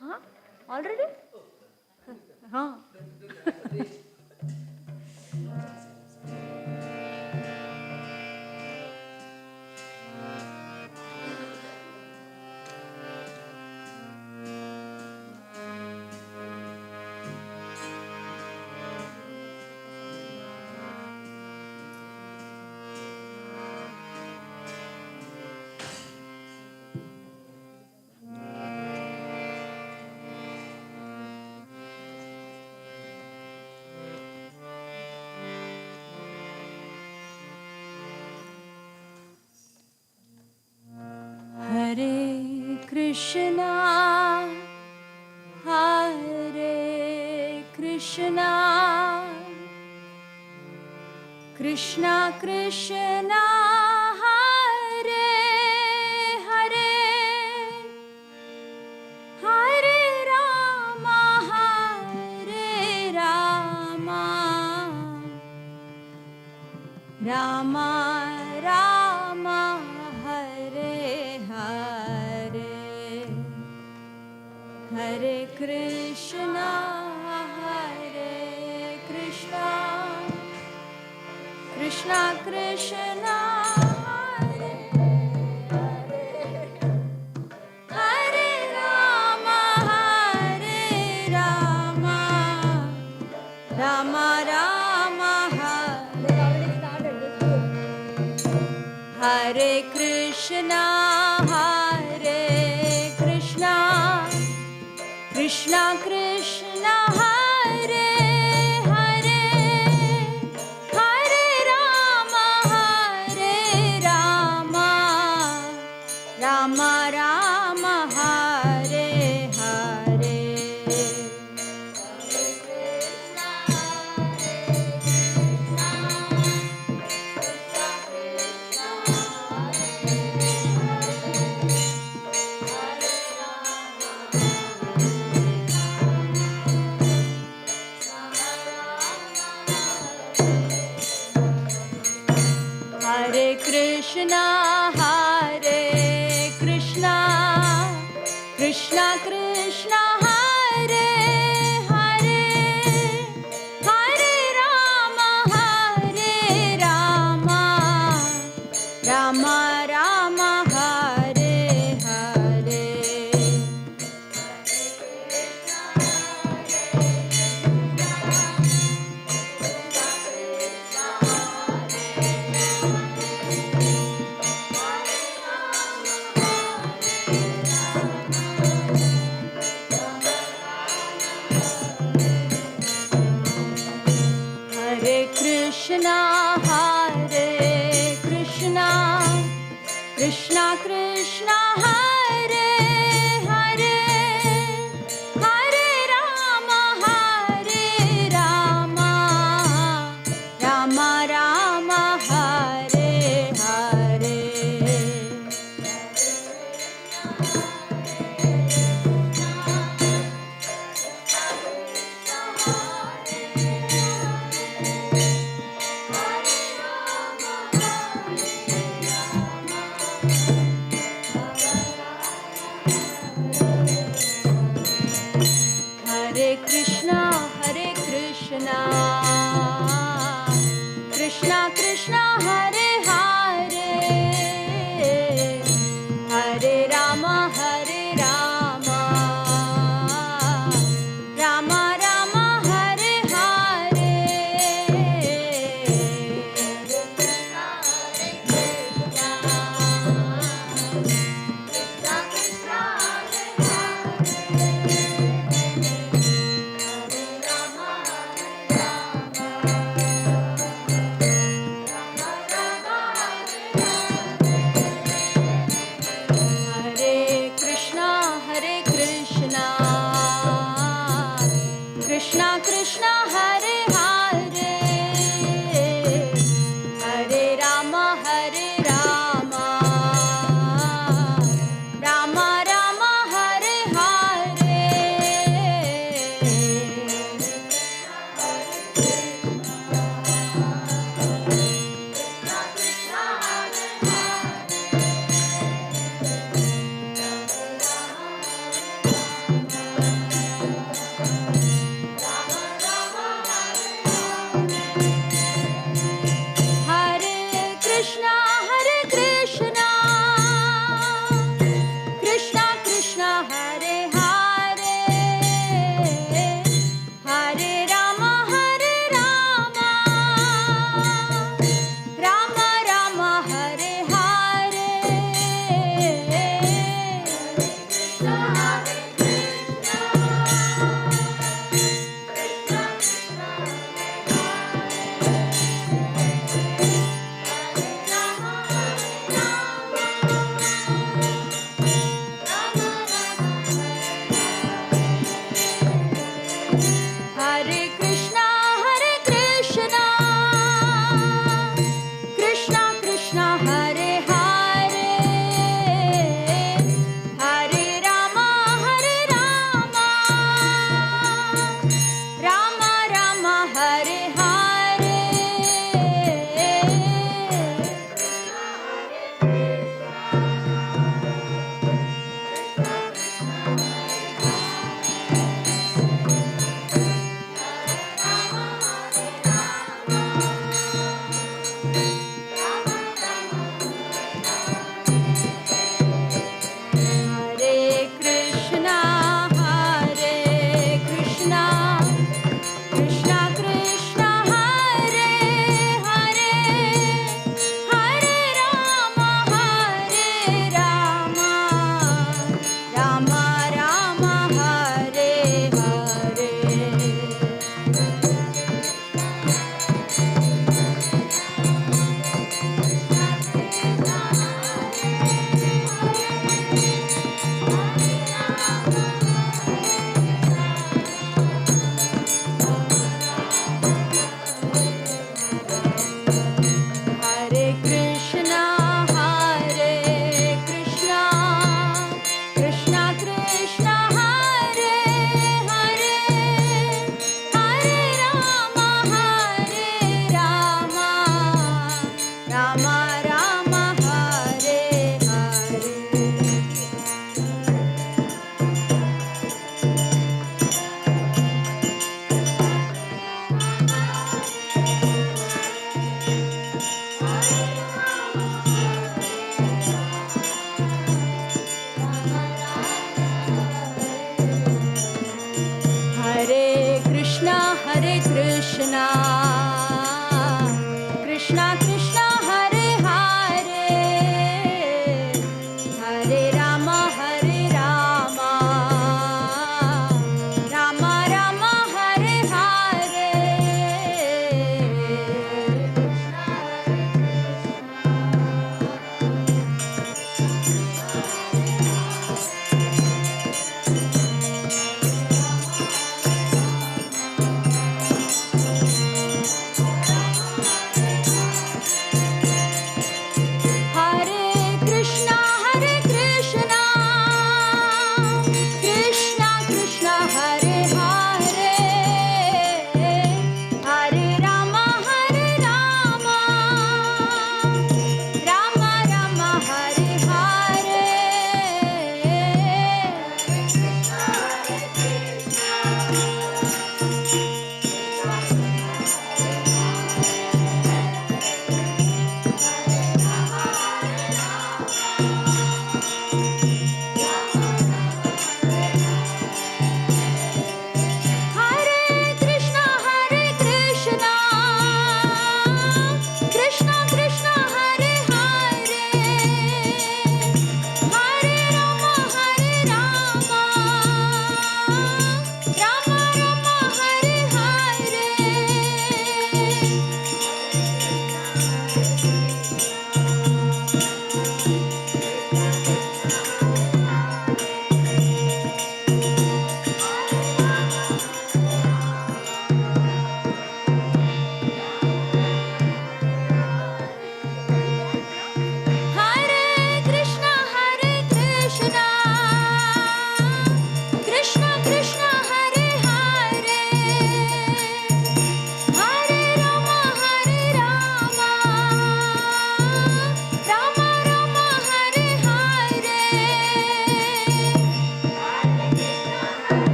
Huh? Already? Huh? Hare Krishna, Hare Krishna, Krishna Krishna, Hare Hare, Hare Rama, Hare Rama, Rama Rama, Hare Hare, Hare Krishna, Hare Krishna, Krishna Krishna, Hare Hare, Hare Rama, Hare Rama, Rama Rama, Hare Krishna, Hare Krishna, Krishna Krishna, Hare Hare, Hare Rama, Hare Rama, Rama Rama, Hare Hare. Hare Krishna, Hare Krishna, Krishna Krishna, Hare Hare, Hare Rama, Hare Rama, Rama Rama, Hare Hare. Hare Krishna, Hare Krishna, Krishna Krishna, Hare Hare, Hare Rama, Hare Rama, Rama Rama, Hare Hare.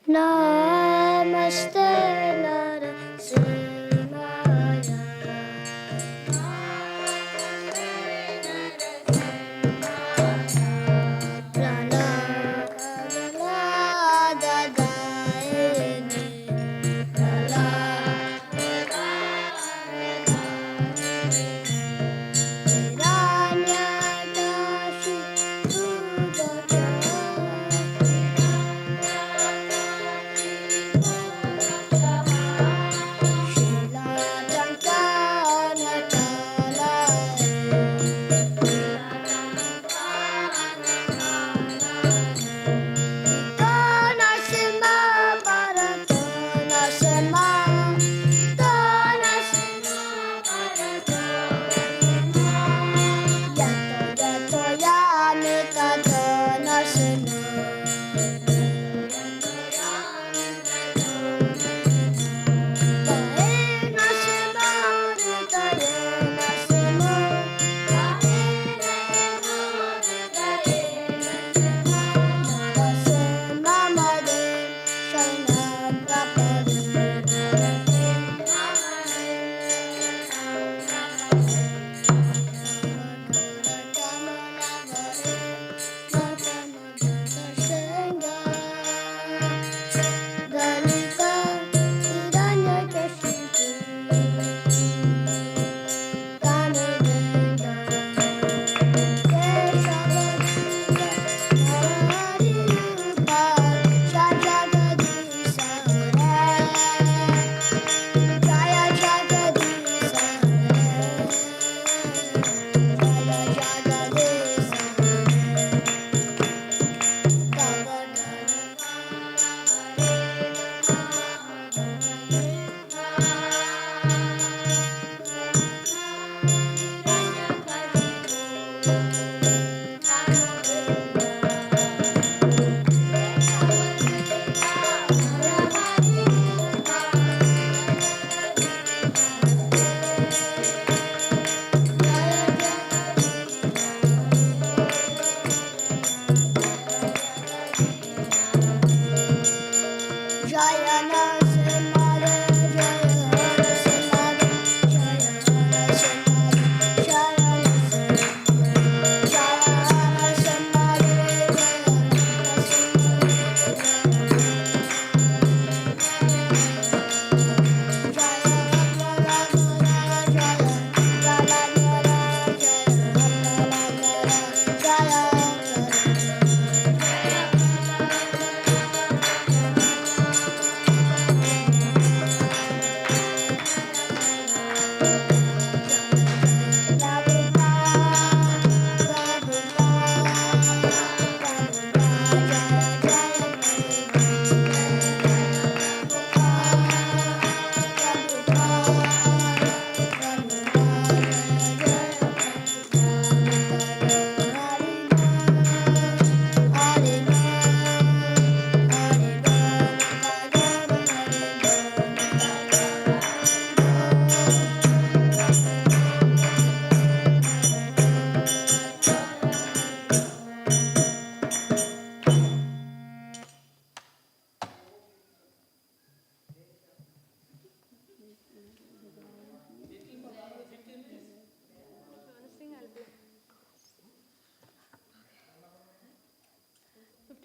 Namaste Narasimhaya.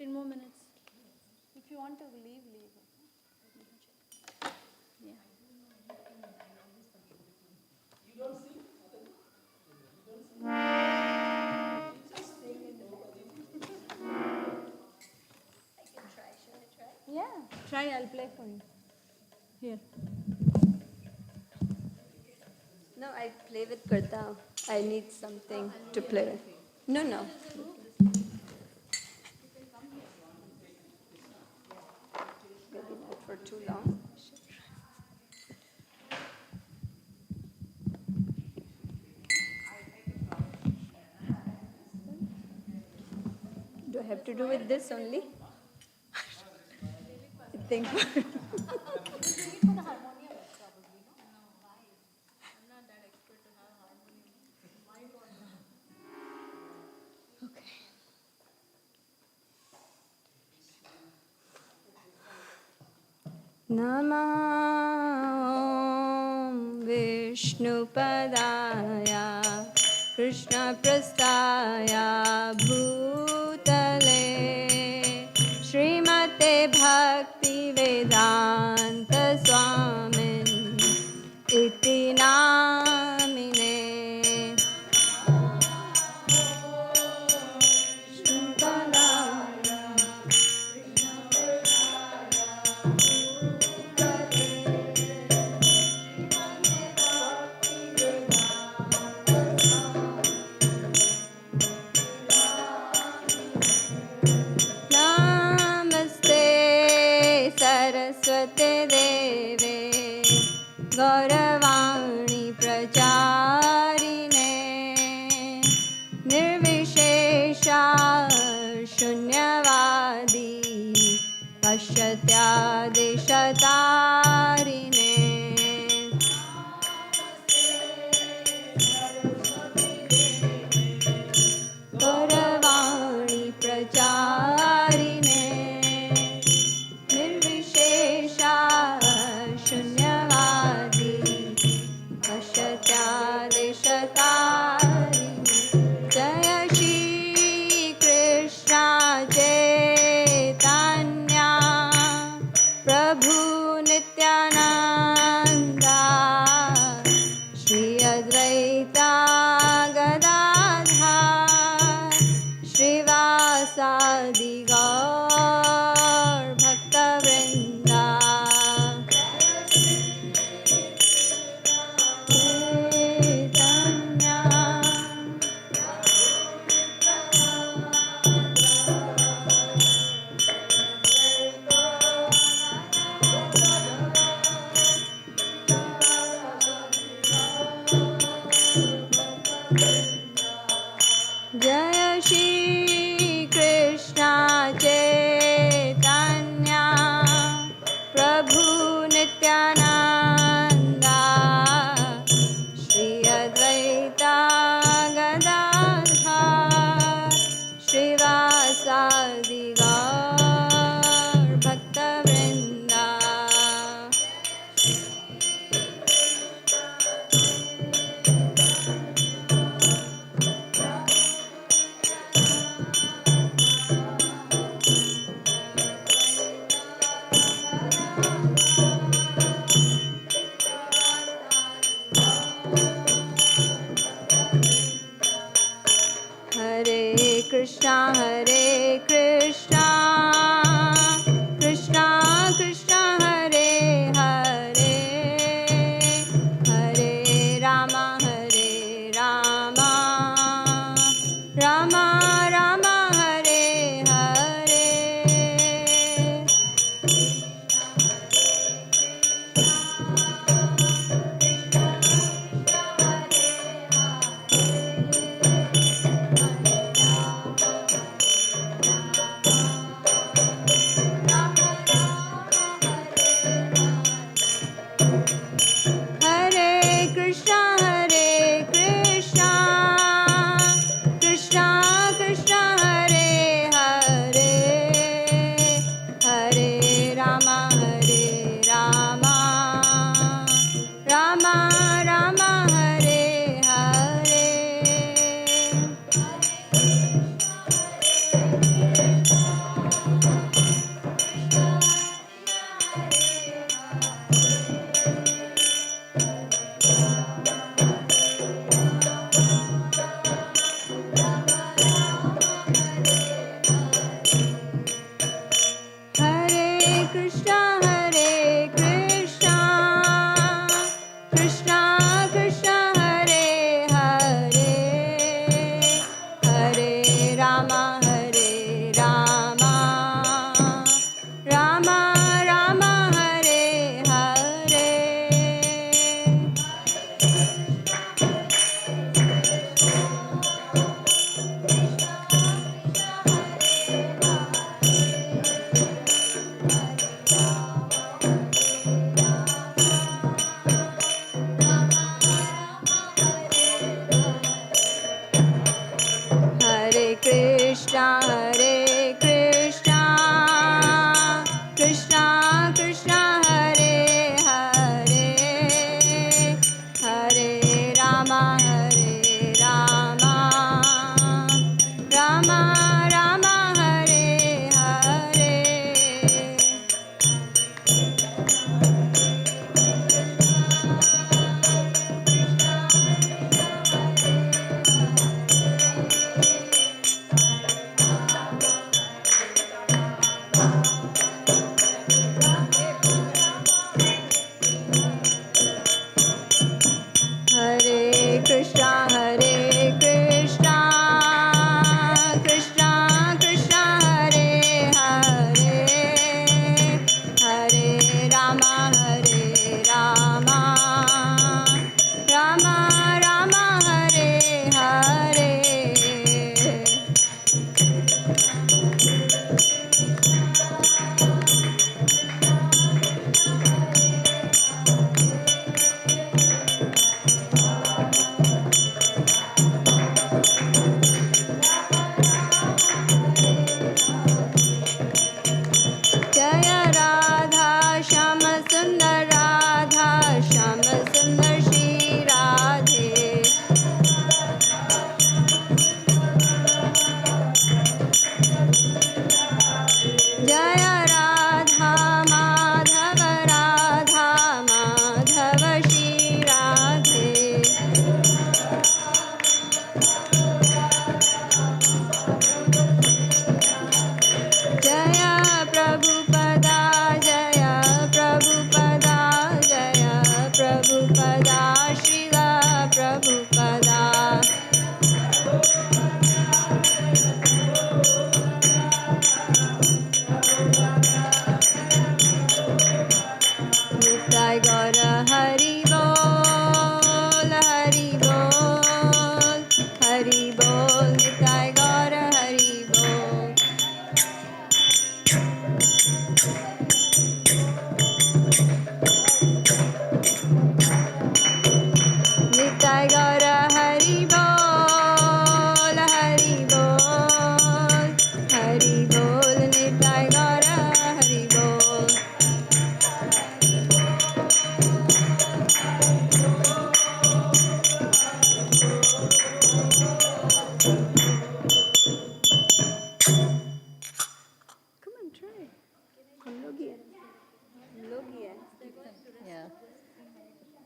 More minutes. If you want to leave, leave. Yeah. Yeah, try. I'll play for you. Here. No, I play with Kurta. I need something to play with. No, no. Maybe not for too long. Do I have to do with this only? I think. नमः विष्णुपदाय कृष्णप्रस्थाय भूतले श्रीमते भक्तिवेदान्तस्वामिन् इति नामिने नमस्ते सरस्वते देवे गौरवाणी प्रचारिणे निर्विशेषा शून्यवादी पश्यत्यादिशतारिणे गौरवाणी प्रचारिणे निर्विशेषा शून्यवादी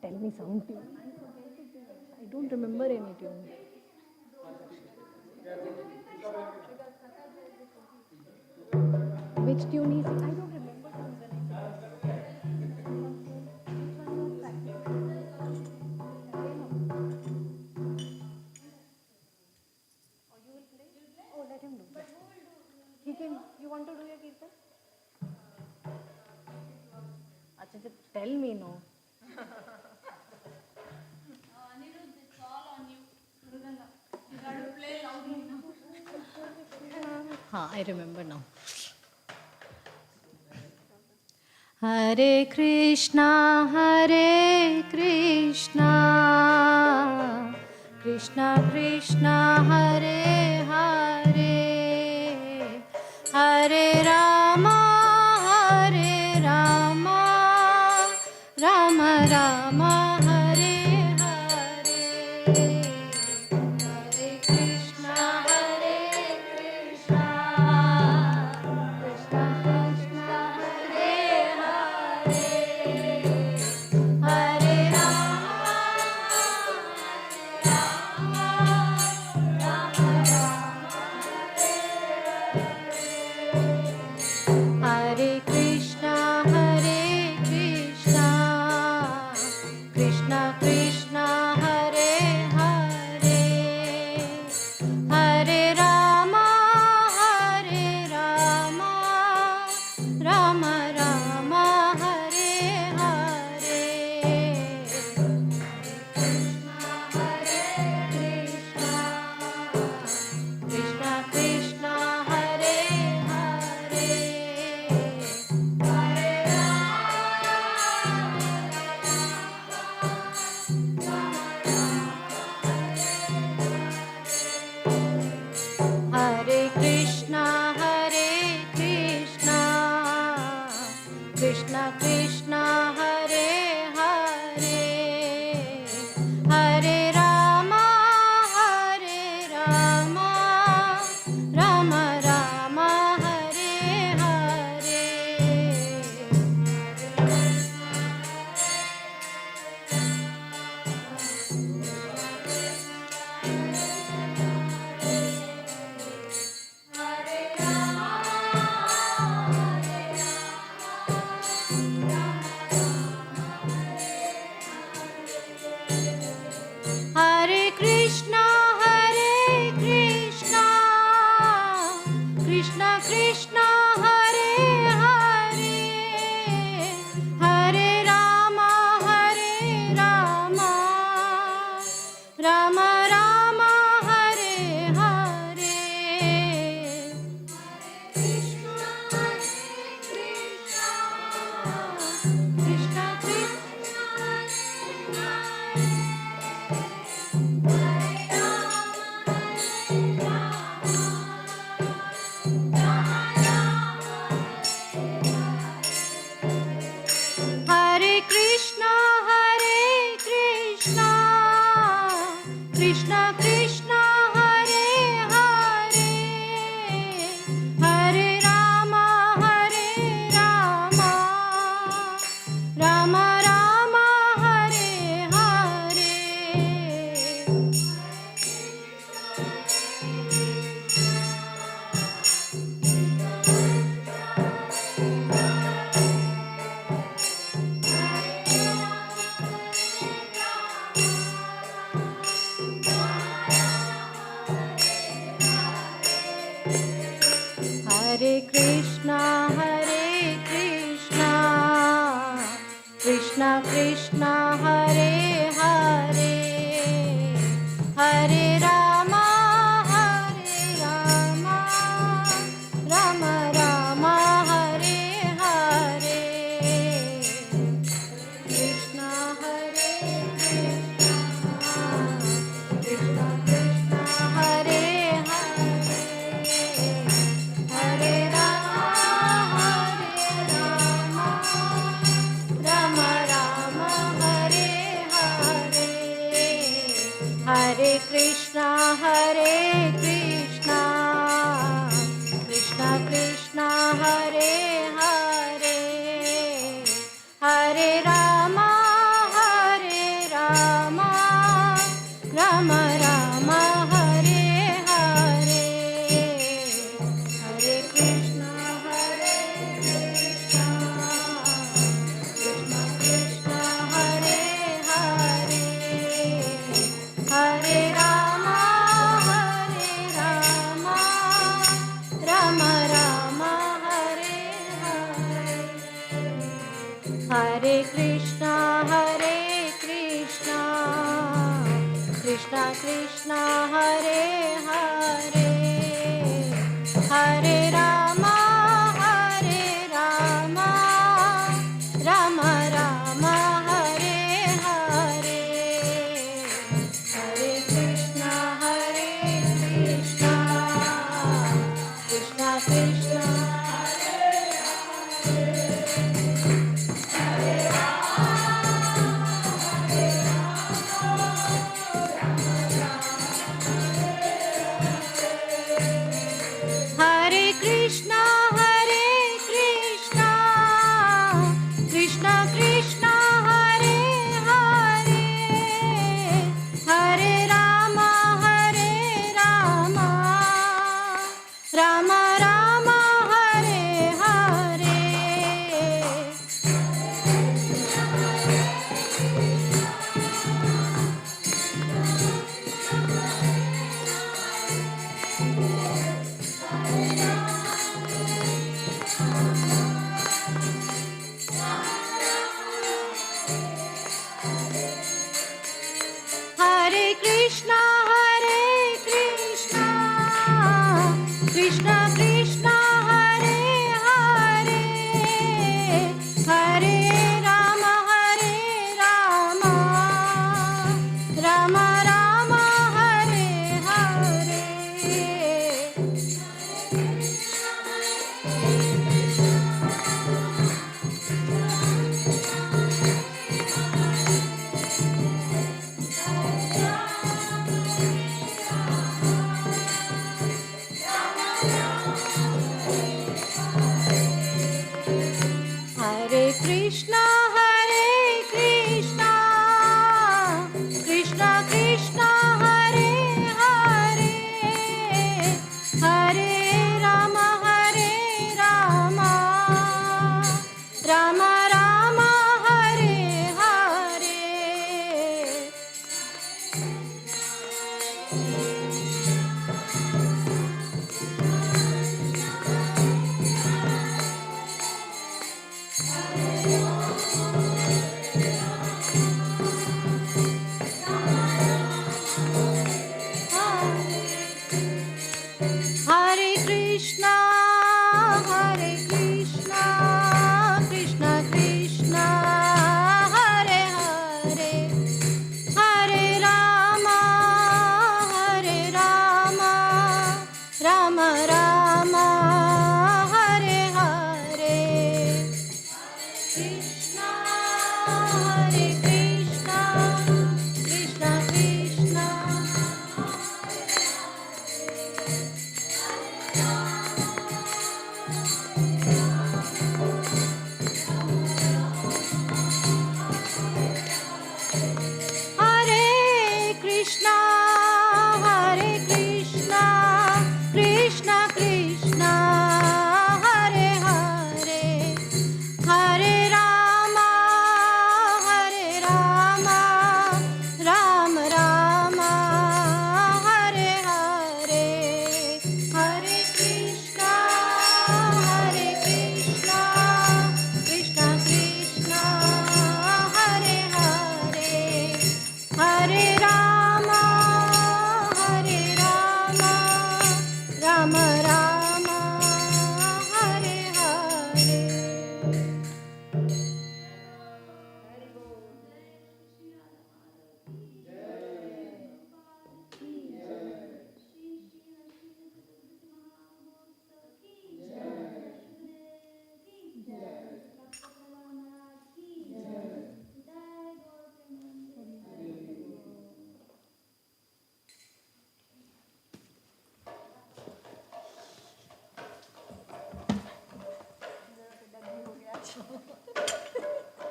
Tell me some tune. I don't remember any tune. Which tune is it? I don't remember. Oh, let him do that. He can. You want to do your kirtan? Acha, tell me no. I remember now. Hare Krishna, Krishna Krishna, Hare Hare, Hare Rama, Rama Rama, Hare Hare, Hare Krishna, Krishna Krishna, Hare Hare, Hare Hare Krishna, Krishna Krishna, Hare Hare, Hare Rama, Rama Rama, Hare Hare, Krishna Krishna, Hare Hare, Hare Krishna, Krishna Krishna, Hare Hare, Hare Rama, Rama Rama, Hare Hare. Hare Krishna, Krishna Krishna, Hare Hare, Hare Rama, Rama Rama, Hare Hare, Krishna Krishna, Hare Krishna, Krishna Krishna, Hare Hare, Hare Rama, Rama Rama, Hare Hare, Hare Krishna, Krishna Krishna, Hare Hare, Hare Rama, Rama Rama, Hare Hare, Krishna Hare Krishna, Krishna Hare Hare, Hare Rama, Rama Rama, Hare Hare, Hare Krishna, Krishna Krishna, Hare Hare, Hare Rama, Rama Krishna Hare